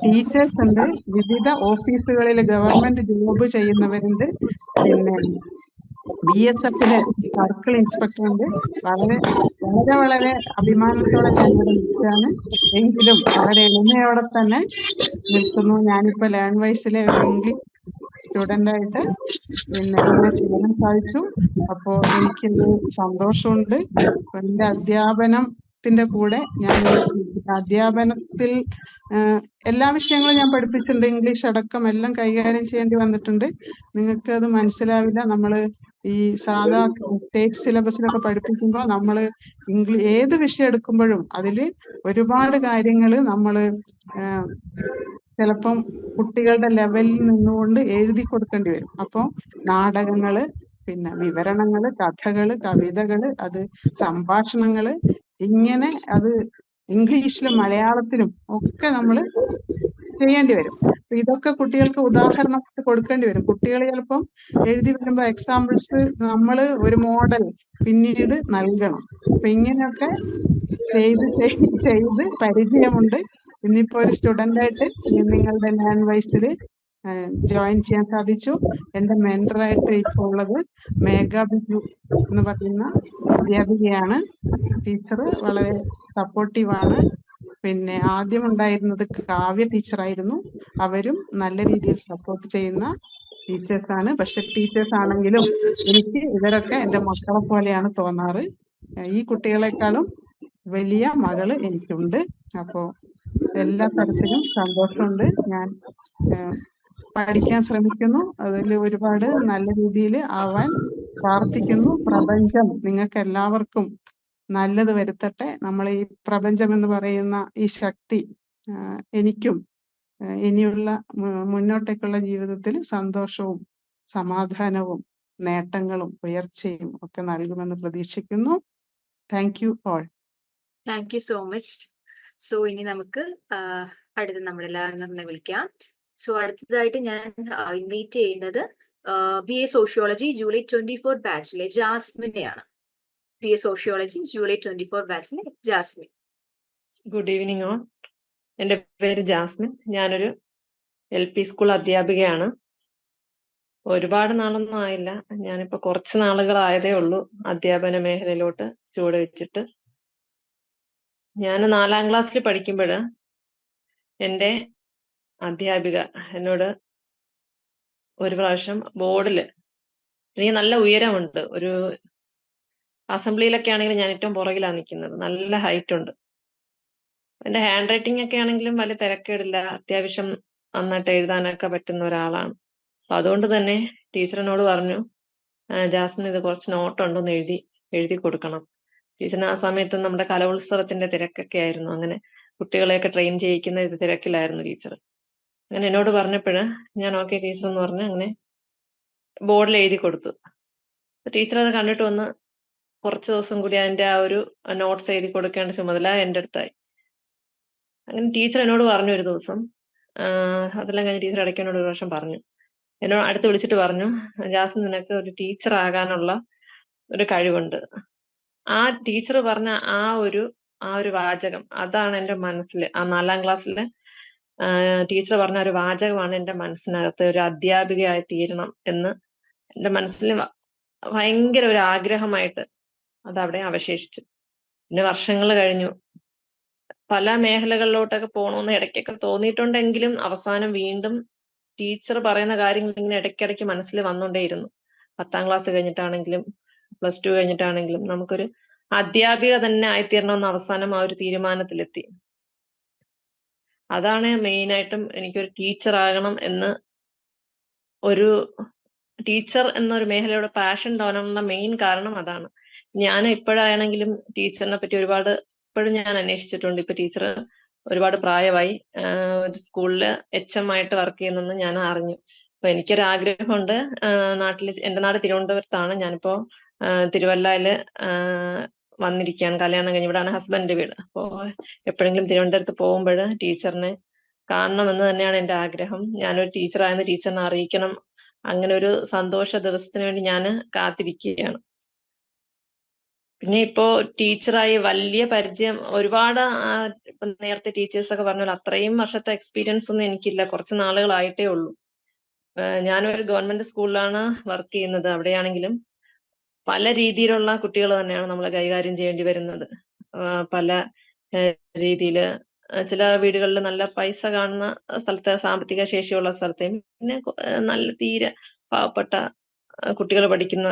ടീച്ചേഴ്സ് ഉണ്ട്, വിവിധ ഓഫീസുകളിൽ ഗവൺമെന്റ് ജോബ് ചെയ്യുന്നവരുണ്ട്, പിന്നെ BSFില് സർക്കിൾ ഇൻസ്പെക്ടർ ഉണ്ട്. വളരെ വളരെ വളരെ അഭിമാനത്തോടെ ഞാൻ ഇവിടെ നിൽക്കുകയാണ്. എങ്കിലും വളരെ എളിമയോടെ തന്നെ നിൽക്കുന്നു. ഞാനിപ്പോ ലേൺവൈസിലെ ഒരു ഇംഗ്ലീഷ് സ്റ്റുഡന്റ് ആയിട്ട് പിന്നെ ഇവിടെ ചെയ്യാൻ സാധിച്ചു. അപ്പോ എനിക്കൊരു സന്തോഷമുണ്ട്. എന്റെ അധ്യാപനത്തിന്റെ കൂടെ ഞാൻ അധ്യാപനത്തിൽ എല്ലാ വിഷയങ്ങളും ഞാൻ പഠിപ്പിച്ചിട്ടുണ്ട്. ഇംഗ്ലീഷ് അടക്കം എല്ലാം കൈകാര്യം ചെയ്യേണ്ടി വന്നിട്ടുണ്ട്. നിങ്ങൾക്ക് അത് മനസ്സിലാവില്ല. നമ്മള് ഈ സാധാ സ്റ്റേറ്റ് സിലബസിലൊക്കെ പഠിപ്പിക്കുമ്പോൾ നമ്മള് ഏത് വിഷയം എടുക്കുമ്പോഴും അതില് ഒരുപാട് കാര്യങ്ങള് നമ്മള് ചിലപ്പം കുട്ടികളുടെ ലെവലിൽ നിന്നുകൊണ്ട് എഴുതി കൊടുക്കേണ്ടി വരും. അപ്പോൾ നാടകങ്ങള്, പിന്നെ വിവരണങ്ങള്, കഥകള്, കവിതകള്, അത് സംഭാഷണങ്ങള്, ഇങ്ങനെ അത് ഇംഗ്ലീഷിലും മലയാളത്തിലും ഒക്കെ നമ്മൾ ചെയ്യേണ്ടി വരും. ഇതൊക്കെ കുട്ടികൾക്ക് ഉദാഹരണമായിട്ട് കൊടുക്കേണ്ടി വരും. കുട്ടികൾ ചിലപ്പം എഴുതി വരുമ്പോൾ എക്സാമ്പിൾസ് നമ്മൾ ഒരു മോഡൽ പിന്നീട് നൽകണം. അപ്പൊ ഇങ്ങനെയൊക്കെ ചെയ്ത് പരിചയമുണ്ട്. ഇന്നിപ്പോ ഒരു സ്റ്റുഡന്റ് ആയിട്ട് നിങ്ങളുടെ ലേൺവൈസിൽ ജോയിൻ ചെയ്യാൻ സാധിച്ചു. എന്റെ മെന്ററായിട്ട് ഇപ്പോൾ ഉള്ളത് മേഘ ബിജു എന്ന് പറയുന്ന അധ്യാപികയാണ്. ടീച്ചർ വളരെ സപ്പോർട്ടീവാണ്. പിന്നെ ആദ്യം ഉണ്ടായിരുന്നത് കാവ്യ ടീച്ചറായിരുന്നു. അവരും നല്ല രീതിയിൽ സപ്പോർട്ട് ചെയ്യുന്ന ടീച്ചേഴ്സാണ്. പക്ഷെ ടീച്ചേഴ്സ് ആണെങ്കിലും എനിക്ക് ഇവരൊക്കെ എന്റെ മക്കളെ പോലെയാണ് തോന്നാറ്. ഈ കുട്ടികളെക്കാളും വലിയ മകള് എനിക്കുണ്ട്. അപ്പോ എല്ലാ തരത്തിലും സന്തോഷമുണ്ട്. ഞാൻ പഠിക്കാൻ ശ്രമിക്കുന്നു. അതിൽ ഒരുപാട് നല്ല രീതിയിൽ ആവാൻ പ്രാർത്ഥിക്കുന്നു. പ്രപഞ്ചം നിങ്ങൾക്ക് എല്ലാവർക്കും നല്ലത് വരുത്തട്ടെ. നമ്മൾ ഈ പ്രപഞ്ചം എന്ന് പറയുന്ന ഈ ശക്തി എനിക്കും ഇനിയുള്ള മുന്നോട്ടേക്കുള്ള ജീവിതത്തിൽ സന്തോഷവും സമാധാനവും നേട്ടങ്ങളും ഉയർച്ചയും ഒക്കെ നൽകുമെന്ന് പ്രതീക്ഷിക്കുന്നു. Thank you all. Thank you so much. So ഇനി നമുക്ക് അടുത്ത നമ്മുടെ ലേണറിനെ വിളിക്കാം. സോ അടുത്തതായിട്ട് ഞാൻ ഇൻവൈറ്റ് ചെയ്യുന്നത് BA സോഷ്യോളജി ജൂലൈ 24 ബാച്ചിലെ ജാസ്മിനെയാണ്. BA സോഷ്യോളജി ജൂലൈ 24 ബാച്ചിലെ ജാസ്മിൻ. Good evening all. എൻ്റെ പേര് ജാസ്മിൻ. ഞാനൊരു LP സ്കൂൾ അധ്യാപികയാണ്. ഒരുപാട് നാളൊന്നും ആയില്ല. ഞാനിപ്പോൾ കുറച്ച് നാളുകളായതേ ഉള്ളൂ അധ്യാപന മേഖലയിലോട്ട് ചുവട് വെച്ചിട്ട്. ഞാൻ 4ാം ക്ലാസ്സിൽ പഠിക്കുമ്പോൾ എൻ്റെ അധ്യാപിക എന്നോട് ഒരു പ്രാവശ്യം ബോർഡിൽ, എനിക്ക് നല്ല ഉയരമുണ്ട്, ഒരു അസംബ്ലിയിലൊക്കെ ആണെങ്കിലും ഞാൻ ഏറ്റവും പുറകിലാണ് നിൽക്കുന്നത്, നല്ല ഹൈറ്റ് ഉണ്ട്. എൻ്റെ ഹാൻഡ് റൈറ്റിംഗ് ഒക്കെ ആണെങ്കിലും വലിയ തിരക്കേടില്ല, അത്യാവശ്യം നന്നായിട്ട് എഴുതാനൊക്കെ പറ്റുന്ന ഒരാളാണ്. അപ്പൊ അതുകൊണ്ട് തന്നെ ടീച്ചറിനോട് പറഞ്ഞു, ജാസ്മിൻ ഇത് കുറച്ച് നോട്ടുണ്ടോന്ന് എഴുതി കൊടുക്കണം. ടീച്ചറിന് ആ സമയത്ത് നമ്മുടെ കലോത്സവത്തിന്റെ തിരക്കൊക്കെ ആയിരുന്നു. അങ്ങനെ കുട്ടികളെയൊക്കെ ട്രെയിൻ ചെയ്യിക്കുന്ന ഇത് തിരക്കിലായിരുന്നു ടീച്ചർ. അങ്ങനെ എന്നോട് പറഞ്ഞപ്പോൾ ഞാൻ ഓക്കെ ടീച്ചർ എന്ന് പറഞ്ഞ് അങ്ങനെ ബോർഡിൽ എഴുതി കൊടുത്തു. ടീച്ചർ അത് കണ്ടിട്ട് വന്ന് കുറച്ച് ദിവസം കൂടി അതിന്റെ ആ ഒരു നോട്ട്സ് എഴുതി കൊടുക്കേണ്ട ചുമതല എൻ്റെ അടുത്തായി. അങ്ങനെ ടീച്ചർ എന്നോട് പറഞ്ഞു ഒരു ദിവസം, അതെല്ലാം കഴിഞ്ഞ് ടീച്ചർ ഇടയ്ക്ക് എന്നോട് ഒരു വർഷം പറഞ്ഞു, എന്നോട് അടുത്ത് വിളിച്ചിട്ട് പറഞ്ഞു, ജാസ്മിൻ നിനക്ക് ഒരു ടീച്ചർ ആകാനുള്ള ഒരു കഴിവുണ്ട്. ആ ടീച്ചർ പറഞ്ഞ ആ ഒരു വാചകം, അതാണ് എൻ്റെ മനസ്സിൽ, ആ 4ാം ക്ലാസ്സിലെ ടീച്ചർ പറഞ്ഞ ഒരു വാചകമാണ് എൻ്റെ മനസ്സിനകത്ത്, ഒരു അധ്യാപികയായി തീരണം എന്ന് എൻ്റെ മനസ്സിൽ ഭയങ്കര ഒരു ആഗ്രഹമായിട്ട് അതവിടെ അവശേഷിച്ചു. പിന്നെ വർഷങ്ങൾ കഴിഞ്ഞു, പല മേഖലകളിലോട്ടൊക്കെ പോകണമെന്ന് ഇടയ്ക്കൊക്കെ തോന്നിയിട്ടുണ്ടെങ്കിലും അവസാനം വീണ്ടും ടീച്ചർ പറയുന്ന കാര്യങ്ങൾ ഇങ്ങനെ ഇടയ്ക്കിടയ്ക്ക് മനസ്സിൽ വന്നുകൊണ്ടേയിരുന്നു. 10ാം ക്ലാസ് കഴിഞ്ഞിട്ടാണെങ്കിലും +2 കഴിഞ്ഞിട്ടാണെങ്കിലും നമുക്കൊരു അധ്യാപിക തന്നെ ആയിത്തീരണമെന്ന് അവസാനം ആ ഒരു തീരുമാനത്തിലെത്തി. അതാണ് മെയിനായിട്ടും എനിക്കൊരു ടീച്ചർ ആകണം എന്ന്, ഒരു ടീച്ചർ എന്നൊരു മേഖലയുടെ പാഷൻ തോന്നാനുള്ള മെയിൻ കാരണം അതാണ്. ഞാൻ ഇപ്പോഴാണെങ്കിലും ടീച്ചറിനെ പറ്റി ഒരുപാട് ഇപ്പോഴും ഞാൻ അന്വേഷിച്ചിട്ടുണ്ട്. ഇപ്പൊ ടീച്ചർ ഒരുപാട് പ്രായമായി, ഒരു സ്കൂളില് HM ആയിട്ട് വർക്ക് ചെയ്യുന്നെന്ന് ഞാൻ അറിഞ്ഞു. അപ്പൊ എനിക്കൊരാഗ്രഹമുണ്ട്, നാട്ടിൽ, എന്റെ നാട് തിരുവനന്തപുരത്താണ്, ഞാനിപ്പോ തിരുവല്ലയില് വന്നിരിക്കുകയാണ്, കല്യാണം കഴിഞ്ഞ് ഇവിടാണ് ഹസ്ബൻഡിന്റെ വീട്. അപ്പോ എപ്പോഴെങ്കിലും തിരുവനന്തപുരത്ത് പോകുമ്പോൾ ടീച്ചറിനെ കാണണമെന്ന് തന്നെയാണ് എൻ്റെ ആഗ്രഹം. ഞാനൊരു ടീച്ചറായെന്ന് ടീച്ചറിനെ അറിയിക്കണം. അങ്ങനെ ഒരു സന്തോഷ ദിവസത്തിന് വേണ്ടി ഞാൻ കാത്തിരിക്കുകയാണ്. പിന്നെ ഇപ്പോ ടീച്ചറായി വലിയ പരിചയം ഒരുപാട്, ഇപ്പൊ നേരത്തെ ടീച്ചേഴ്സ് ഒക്കെ പറഞ്ഞ പോലെ അത്രയും വർഷത്തെ എക്സ്പീരിയൻസ് ഒന്നും എനിക്കില്ല, കുറച്ച് നാളുകളായിട്ടേ ഉള്ളൂ. ഞാനൊരു ഗവൺമെന്റ് സ്കൂളിലാണ് വർക്ക് ചെയ്യുന്നത്. അവിടെയാണെങ്കിലും പല രീതിയിലുള്ള കുട്ടികൾ തന്നെയാണ് നമ്മൾ കൈകാര്യം ചെയ്യേണ്ടി വരുന്നത്. പല രീതിയിൽ, ചില വീടുകളിൽ നല്ല പൈസ കാണുന്ന സ്ഥലത്തെ, സാമ്പത്തിക ശേഷിയുള്ള സ്ഥലത്തെയും, പിന്നെ നല്ല തീരെ പാവപ്പെട്ട കുട്ടികൾ പഠിക്കുന്ന,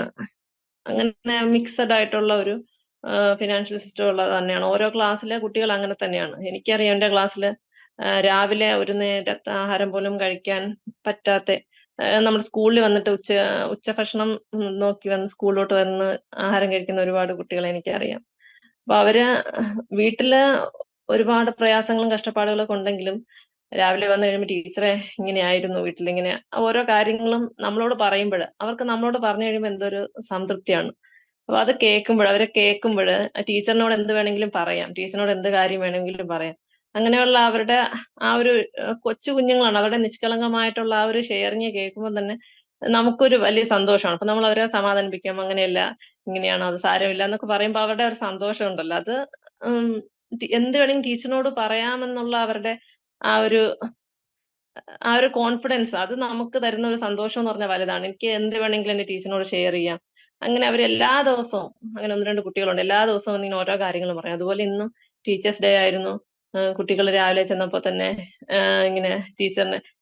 അങ്ങനെ മിക്സഡ് ആയിട്ടുള്ള ഒരു ഫിനാൻഷ്യൽ സിസ്റ്റം ഉള്ളത് തന്നെയാണ്. ഓരോ ക്ലാസ്സിലെ കുട്ടികൾ അങ്ങനെ തന്നെയാണ്. എനിക്കറിയാം, എൻ്റെ ക്ലാസ്സിൽ രാവിലെ ഒരു നേരത്തെ ആഹാരം പോലും കഴിക്കാൻ പറ്റാത്ത, നമ്മൾ സ്കൂളിൽ വന്നിട്ട് ഉച്ചഭക്ഷണം നോക്കി വന്ന് സ്കൂളിലോട്ട് വന്ന് ആഹാരം കഴിക്കുന്ന ഒരുപാട് കുട്ടികളെ എനിക്കറിയാം. അപ്പൊ അവര് വീട്ടില് ഒരുപാട് പ്രയാസങ്ങളും കഷ്ടപ്പാടുകളൊക്കെ ഉണ്ടെങ്കിലും രാവിലെ വന്നു കഴിയുമ്പോൾ ടീച്ചറെ ഇങ്ങനെയായിരുന്നു വീട്ടിൽ, ഇങ്ങനെ ഓരോ കാര്യങ്ങളും നമ്മളോട് പറയുമ്പോൾ, അവർക്ക് നമ്മളോട് പറഞ്ഞു കഴിയുമ്പോൾ എന്തൊരു സംതൃപ്തിയാണ്. അപ്പൊ അത് അവരെ കേൾക്കുമ്പോൾ ടീച്ചറിനോട് എന്ത് വേണമെങ്കിലും പറയാം, ടീച്ചറിനോട് എന്ത് കാര്യം വേണമെങ്കിലും പറയാം. അങ്ങനെയുള്ള അവരുടെ ആ ഒരു കൊച്ചു കുഞ്ഞുങ്ങളാണ്, അവരുടെ നിഷ്കളങ്കമായിട്ടുള്ള ആ ഒരു ഷെയറിങ് കേൾക്കുമ്പോൾ തന്നെ നമുക്കൊരു വലിയ സന്തോഷമാണ്. അപ്പൊ നമ്മൾ അവരെ സമാധാനിപ്പിക്കാം, അങ്ങനെയല്ല, ഇങ്ങനെയാണോ, അത് സാരമില്ല എന്നൊക്കെ പറയുമ്പോൾ അവരുടെ ഒരു സന്തോഷം ഉണ്ടല്ലോ, അത് എന്ത് വേണമെങ്കിലും ടീച്ചറിനോട് പറയാമെന്നുള്ള അവരുടെ ആ ഒരു കോൺഫിഡൻസ്, അത് നമുക്ക് തരുന്ന ഒരു സന്തോഷം എന്ന് പറഞ്ഞാൽ വലുതാണ്. എനിക്ക് എന്ത് വേണമെങ്കിലും എന്റെ ടീച്ചറിനോട് ഷെയർ ചെയ്യാം. അങ്ങനെ അവർ എല്ലാ ദിവസവും, അങ്ങനെ 1-2 കുട്ടികളുണ്ട്, എല്ലാ ദിവസവും ഇങ്ങനെ ഓരോ കാര്യങ്ങളും പറയും. അതുപോലെ ഇന്നും ടീച്ചേഴ്സ് ഡേ ആയിരുന്നു. കുട്ടികൾ രാവിലെ ചെന്നപ്പോൾ തന്നെ ഇങ്ങനെ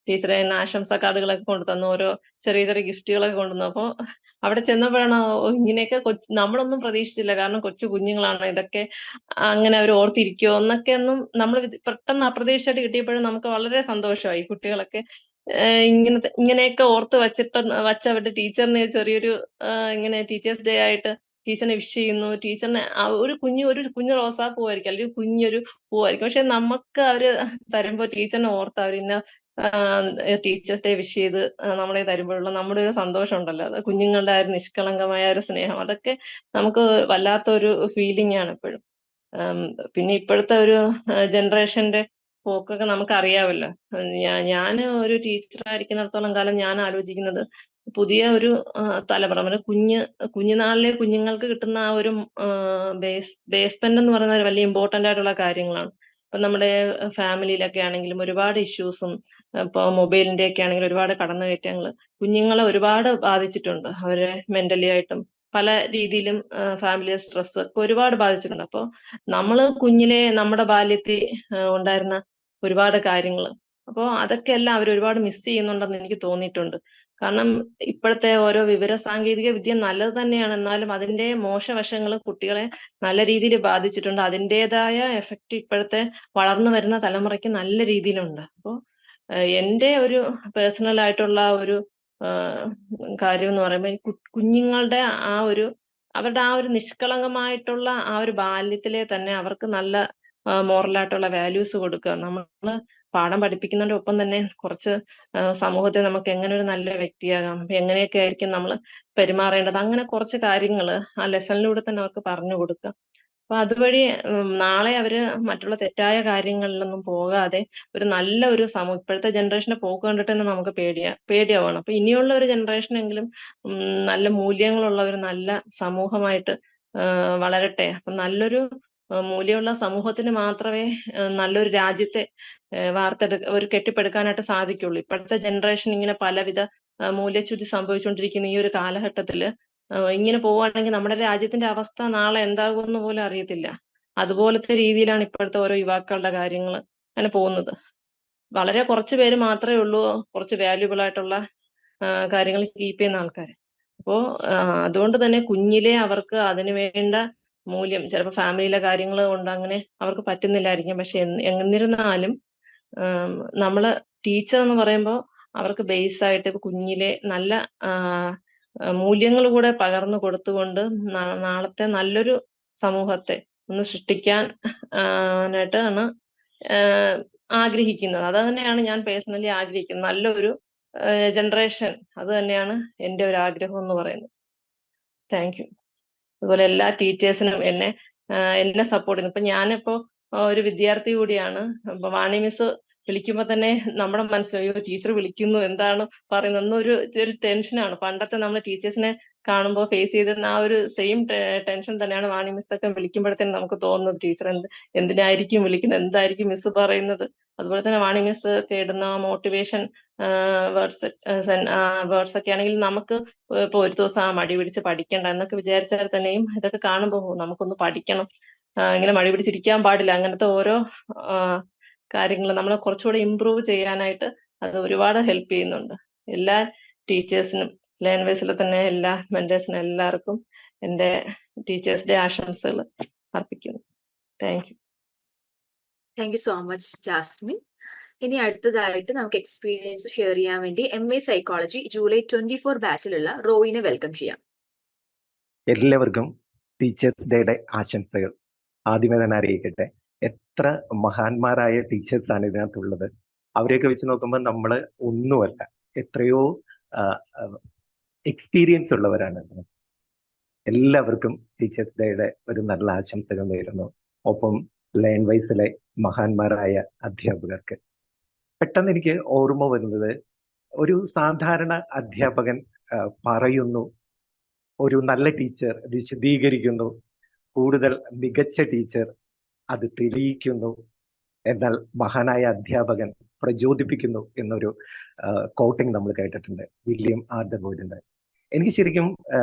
ടീച്ചറെ ആശംസ കാർഡുകളൊക്കെ കൊണ്ടു തന്നു, ഓരോ ചെറിയ ചെറിയ ഗിഫ്റ്റുകളൊക്കെ കൊണ്ടുവന്നു. അപ്പോൾ അവിടെ ചെന്നപ്പോഴാണ് ഇങ്ങനെയൊക്കെ നമ്മളൊന്നും പ്രതീക്ഷിച്ചില്ല, കാരണം കൊച്ചു കുഞ്ഞുങ്ങളാണ്, ഇതൊക്കെ അങ്ങനെ അവർ ഓർത്തിരിക്കുമോ എന്നൊക്കെ ഒന്നും നമ്മൾ പെട്ടെന്ന് അപ്രതീക്ഷിതമായിട്ട് കിട്ടിയപ്പോഴും നമുക്ക് വളരെ സന്തോഷമായി. കുട്ടികളൊക്കെ ഇങ്ങനെയൊക്കെ ഓർത്ത് വച്ച അവരുടെ ടീച്ചറിന് ചെറിയൊരു ഇങ്ങനെ ടീച്ചേഴ്സ് ഡേ ആയിട്ട് ടീച്ചറിനെ വിഷ് ചെയ്യുന്നു, ടീച്ചറിനെ ഒരു കുഞ്ഞു റോസാപ്പൂവായിരിക്കും, അല്ലെങ്കിൽ കുഞ്ഞൊരു പൂവായിരിക്കും, പക്ഷെ നമുക്ക് അവര് തരുമ്പോ ടീച്ചറിനെ ഓർത്ത് അവരിന്ന ടീച്ചേഴ്സ് ഡേ വിഷ് ചെയ്ത് നമ്മളെ തരുമ്പോഴുള്ള നമ്മുടെ ഒരു സന്തോഷം ഉണ്ടല്ലോ, അത് കുഞ്ഞുങ്ങളുടെ ആ ഒരു നിഷ്കളങ്കമായ ഒരു സ്നേഹം, അതൊക്കെ നമുക്ക് വല്ലാത്തൊരു ഫീലിംഗ് ആണ് എപ്പോഴും. പിന്നെ ഇപ്പോഴത്തെ ഒരു ജനറേഷന്റെ പോക്കൊക്കെ നമുക്ക് അറിയാമല്ലോ. ഞാൻ ഒരു ടീച്ചറായിരിക്കുന്നിടത്തോളം കാലം ഞാൻ ആലോചിക്കുന്നത് പുതിയ ഒരു തലമുറ, കുഞ്ഞുനാളിലെ കുഞ്ഞുങ്ങൾക്ക് കിട്ടുന്ന ആ ഒരു ബേസ്മെന്റ് എന്ന് പറയുന്ന ഒരു വലിയ ഇമ്പോർട്ടന്റ് ആയിട്ടുള്ള കാര്യങ്ങളാണ്. ഇപ്പൊ നമ്മുടെ ഫാമിലിയിലൊക്കെ ആണെങ്കിലും ഒരുപാട് ഇഷ്യൂസും, ഇപ്പൊ മൊബൈലിന്റെ ഒക്കെ ആണെങ്കിലും ഒരുപാട് കടന്നുകയറ്റങ്ങൾ കുഞ്ഞുങ്ങളെ ഒരുപാട് ബാധിച്ചിട്ടുണ്ട്. അവരെ മെന്റലി ആയിട്ടും പല രീതിയിലും ഫാമിലി സ്ട്രെസ് ഒക്കെ ഒരുപാട് ബാധിച്ചിട്ടുണ്ട്. അപ്പോൾ നമ്മള് കുഞ്ഞിലെ നമ്മുടെ ബാല്യത്തിൽ ഉണ്ടായിരുന്ന ഒരുപാട് കാര്യങ്ങൾ, അപ്പോൾ അതൊക്കെ എല്ലാം അവർ ഒരുപാട് മിസ് ചെയ്യുന്നുണ്ടെന്ന് എനിക്ക് തോന്നിയിട്ടുണ്ട്. കാരണം ഇപ്പോഴത്തെ ഓരോ വിവര സാങ്കേതിക വിദ്യ നല്ലത് തന്നെയാണ്, എന്നാലും അതിന്റെ മോശവശങ്ങൾ കുട്ടികളെ നല്ല രീതിയിൽ ബാധിച്ചിട്ടുണ്ട്. അതിൻ്റെതായ എഫക്റ്റ് ഇപ്പോഴത്തെ വളർന്നു വരുന്ന തലമുറയ്ക്ക് നല്ല രീതിയിലുണ്ട്. അപ്പോൾ എൻ്റെ ഒരു പേഴ്സണൽ ആയിട്ടുള്ള ഒരു കാര്യം എന്ന് പറയുമ്പോൾ കുഞ്ഞുങ്ങളുടെ അവരുടെ ആ ഒരു നിഷ്കളങ്കമായിട്ടുള്ള ആ ഒരു ബാല്യത്തിലെ തന്നെ അവർക്ക് നല്ല മോറലായിട്ടുള്ള വാല്യൂസ് കൊടുക്കുക. നമ്മള് പാഠം പഠിപ്പിക്കുന്നതിന്റെ ഒപ്പം തന്നെ കുറച്ച് സമൂഹത്തിൽ നമുക്ക് എങ്ങനെ ഒരു നല്ല വ്യക്തിയാകാം, എങ്ങനെയൊക്കെ ആയിരിക്കും നമ്മൾ പെരുമാറേണ്ടത്, അങ്ങനെ കുറച്ച് കാര്യങ്ങൾ ആ ലെസണിലൂടെ തന്നെ അവർക്ക് പറഞ്ഞു കൊടുക്കുക. അപ്പൊ അതുവഴി നാളെ അവര് മറ്റുള്ള തെറ്റായ കാര്യങ്ങളിലൊന്നും പോകാതെ ഒരു നല്ല ഒരു ഇപ്പോഴത്തെ ജനറേഷന്റെ പോക്ക് കണ്ടിട്ട് തന്നെ നമുക്ക് പേടിയാവാണ്. അപ്പൊ ഇനിയുള്ള ഒരു ജനറേഷനെങ്കിലും നല്ല മൂല്യങ്ങളുള്ള ഒരു നല്ല സമൂഹമായിട്ട് വളരട്ടെ. അപ്പൊ നല്ലൊരു മൂല്യമുള്ള സമൂഹത്തിന് മാത്രമേ നല്ലൊരു രാജ്യത്തെ ഒരു കെട്ടിപ്പടുക്കാനായിട്ട് സാധിക്കുള്ളൂ. ഇപ്പോഴത്തെ ജനറേഷൻ ഇങ്ങനെ പലവിധ മൂല്യച്യുതി സംഭവിച്ചുകൊണ്ടിരിക്കുന്ന ഈ ഒരു കാലഘട്ടത്തില് ഇങ്ങനെ പോവുകയാണെങ്കിൽ നമ്മുടെ രാജ്യത്തിന്റെ അവസ്ഥ നാളെ എന്താകുമെന്ന് പോലും അറിയത്തില്ല. അതുപോലത്തെ രീതിയിലാണ് ഇപ്പോഴത്തെ ഓരോ യുവാക്കളുടെ കാര്യങ്ങൾ അങ്ങനെ പോകുന്നത്. വളരെ കുറച്ച് പേര് മാത്രമേ ഉള്ളൂ കുറച്ച് വാല്യുബിൾ ആയിട്ടുള്ള കാര്യങ്ങൾ കീപ്പ് ചെയ്യുന്ന ആൾക്കാർ. അപ്പോ അതുകൊണ്ട് തന്നെ കുഞ്ഞിലെ അവർക്ക് അതിന് വേണ്ട മൂല്യം ചിലപ്പോൾ ഫാമിലിയിലെ കാര്യങ്ങൾ കൊണ്ട് അങ്ങനെ അവർക്ക് പറ്റുന്നില്ലായിരിക്കും. പക്ഷെ എന്നിരുന്നാലും നമ്മള് ടീച്ചർ എന്ന് പറയുമ്പോൾ അവർക്ക് ബേസ് ആയിട്ട് കുഞ്ഞിലെ നല്ല മൂല്യങ്ങൾ കൂടെ പകർന്നു കൊടുത്തുകൊണ്ട് നാളത്തെ നല്ലൊരു സമൂഹത്തെ ഒന്ന് സൃഷ്ടിക്കാൻ ആയിട്ടാണ് ആഗ്രഹിക്കുന്നത്. അത് തന്നെയാണ് ഞാൻ പേഴ്സണലി ആഗ്രഹിക്കുന്നത്. നല്ലൊരു ജനറേഷൻ, അത് തന്നെയാണ് എൻ്റെ ഒരു ആഗ്രഹം എന്ന് പറയുന്നത്. Thank you. അതുപോലെ എല്ലാ ടീച്ചേഴ്സിനും എന്നെ സപ്പോർട്ട് ചെയ്യുന്നു. ഇപ്പൊ ഞാനിപ്പോ ഒരു വിദ്യാർത്ഥി കൂടിയാണ്. അപ്പൊ വാണി മിസ് വിളിക്കുമ്പോ തന്നെ നമ്മുടെ മനസ്സിലായോ ടീച്ചർ വിളിക്കുന്നു എന്താണ് പറയുന്നത് എന്നൊരു ടെൻഷനാണ്. പണ്ടത്തെ നമ്മൾ ടീച്ചേഴ്സിനെ കാണുമ്പോൾ ഫേസ് ചെയ്തിരുന്ന ആ ഒരു സെയിം ടെൻഷൻ തന്നെയാണ് വാണി മിസ് ഒക്കെ വിളിക്കുമ്പോഴത്തേനും നമുക്ക് തോന്നുന്നത്. ടീച്ചർ എന്തിനായിരിക്കും വിളിക്കുന്നത്, എന്തായിരിക്കും മിസ് പറയുന്നത്. അതുപോലെ തന്നെ വാണി മിസ് ഒക്കെ ഇടുന്ന മോട്ടിവേഷൻ വേർഡ്സ് ഒക്കെ ആണെങ്കിൽ നമുക്ക് ഇപ്പൊ ഒരു ദിവസം മടി പിടിച്ച് പഠിക്കണ്ട എന്നൊക്കെ വിചാരിച്ചാൽ തന്നെയും ഇതൊക്കെ കാണുമ്പോൾ നമുക്കൊന്ന് പഠിക്കണം, ഇങ്ങനെ മടി പിടിച്ചിരിക്കാൻ പാടില്ല, അങ്ങനത്തെ ഓരോ കാര്യങ്ങൾ നമ്മളെ കുറച്ചുകൂടെ ഇമ്പ്രൂവ് ചെയ്യാനായിട്ട് അത് ഒരുപാട് ഹെൽപ്പ് ചെയ്യുന്നുണ്ട്. എല്ലാ ടീച്ചേഴ്സിനും ലേൺവേഴ്സിലെ തന്നെ എല്ലാ മെന്റേഴ്സിനും എല്ലാവർക്കും എൻ്റെ ടീച്ചേഴ്സ് ഡേ ആശംസകൾ അർപ്പിക്കുന്നു. Thank you. Thank you so much Jasmine. ഇനി അടുത്തതായിട്ട് നമുക്ക് എക്സ്പീരിയൻസ് ഷെയർ ചെയ്യാൻ വേണ്ടി MA സൈക്കോളജി ജൂലൈ 24 ബാച്ചിലുള്ള റോയിനെ വെൽക്കം ചെയ്യാം. എല്ലാവർക്കും ടീച്ചേഴ്സ് ഡേയുടെ ആശംസകൾ ആദ്യമേ തന്നെ അറിയിക്കട്ടെ. എത്ര മഹാന്മാരായ ടീച്ചേഴ്സാണ് ഇതിനകത്തുള്ളത്. അവരെയൊക്കെ വെച്ച് നോക്കുമ്പോൾ നമ്മൾ ഒന്നുമല്ല, എത്രയോ എക്സ്പീരിയൻസ് ഉള്ളവരാണ്. എല്ലാവർക്കും ടീച്ചേഴ്സ് ഡേയുടെ ഒരു നല്ല ആശംസകൾ നേരുന്നു. ഒപ്പം ലേൺവൈസിലെ മഹാന്മാരായ അധ്യാപകർക്ക്. പെട്ടെന്ന് എനിക്ക് ഓർമ്മ വരുന്നത്, ഒരു സാധാരണ അധ്യാപകൻ പറയുന്നു, ഒരു നല്ല ടീച്ചർ വിശദീകരിക്കുന്നു, കൂടുതൽ മികച്ച ടീച്ചർ അത് തെളിയിക്കുന്നു, എന്നാൽ മഹാനായ അധ്യാപകൻ പ്രചോദിപ്പിക്കുന്നു എന്നൊരു കോട്ടിങ് നമ്മൾ കേട്ടിട്ടുണ്ട്, വില്യം ആർഡർവുഡിന്റെ. എനിക്ക് ശരിക്കും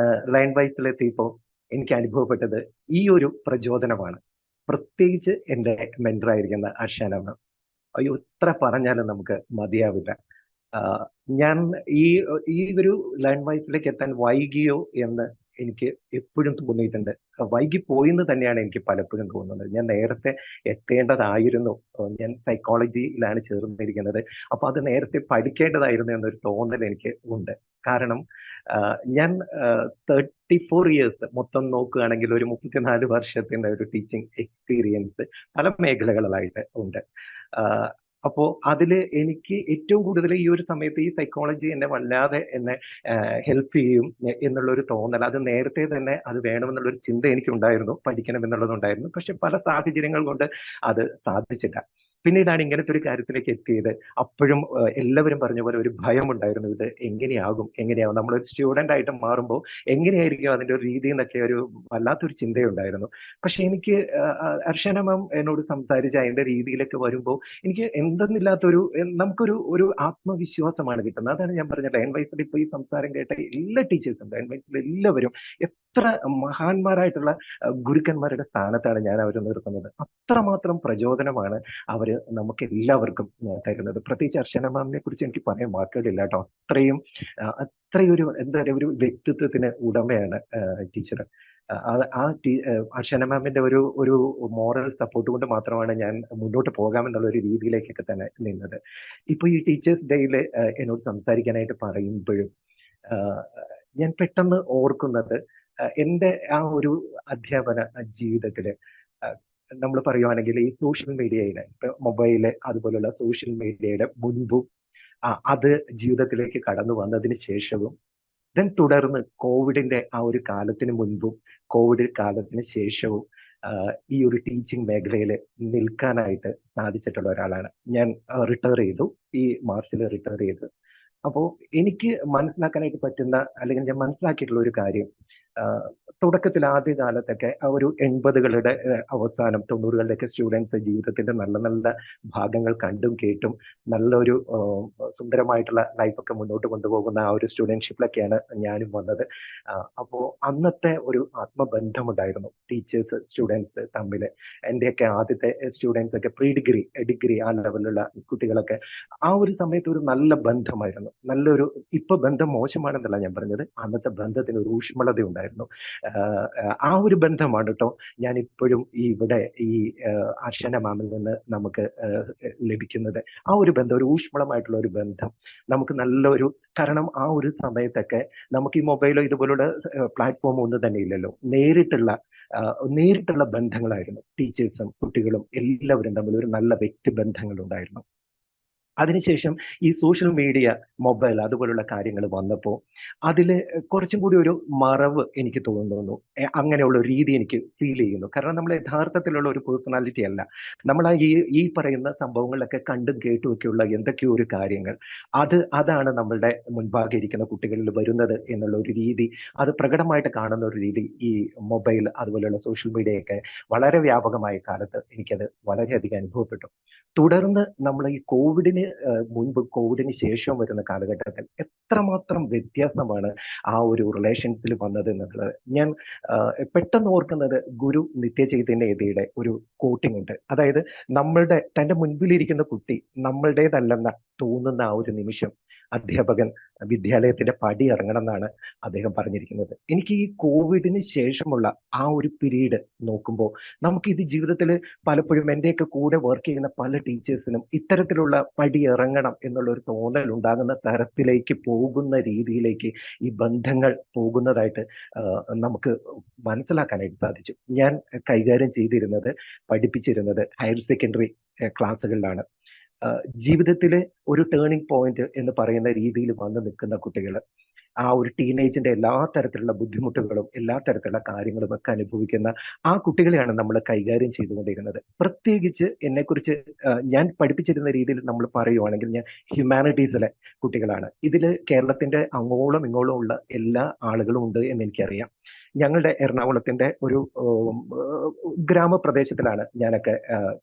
ലേൺവൈസിലെത്തിയപ്പോൾ എനിക്ക് അനുഭവപ്പെട്ടത് ഈ ഒരു പ്രചോദനമാണ്. പ്രത്യേകിച്ച് എൻ്റെ മെന്ററായിരിക്കുന്ന അർഷാന മാം. അയ്യോ, എത്ര പറഞ്ഞാലും നമുക്ക് മതിയാവില്ല. ഞാൻ ഈ ഒരു ലേൺവൈസിലേക്ക് എത്താൻ വൈകിയോ എന്ന് എനിക്ക് എപ്പോഴും തോന്നിയിട്ടുണ്ട്. വൈകിപ്പോയിന്ന് തന്നെയാണ് എനിക്ക് പലപ്പോഴും തോന്നുന്നത്. ഞാൻ നേരത്തെ എത്തേണ്ടതായിരുന്നു. ഞാൻ സൈക്കോളജിയിലാണ് ചേർന്നിരിക്കുന്നത്. അപ്പൊ അത് നേരത്തെ പഠിക്കേണ്ടതായിരുന്നു എന്നൊരു തോന്നൽ എനിക്ക് ഉണ്ട്. കാരണം ഞാൻ 34 ഇയേഴ്സ് മൊത്തം നോക്കുകയാണെങ്കിൽ ഒരു 34 വർഷത്തിന്റെ ഒരു ടീച്ചിങ് എക്സ്പീരിയൻസ് പല മേഖലകളിലായിട്ട് ഉണ്ട്. അപ്പോൾ അതിൽ എനിക്ക് ഏറ്റവും കൂടുതൽ ഈ ഒരു സമയത്ത് ഈ സൈക്കോളജി എന്നെ വല്ലാതെ ഹെൽപ്പ് ചെയ്യും എന്നുള്ളൊരു തോന്നൽ, അത് നേരത്തെ തന്നെ അത് വേണമെന്നുള്ളൊരു ചിന്ത എനിക്കുണ്ടായിരുന്നു, പഠിക്കണം എന്നുള്ളതുണ്ടായിരുന്നു. പക്ഷെ പല സാഹചര്യങ്ങൾ കൊണ്ട് അത് സാധിച്ചില്ല. പിന്നീടാണ് ഇങ്ങനത്തെ ഒരു കാര്യത്തിലേക്ക് എത്തിയത്. അപ്പോഴും എല്ലാവരും പറഞ്ഞ പോലെ ഒരു ഭയം ഉണ്ടായിരുന്നു, ഇത് എങ്ങനെയാകും. നമ്മളൊരു സ്റ്റുഡൻ്റ് ആയിട്ട് മാറുമ്പോൾ എങ്ങനെയായിരിക്കും അതിൻ്റെ ഒരു രീതി എന്നൊക്കെ ഒരു വല്ലാത്തൊരു ചിന്തയുണ്ടായിരുന്നു. പക്ഷെ എനിക്ക് അർഷന മാം എന്നോട് സംസാരിച്ച് അതിൻ്റെ രീതിയിലൊക്കെ വരുമ്പോൾ എനിക്ക് എന്തെന്നില്ലാത്തൊരു നമുക്കൊരു ആത്മവിശ്വാസമാണ് കിട്ടുന്നത്. അതാണ് ഞാൻ പറഞ്ഞത്, ലേൺവൈസിൽ ഇപ്പോൾ ഈ സംസാരം കേട്ട എല്ലാ ടീച്ചേഴ്സും, ലേൺവൈസിൽ എല്ലാവരും എത്ര മഹാന്മാരായിട്ടുള്ള ഗുരുക്കന്മാരുടെ സ്ഥാനത്താണ് ഞാൻ അവർ നിർത്തുന്നത്. അത്രമാത്രം പ്രചോദനമാണ് അവർ നമുക്ക് എല്ലാവർക്കും തരുന്നത്. പ്രത്യേകിച്ച് അർച്ചന മാമിനെ കുറിച്ച് എനിക്ക് പറയാൻ വാക്കുകളില്ല കേട്ടോ. അത്രയൊരു എന്താ പറയുക, ഒരു വ്യക്തിത്വത്തിന് ഉടമയാണ് ടീച്ചർ. അർച്ചന മാമിന്റെ ഒരു മോറൽ സപ്പോർട്ട് കൊണ്ട് മാത്രമാണ് ഞാൻ മുന്നോട്ട് പോകാമെന്നുള്ള ഒരു രീതിയിലേക്കൊക്കെ തന്നെ നിന്നത്. ഇപ്പൊ ഈ ടീച്ചേഴ്സ് ഡേയിൽ എന്നോട് സംസാരിക്കാനായിട്ട് പറയുമ്പോഴും ഞാൻ പെട്ടെന്ന് ഓർക്കുന്നത് എൻ്റെ ആ ഒരു അധ്യാപന ജീവിതത്തില് നമ്മൾ പറയുവാണെങ്കിൽ ഈ സോഷ്യൽ മീഡിയയുടെ, മൊബൈല് അതുപോലുള്ള സോഷ്യൽ മീഡിയയുടെ മുൻപും അത് ജീവിതത്തിലേക്ക് കടന്നു വന്നതിന് ശേഷവും, ദെൻ തുടർന്ന് കോവിഡിന്റെ ആ ഒരു കാലത്തിന് മുൻപും കോവിഡ് കാലത്തിന് ശേഷവും ഈ ഒരു ടീച്ചിങ് മേഖലയിൽ നിൽക്കാനായിട്ട് സാധിച്ചിട്ടുള്ള ഒരാളാണ്. ഞാൻ റിട്ടയർ ചെയ്തു, ഈ മാർച്ചിൽ റിട്ടയർ ചെയ്തു. അപ്പോൾ എനിക്ക് മനസ്സിലാക്കാനായിട്ട് പറ്റുന്ന, അല്ലെങ്കിൽ ഞാൻ മനസ്സിലാക്കിയിട്ടുള്ള ഒരു കാര്യം, തുടക്കത്തിൽ ആദ്യ കാലത്തൊക്കെ ആ ഒരു 80കളുടെ അവസാനം 90കളുടെയൊക്കെ സ്റ്റുഡൻസ് ജീവിതത്തിന്റെ നല്ല നല്ല ഭാഗങ്ങൾ കണ്ടും കേട്ടും നല്ലൊരു സുന്ദരമായിട്ടുള്ള ലൈഫൊക്കെ മുന്നോട്ട് കൊണ്ടുപോകുന്ന ആ ഒരു സ്റ്റുഡൻഷിപ്പിലൊക്കെയാണ് ഞാനും വന്നത്. അപ്പോൾ അന്നത്തെ ഒരു ആത്മബന്ധമുണ്ടായിരുന്നു ടീച്ചേഴ്സ് സ്റ്റുഡൻസ് തമ്മിൽ. എൻ്റെയൊക്കെ ആദ്യത്തെ സ്റ്റുഡൻസ് ഒക്കെ ഡിഗ്രി ആ ലെവലിലുള്ള കുട്ടികളൊക്കെ ആ ഒരു സമയത്ത് ഒരു നല്ല ബന്ധമായിരുന്നു. നല്ലൊരു, ഇപ്പൊ ബന്ധം മോശമാണെന്നല്ല ഞാൻ പറഞ്ഞത്, അന്നത്തെ ബന്ധത്തിന് ഒരു ഊഷ്മളത ഉണ്ടായിരുന്നു. ആ ഒരു ബന്ധമാണ് കേട്ടോ ഞാൻ ഇപ്പോഴും ഇവിടെ ഈ അർച്ചന മാമിൽ നിന്ന് നമുക്ക് ലഭിക്കുന്നത്. ആ ഒരു ബന്ധം, ഒരു ഊഷ്മളമായിട്ടുള്ള ഒരു ബന്ധം നമുക്ക് നല്ലൊരു, കാരണം ആ ഒരു സമയത്തൊക്കെ നമുക്ക് ഈ മൊബൈലോ ഇതുപോലുള്ള പ്ലാറ്റ്ഫോമോ ഒന്നും തന്നെ ഇല്ലല്ലോ. നേരിട്ടുള്ള ബന്ധങ്ങളായിരുന്നു ടീച്ചേഴ്സും കുട്ടികളും എല്ലാവരും തമ്മിൽ ഒരു നല്ല വ്യക്തിബന്ധങ്ങൾ ഉണ്ടായിരുന്നു. അതിനുശേഷം ഈ സോഷ്യൽ മീഡിയ, മൊബൈൽ അതുപോലുള്ള കാര്യങ്ങൾ വന്നപ്പോൾ അതിൽ കുറച്ചും കൂടി ഒരു മറവ് എനിക്ക് തോന്നുന്നു. അങ്ങനെയുള്ള ഒരു രീതി എനിക്ക് ഫീൽ ചെയ്യുന്നു. കാരണം നമ്മൾ യഥാർത്ഥത്തിലുള്ള ഒരു പേഴ്സണാലിറ്റി അല്ല. നമ്മൾ ഈ പറയുന്ന സംഭവങ്ങളിലൊക്കെ കണ്ടും കേട്ടുമൊക്കെയുള്ള എന്തൊക്കെയോ ഒരു കാര്യങ്ങൾ, അതാണ് നമ്മളുടെ മുൻപാകെ ഇരിക്കുന്ന കുട്ടികളിൽ വരുന്നത് എന്നുള്ള ഒരു രീതി, അത് പ്രകടമായിട്ട് കാണുന്ന ഒരു രീതി ഈ മൊബൈൽ അതുപോലെയുള്ള സോഷ്യൽ മീഡിയയൊക്കെ വളരെ വ്യാപകമായ കാലത്ത് എനിക്കത് വളരെയധികം അനുഭവപ്പെട്ടു. തുടർന്ന് നമ്മൾ ഈ കോവിഡിന് മുൻപ് കോവിഡിന് ശേഷം വരുന്ന കാലഘട്ടത്തിൽ എത്രമാത്രം വ്യത്യാസമാണ് ആ ഒരു റിലേഷൻസിൽ വന്നത് എന്നുള്ളത് ഞാൻ പെട്ടെന്ന് ഓർക്കുന്നത് ഗുരു നിത്യചൈതന്യയുടെ ഒരു കോട്ടിംഗ് ഉണ്ട്. അതായത് തൻ്റെ മുൻപിലിരിക്കുന്ന കുട്ടി നമ്മളുടേതല്ലെന്ന തോന്നുന്ന ആ ഒരു നിമിഷം അധ്യാപകൻ വിദ്യാലയത്തിന്റെ പടി ഇറങ്ങണം എന്നാണ് അദ്ദേഹം പറഞ്ഞിരിക്കുന്നത്. എനിക്ക് ഈ കോവിഡിന് ശേഷമുള്ള ആ ഒരു പീരീഡ് നോക്കുമ്പോൾ നമുക്ക് ഇത് ജീവിതത്തിൽ പലപ്പോഴും എൻ്റെയൊക്കെ കൂടെ വർക്ക് ചെയ്യുന്ന പല ടീച്ചേഴ്സിനും ഇത്തരത്തിലുള്ള പടി ഇറങ്ങണം എന്നുള്ള ഒരു തോന്നൽ ഉണ്ടാകുന്ന തരത്തിലേക്ക് പോകുന്ന രീതിയിലേക്ക് ഈ ബന്ധങ്ങൾ പോകുന്നതായിട്ട് നമുക്ക് മനസ്സിലാക്കാനായിട്ട് സാധിച്ചു. ഞാൻ കൈകാര്യം പഠിപ്പിച്ചിരുന്നത് ഹയർ സെക്കൻഡറി ക്ലാസ്സുകളിലാണ്. ജീവിതത്തിലെ ഒരു ടേണിംഗ് പോയിന്റ് എന്ന് പറയുന്ന രീതിയിൽ വന്ന് നിൽക്കുന്ന കുട്ടികൾ, ആ ഒരു ടീനേജിന്റെ എല്ലാ തരത്തിലുള്ള ബുദ്ധിമുട്ടുകളും എല്ലാ തരത്തിലുള്ള കാര്യങ്ങളും ഒക്കെ അനുഭവിക്കുന്ന ആ കുട്ടികളെയാണ് നമ്മൾ കൈകാര്യം ചെയ്തുകൊണ്ടിരുന്നത്. പ്രത്യേകിച്ച് എന്നെക്കുറിച്ച് ഞാൻ പഠിപ്പിച്ചിരുന്ന രീതിയിൽ നമ്മൾ പറയുവാണെങ്കിൽ ഞാൻ ഹ്യൂമാനിറ്റീസിലെ കുട്ടികളാണ്. ഇതിൽ കേരളത്തിന്റെ അങ്ങോളം ഇങ്ങോളം ഉള്ള എല്ലാ ആളുകളും ഉണ്ട് എന്ന് എനിക്കറിയാം. ഞങ്ങളുടെ എറണാകുളത്തിന്റെ ഒരു ഗ്രാമപ്രദേശത്തിലാണ് ഞാനൊക്കെ,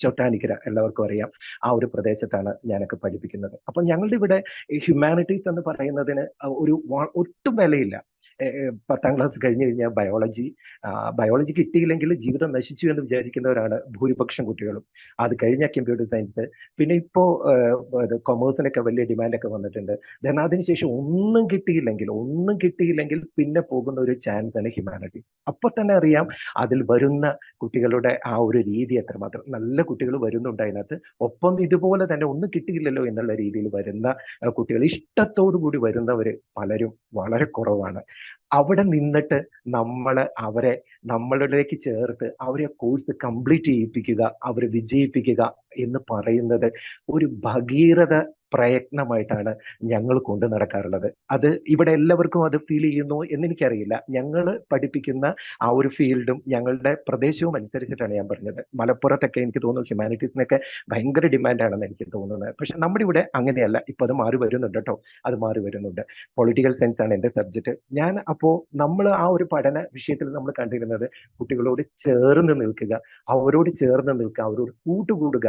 ചോട്ടാനിക്കര എല്ലാവർക്കും അറിയാം, ആ ഒരു പ്രദേശത്താണ് ഞാനൊക്കെ പഠിപ്പിക്കുന്നത്. അപ്പൊ ഞങ്ങളുടെ ഇവിടെ ഹ്യൂമാനിറ്റീസ് എന്ന് പറയുന്നതിന് ഒട്ടും വിലയില്ല. 10ാം ക്ലാസ് കഴിഞ്ഞു കഴിഞ്ഞാൽ ബയോളജി കിട്ടിയില്ലെങ്കിൽ ജീവിതം നശിച്ചു എന്ന് വിചാരിക്കുന്നവരാണ് ഭൂരിപക്ഷം കുട്ടികളും. അത് കഴിഞ്ഞാൽ കമ്പ്യൂട്ടർ സയൻസ്, പിന്നെ ഇപ്പോ കൊമേഴ്സിനൊക്കെ വലിയ ഡിമാൻഡൊക്കെ വന്നിട്ടുണ്ട്. ദെൻ അതിനുശേഷം ഒന്നും കിട്ടിയില്ലെങ്കിൽ പിന്നെ പോകുന്ന ഒരു ചാൻസ് ആണ് ഹ്യൂമാനിറ്റീസ്. അപ്പൊ തന്നെ അറിയാം അതിൽ വരുന്ന കുട്ടികളുടെ ആ ഒരു രീതി എത്രമാത്രം. നല്ല കുട്ടികൾ വരുന്നുണ്ട് അതിനകത്ത്, ഒപ്പം ഇതുപോലെ തന്നെ ഒന്നും കിട്ടിയില്ലല്ലോ എന്നുള്ള രീതിയിൽ വരുന്ന കുട്ടികൾ, ഇഷ്ടത്തോടു കൂടി വരുന്നവർ പലരും വളരെ കുറവാണ്. അവിടെ നിന്നിട്ട് അവരെ നമ്മളിലേക്ക് ചേർത്ത് അവരെ കോഴ്സ് കംപ്ലീറ്റ് ചെയ്യിപ്പിക്കുക, അവരെ വിജയിപ്പിക്കുക എന്ന് പറയുന്നത് ഒരു ഭഗീരഥ പ്രയത്നമായിട്ടാണ് ഞങ്ങൾ കൊണ്ടു നടക്കാറുള്ളത്. അത് ഇവിടെ എല്ലാവർക്കും അത് ഫീൽ ചെയ്യുന്നു എന്നെനിക്കറിയില്ല. ഞങ്ങൾ പഠിപ്പിക്കുന്ന ആ ഒരു ഫീൽഡും ഞങ്ങളുടെ പ്രദേശവും അനുസരിച്ചിട്ടാണ് ഞാൻ പറഞ്ഞത്. മലപ്പുറത്തൊക്കെ എനിക്ക് തോന്നുന്നു ഹ്യൂമാനിറ്റീസിനൊക്കെ ഭയങ്കര ഡിമാൻഡാണെന്ന് എനിക്ക് തോന്നുന്നത്. പക്ഷെ നമ്മുടെ ഇവിടെ അങ്ങനെയല്ല. ഇപ്പൊ അത് മാറി വരുന്നുണ്ട് കേട്ടോ, അത് മാറി വരുന്നുണ്ട്. പൊളിറ്റിക്കൽ സയൻസ് ആണ് എൻ്റെ സബ്ജക്റ്റ്. അപ്പോൾ നമ്മൾ ആ ഒരു പഠന വിഷയത്തിൽ നമ്മൾ കണ്ടിരുന്നത് കുട്ടികളോട് ചേർന്ന് നിൽക്കുക, അവരോട് കൂട്ടുകൂടുക.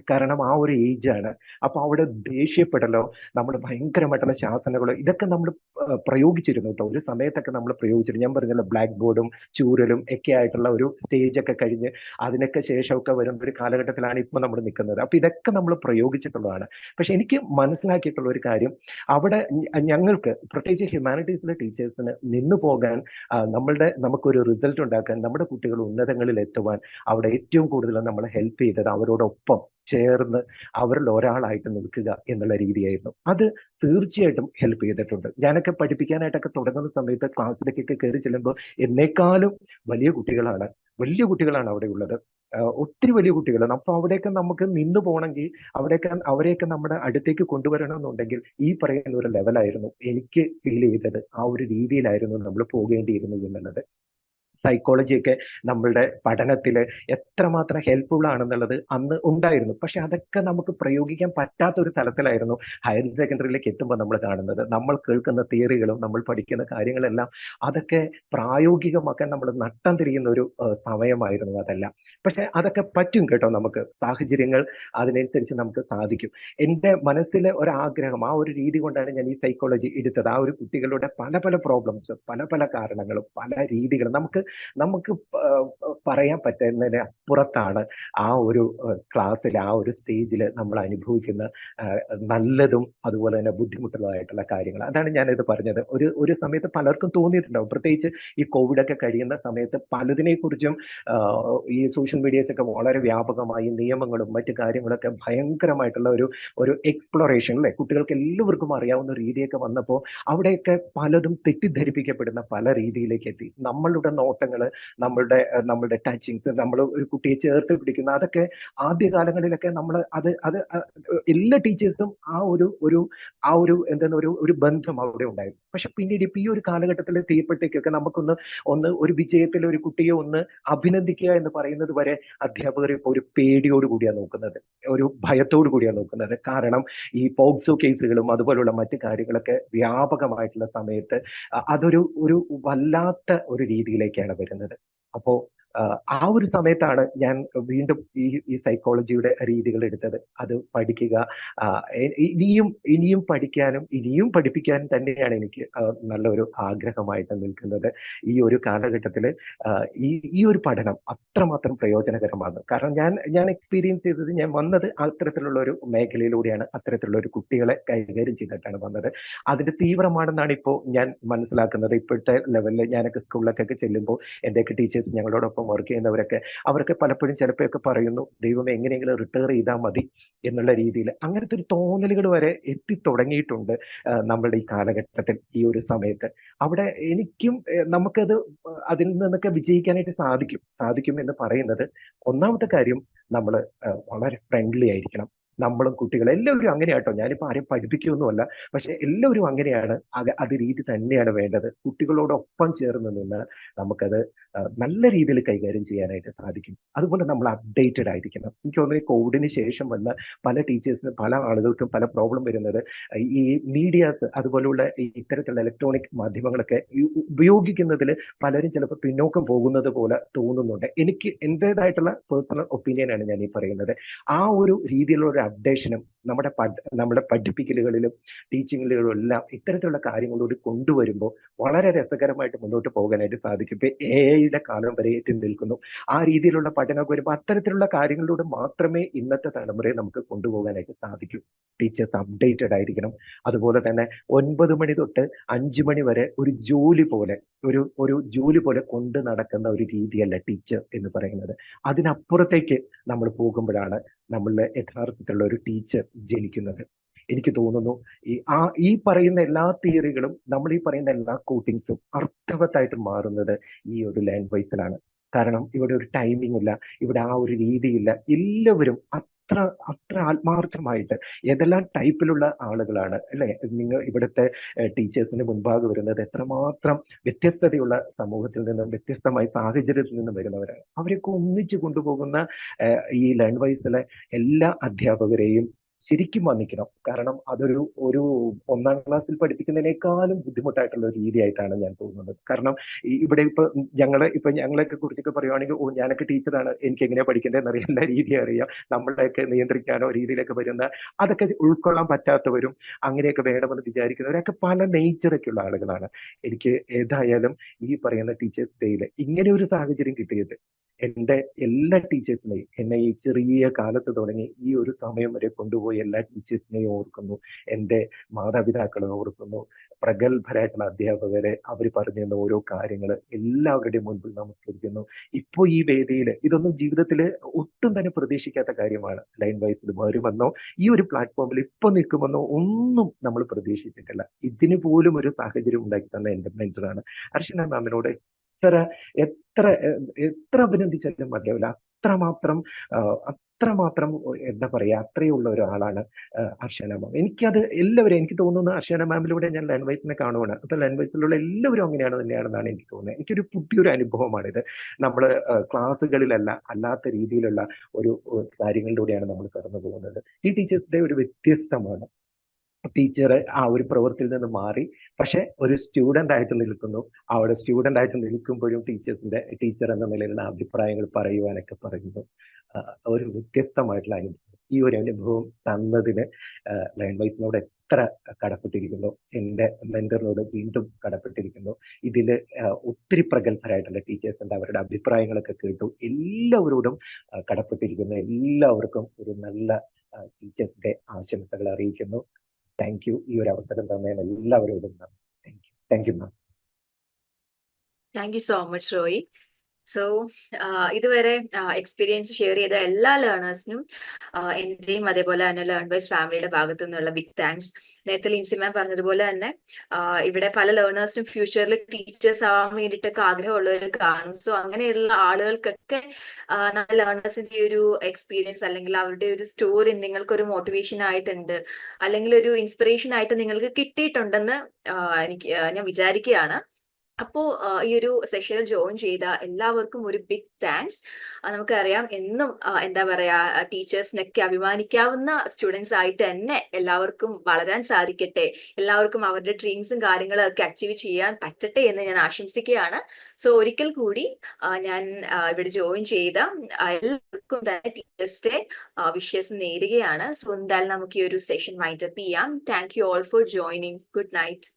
കാരണം ആ ഒരു ഏജാണ്. അപ്പൊ അവിടെ ദേഷ്യപ്പെടലോ, നമ്മൾ ഭയങ്കരമായിട്ടുള്ള ശാസനകളോ ഇതൊക്കെ നമ്മൾ പ്രയോഗിച്ചിരുന്നു കേട്ടോ. ഒരു സമയത്തൊക്കെ നമ്മൾ പ്രയോഗിച്ചിരുന്നു. ഞാൻ പറഞ്ഞല്ലോ, ബ്ലാക്ക് ബോർഡും ചൂരലും ഒക്കെ ആയിട്ടുള്ള ഒരു സ്റ്റേജ് ഒക്കെ കഴിഞ്ഞ് അതിനൊക്കെ ശേഷമൊക്കെ വരുന്ന ഒരു കാലഘട്ടത്തിലാണ് ഇപ്പൊ നമ്മൾ നിൽക്കുന്നത്. അപ്പൊ ഇതൊക്കെ നമ്മൾ പ്രയോഗിച്ചിട്ടുള്ളതാണ്. പക്ഷെ എനിക്ക് മനസ്സിലാക്കിയിട്ടുള്ള ഒരു കാര്യം, അവിടെ ഞങ്ങൾക്ക് പ്രത്യേകിച്ച് ഹ്യൂമാനിറ്റീസിലെ ടീച്ചേഴ്സിന് നിന്നു പോകാൻ, നമുക്കൊരു റിസൾട്ട് ഉണ്ടാക്കാൻ, നമ്മുടെ കുട്ടികൾ ഉന്നതങ്ങളിൽ എത്തുവാൻ അവിടെ ഏറ്റവും കൂടുതൽ നമ്മളെ ഹെൽപ്പ് ചെയ്തത് അവരോടൊപ്പം ചേർന്ന് അവരിൽ ഒരാളായിട്ട് നിൽക്കുക എന്നുള്ള രീതിയായിരുന്നു. അത് തീർച്ചയായിട്ടും ഹെൽപ്പ് ചെയ്തിട്ടുണ്ട്. ഞാനൊക്കെ പഠിപ്പിക്കാനായിട്ടൊക്കെ തുടങ്ങുന്ന സമയത്ത് ക്ലാസ്സിലേക്കൊക്കെ കയറി ചെല്ലുമ്പോൾ എന്നെക്കാളും വലിയ കുട്ടികളാണ് അവിടെ ഉള്ളത്. ഒത്തിരി വലിയ കുട്ടികളാണ്. അപ്പൊ അവിടെയൊക്കെ നമുക്ക് നിന്നു പോകണമെങ്കിൽ അവരെയൊക്കെ നമ്മുടെ അടുത്തേക്ക് കൊണ്ടുവരണമെന്നുണ്ടെങ്കിൽ ഈ പറയുന്ന ഒരു ലെവലായിരുന്നു എനിക്ക് ഫീൽ ചെയ്തത്. ആ ഒരു രീതിയിലായിരുന്നു നമ്മൾ പോകേണ്ടിയിരുന്നത് എന്നുള്ളത്. സൈക്കോളജിയൊക്കെ നമ്മളുടെ പഠനത്തിൽ എത്രമാത്രം ഹെൽപ്ഫുൾ ആണെന്നുള്ളത് അന്ന് ഉണ്ടായിരുന്നു. പക്ഷെ അതൊക്കെ നമുക്ക് പ്രയോഗിക്കാൻ പറ്റാത്ത ഒരു തലത്തിലായിരുന്നു ഹയർ സെക്കൻഡറിയിലേക്ക് എത്തുമ്പോൾ നമ്മൾ കാണുന്നത്. നമ്മൾ കേൾക്കുന്ന തിയറികളും നമ്മൾ പഠിക്കുന്ന കാര്യങ്ങളെല്ലാം അതൊക്കെ പ്രായോഗികമാക്കാൻ നമ്മൾ നട്ടം തിരിയുന്ന ഒരു സമയമായിരുന്നു അതെല്ലാം. പക്ഷെ അതൊക്കെ പറ്റും കേട്ടോ, നമുക്ക് സാഹചര്യങ്ങൾ അതിനനുസരിച്ച് നമുക്ക് സാധിക്കും. എൻ്റെ മനസ്സിലെ ഒരാഗ്രഹം, ആ ഒരു രീതി കൊണ്ടാണ് ഞാൻ ഈ സൈക്കോളജി എടുത്തത്. ആ ഒരു കുട്ടികളുടെ പല പല പ്രോബ്ലംസ്, പല പല കാരണങ്ങളും പല രീതികളും നമുക്ക് പറയാൻ പറ്റുന്നതിന് അപ്പുറത്താണ് ആ ഒരു ക്ലാസ്സിൽ, ആ ഒരു സ്റ്റേജിൽ നമ്മൾ അനുഭവിക്കുന്ന നല്ലതും അതുപോലെ തന്നെ ബുദ്ധിമുട്ടുള്ളതായിട്ടുള്ള കാര്യങ്ങൾ. അതാണ് ഞാനിത് പറഞ്ഞത്. ഒരു സമയത്ത് പലർക്കും തോന്നിയിട്ടുണ്ടാവും, പ്രത്യേകിച്ച് ഈ കോവിഡ് ഒക്കെ കഴിയുന്ന സമയത്ത് പലതിനെ കുറിച്ചും ഈ സോഷ്യൽ മീഡിയസ് ഒക്കെ വളരെ വ്യാപകമായി നിയമങ്ങളും മറ്റു കാര്യങ്ങളൊക്കെ ഭയങ്കരമായിട്ടുള്ള ഒരു എക്സ്പ്ലോറേഷൻ അല്ലെ, കുട്ടികൾക്ക് എല്ലാവർക്കും അറിയാവുന്ന രീതിയൊക്കെ വന്നപ്പോൾ അവിടെയൊക്കെ പലതും തെറ്റിദ്ധരിപ്പിക്കപ്പെടുന്ന പല രീതിയിലേക്ക് എത്തി. നമ്മളുടെ നോട്ടങ്ങൾ, നമ്മളുടെ ടച്ചിങ്സ്, നമ്മൾ ഒരു കുട്ടിയെ ചേർത്ത് പിടിക്കുന്ന അതൊക്കെ ആദ്യകാലങ്ങളിലൊക്കെ നമ്മൾ അത് എല്ലാ ടീച്ചേഴ്സും ആ ഒരു എന്താണ് ഒരു ബന്ധം അവിടെ ഉണ്ടായിരുന്നു. പക്ഷെ പിന്നീട് ഇപ്പൊ ഈ ഒരു കാലഘട്ടത്തിൽ എത്തിയപ്പോഴത്തേക്കൊക്കെ നമുക്കൊന്ന് ഒരു വിജയത്തിൽ ഒരു കുട്ടിയെ ഒന്ന് അഭിനന്ദിക്കുക എന്ന് പറയുന്നത് വരെ അധ്യാപകർ ഇപ്പോൾ ഒരു പേടിയോട് കൂടിയാണ് നോക്കുന്നത്, ഒരു ഭയത്തോടു കൂടിയാണ് നോക്കുന്നത്. കാരണം ഈ പോക്സോ കേസുകളും അതുപോലുള്ള മറ്റു കാര്യങ്ങളൊക്കെ വ്യാപകമായിട്ടുള്ള സമയത്ത് അതൊരു വല്ലാത്ത ഒരു രീതിയിലേക്കാണ് വരുന്നത്. അപ്പോ ആ ഒരു സമയത്താണ് ഞാൻ വീണ്ടും ഈ സൈക്കോളജിയുടെ രീതികൾ എടുത്തത്. അത് പഠിക്കുക, ഇനിയും പഠിക്കാനും ഇനിയും പഠിപ്പിക്കാനും തന്നെയാണ് എനിക്ക് നല്ലൊരു ആഗ്രഹമായിട്ട് നിൽക്കുന്നത്. ഈ ഒരു കാലഘട്ടത്തിൽ ഈ ഒരു പഠനം അത്രമാത്രം പ്രയോജനകരമാണ്. കാരണം ഞാൻ എക്സ്പീരിയൻസ് ചെയ്തത്, ഞാൻ വന്നത് അത്തരത്തിലുള്ള ഒരു മേഖലയിലൂടെയാണ്, അത്തരത്തിലുള്ള ഒരു കുട്ടികളെ കൈകാര്യം ചെയ്തിട്ടാണ് വന്നത്. അതിന്റെ തീവ്രമാണെന്നാണ് ഇപ്പോൾ ഞാൻ മനസ്സിലാക്കുന്നത്. ഇപ്പോഴത്തെ ലെവലിൽ ഞാനൊക്കെ സ്കൂളിലൊക്കെ ചെല്ലുമ്പോൾ എൻ്റെയൊക്കെ ടീച്ചേഴ്സ്, ഞങ്ങളോടൊപ്പം വർക്ക് ചെയ്യുന്നവരൊക്കെ, അവരൊക്കെ പലപ്പോഴും ചിലപ്പോഴൊക്കെ പറയുന്നു, ദൈവം എങ്ങനെയെങ്കിലും റിട്ടയർ ചെയ്താൽ മതി എന്നുള്ള രീതിയിൽ. അങ്ങനത്തെ ഒരു തോന്നലുകൾ വരെ എത്തിത്തുടങ്ങിയിട്ടുണ്ട് നമ്മളുടെ ഈ കാലഘട്ടത്തിൽ, ഈ ഒരു സമയത്ത്. അവിടെ എനിക്കും നമുക്കത് അതിൽ നിന്നൊക്കെ വിജയിക്കാനായിട്ട് സാധിക്കും എന്ന് പറയുന്നത്, ഒന്നാമത്തെ കാര്യം നമ്മൾ വളരെ ഫ്രണ്ട്ലി ആയിരിക്കണം. നമ്മളും കുട്ടികളും എല്ലാവരും അങ്ങനെയാട്ടോ. ഞാനിപ്പോൾ ആരെയും പഠിപ്പിക്കുകയൊന്നുമല്ല, പക്ഷെ എല്ലാവരും അങ്ങനെയാണ്. അത് രീതി തന്നെയാണ് വേണ്ടത്. കുട്ടികളോടൊപ്പം ചേർന്ന് നിന്ന് നമുക്കത് നല്ല രീതിയിൽ കൈകാര്യം ചെയ്യാനായിട്ട് സാധിക്കും. അതുപോലെ നമ്മൾ അപ്ഡേറ്റഡ് ആയിരിക്കണം. എനിക്ക് തോന്നുന്നു കോവിഡിന് ശേഷം വന്ന പല ടീച്ചേഴ്സിനും പല ആളുകൾക്കും പല പ്രോബ്ലം വരുന്നത് ഈ മീഡിയാസ്, അതുപോലുള്ള ഇത്തരത്തിലുള്ള ഇലക്ട്രോണിക് മാധ്യമങ്ങളൊക്കെ ഉപയോഗിക്കുന്നതിൽ പലരും ചിലപ്പോൾ പിന്നോക്കം പോകുന്നത് പോലെ തോന്നുന്നുണ്ട്. എനിക്ക് എൻ്റെതായിട്ടുള്ള പേഴ്സണൽ ഒപ്പീനിയനാണ് ഞാൻ ഈ പറയുന്നത്. ആ ഒരു രീതിയിലുള്ള ഒരു അപ്ഡേഷനും നമ്മുടെ പഠിപ്പിക്കലുകളിലും ടീച്ചിങ്ങുകളിലും എല്ലാം ഇത്തരത്തിലുള്ള കാര്യങ്ങളോട് കൊണ്ടുവരുമ്പോൾ വളരെ രസകരമായിട്ട് മുന്നോട്ട് പോകാനായിട്ട് സാധിക്കും. ഇപ്പൊ AI കാലം വരെ എത്തി നിൽക്കുന്നു. ആ രീതിയിലുള്ള പഠനമൊക്കെ വരുമ്പോൾ അത്തരത്തിലുള്ള കാര്യങ്ങളിലൂടെ മാത്രമേ ഇന്നത്തെ തലമുറയെ നമുക്ക് കൊണ്ടുപോകാനായിട്ട് സാധിക്കൂ. ടീച്ചേഴ്സ് അപ്ഡേറ്റഡ് ആയിരിക്കണം. അതുപോലെ തന്നെ 9 മണി തൊട്ട് 5 മണി വരെ ഒരു ജോലി പോലെ കൊണ്ട് നടക്കുന്ന ഒരു രീതിയല്ല ടീച്ചർ എന്ന് പറയുന്നത്. അതിനപ്പുറത്തേക്ക് നമ്മൾ പോകുമ്പോഴാണ് നമ്മളുടെ യഥാർത്ഥത്തിലുള്ള ഒരു ടീച്ചർ ജനിക്കുന്നത്. എനിക്ക് തോന്നുന്നു ഈ പറയുന്ന എല്ലാ തിയറികളും, നമ്മൾ ഈ പറയുന്ന എല്ലാ കോട്ടിങ്സും അർത്ഥവത്തായിട്ട് മാറുന്നത് ഈ ഒരു ലാംഗ്വേജിലാണ്. കാരണം ഇവിടെ ഒരു ടൈമിംഗ് ഇല്ല, ഇവിടെ ആ ഒരു രീതിയില്ല. എല്ലാവരും അത്ര ആത്മാർത്ഥമായിട്ട്, ഏതെല്ലാം ടൈപ്പിലുള്ള ആളുകളാണ് അല്ലെ നിങ്ങൾ ഇവിടുത്തെ ടീച്ചേഴ്സിന് മുൻപാകെ വരുന്നത്, എത്രമാത്രം വ്യത്യസ്തതയുള്ള സമൂഹത്തിൽ നിന്നും വ്യത്യസ്തമായ സാഹചര്യത്തിൽ നിന്നും വരുന്നവരാണ്. അവരൊക്കെ ഒന്നിച്ചു കൊണ്ടുപോകുന്ന ഈ ലാംഗ്വേജിലെ എല്ലാ അധ്യാപകരെയും ശരിക്കും വന്നിക്കണം. കാരണം അതൊരു 1ാം ക്ലാസ്സിൽ പഠിപ്പിക്കുന്നതിനേക്കാളും ബുദ്ധിമുട്ടായിട്ടുള്ള ഒരു രീതിയായിട്ടാണ് ഞാൻ തോന്നുന്നത്. കാരണം ഇവിടെ ഞങ്ങളെയൊക്കെ കുറിച്ചൊക്കെ പറയുവാണെങ്കിൽ, ഞാനൊക്കെ ടീച്ചറാണ്, എനിക്ക് എങ്ങനെയാ പഠിക്കേണ്ടതെന്ന് അറിയാം, എല്ലാ രീതിയും അറിയാം. നമ്മളെയൊക്കെ നിയന്ത്രിക്കാനോ രീതിയിലൊക്കെ വരുന്ന അതൊക്കെ ഉൾക്കൊള്ളാൻ പറ്റാത്തവരും അങ്ങനെയൊക്കെ വേണമെന്ന് വിചാരിക്കുന്നവരൊക്കെ പല നേച്ചറൊക്കെ ഉള്ള ആളുകളാണ്. എനിക്ക് ഏതായാലും ഈ പറയുന്ന ടീച്ചേഴ്സ് ഡേയിൽ ഇങ്ങനെ ഒരു സാഹചര്യം കിട്ടിയത് എൻ്റെ എല്ലാ ടീച്ചേഴ്സിനെയും, എന്നെ ഈ ചെറിയ കാലത്ത് തുടങ്ങി ഈ ഒരു സമയം വരെ കൊണ്ടുപോയി എല്ലാ ടീച്ചേഴ്സിനെയും ഓർക്കുന്നു. എൻ്റെ മാതാപിതാക്കളെ ഓർക്കുന്നു, പ്രഗത്ഭരായിട്ടുള്ള അധ്യാപകരെ, അവർ പറഞ്ഞു തന്ന ഓരോ കാര്യങ്ങൾ എല്ലാവരുടെയും മുൻപിൽ നമസ്കരിക്കുന്നു. ഇപ്പോൾ ഈ വേദിയിൽ ഇതൊന്നും ജീവിതത്തിൽ ഒട്ടും തന്നെ പ്രതീക്ഷിക്കാത്ത കാര്യമാണ്. ലൈൻ വൈസിൽ വരുമെന്നോ ഈ ഒരു പ്ലാറ്റ്ഫോമിൽ ഇപ്പൊ നിൽക്കുമെന്നോ ഒന്നും നമ്മൾ പ്രതീക്ഷിച്ചിട്ടില്ല. ഇതിന് പോലും ഒരു സാഹചര്യം ഉണ്ടാക്കി തന്ന എൻ്റെ മെന്ററാണ് അർച്ചന മാമിനോട് എത്ര അഭിനന്ദിച്ചാലും മതിയാവില്ല. അത്രമാത്രം അത്രമാത്രം എന്താ പറയാ അത്രയുള്ള ഒരാളാണ് അർഷന മാം. എനിക്കത് എല്ലാവരും എനിക്ക് തോന്നുന്നു അർഷന മാമിലൂടെ ഞാൻ ലാൻഡ്വൈസിനെ കാണുവാണ്. അപ്പൊ ലാൻഡ്വൈസിലുള്ള എല്ലാവരും അങ്ങനെയാണ് തന്നെയാണെന്നാണ് എനിക്ക് തോന്നുന്നത്. എനിക്കൊരു പുതിയൊരു അനുഭവമാണിത്. നമ്മൾ ക്ലാസ്സുകളിലല്ല അല്ലാത്ത രീതിയിലുള്ള ഒരു കാര്യങ്ങളിലൂടെയാണ് നമ്മൾ കടന്നു പോകുന്നത്. ഈ ടീച്ചേഴ്സ് ഡേ ഒരു വ്യത്യസ്തമാണ്. ടീച്ചർ ആ ഒരു പ്രവൃത്തിയിൽ നിന്ന് മാറി പക്ഷെ ഒരു സ്റ്റുഡന്റ് ആയിട്ട് നിൽക്കുന്നു. അവിടെ സ്റ്റുഡന്റ് ആയിട്ട് നിൽക്കുമ്പോഴും ടീച്ചർ എന്ന നിലയിലുള്ള അഭിപ്രായങ്ങൾ പറയുവാനൊക്കെ പറയുന്നു. ഒരു വ്യത്യസ്തമായിട്ടുള്ള അനുഭവം. ഈ ഒരു അനുഭവം തന്നതിന് ലാൻഡ്വൈസിനോട് എത്ര കടപ്പെട്ടിരിക്കുന്നു. എൻ്റെ മെന്ററിനോട് വീണ്ടും കടപ്പെട്ടിരിക്കുന്നു. ഇതിൽ ഒത്തിരി പ്രഗത്ഭരായിട്ടുള്ള ടീച്ചേഴ്സ് ഉണ്ട്. അവരുടെ അഭിപ്രായങ്ങളൊക്കെ കേട്ടു. എല്ലാവരോടും കടപ്പെട്ടിരിക്കുന്നു. എല്ലാവർക്കും ഒരു നല്ല ടീച്ചേഴ്സ് ഡേ ആശംസകൾ അറിയിക്കുന്നു. Thank you. ഈ ഒരു അവസരം തന്നതിന് എല്ലാവരോടും നന്ദി. Thank you ma'am. Thank you so much Roy. So ഇതുവരെ എക്സ്പീരിയൻസ് ഷെയർ ചെയ്ത എല്ലാ ലേണേഴ്സിനും എന്റെയും അതേപോലെ തന്നെ ലേൺവൈസ് ഫാമിലിയുടെ ഭാഗത്തു നിന്നുള്ള ബിഗ് താങ്ക്സ്. നേരത്തെ ലിൻസി മാം പറഞ്ഞതുപോലെ തന്നെ ഇവിടെ പല ലേണേഴ്സിനും ഫ്യൂച്ചറിൽ ടീച്ചേഴ്സ് ആവാൻ വേണ്ടിയിട്ടൊക്കെ ആഗ്രഹമുള്ളവർ കാണും. സോ അങ്ങനെയുള്ള ആളുകൾക്കൊക്കെ നമ്മുടെ ലേണേഴ്സിന്റെ ഒരു എക്സ്പീരിയൻസ് അല്ലെങ്കിൽ അവരുടെ ഒരു സ്റ്റോറി നിങ്ങൾക്കൊരു മോട്ടിവേഷൻ ആയിട്ടുണ്ട്, അല്ലെങ്കിൽ ഒരു ഇൻസ്പിറേഷൻ ആയിട്ട് നിങ്ങൾക്ക് കിട്ടിയിട്ടുണ്ടെന്ന് ഞാൻ വിചാരിക്കുകയാണ്. അപ്പോ ഈ ഒരു സെഷനിൽ ജോയിൻ ചെയ്ത എല്ലാവർക്കും ഒരു ബിഗ് താങ്ക്സ്. നമുക്കറിയാം എന്നും എന്താ പറയാ ടീച്ചേഴ്സിനൊക്കെ അഭിമാനിക്കാവുന്ന സ്റ്റുഡൻസ് ആയിട്ട് തന്നെ എല്ലാവർക്കും വളരാൻ സാധിക്കട്ടെ, എല്ലാവർക്കും അവരുടെ ഡ്രീംസും കാര്യങ്ങളും ഒക്കെ അച്ചീവ് ചെയ്യാൻ പറ്റട്ടെ എന്ന് ഞാൻ ആശംസിക്കുകയാണ്. സോ ഒരിക്കൽ കൂടി ഞാൻ ഇവിടെ ജോയിൻ ചെയ്ത എല്ലാവർക്കും തന്നെ ടീച്ചേഴ്സ് ഡേ വിഷസ് നേരുകയാണ്. സോ എന്തായാലും നമുക്ക് ഈ ഒരു സെഷൻ വൈൻഡ് അപ്പ് ചെയ്യാം. Thank you all for joining. Good night.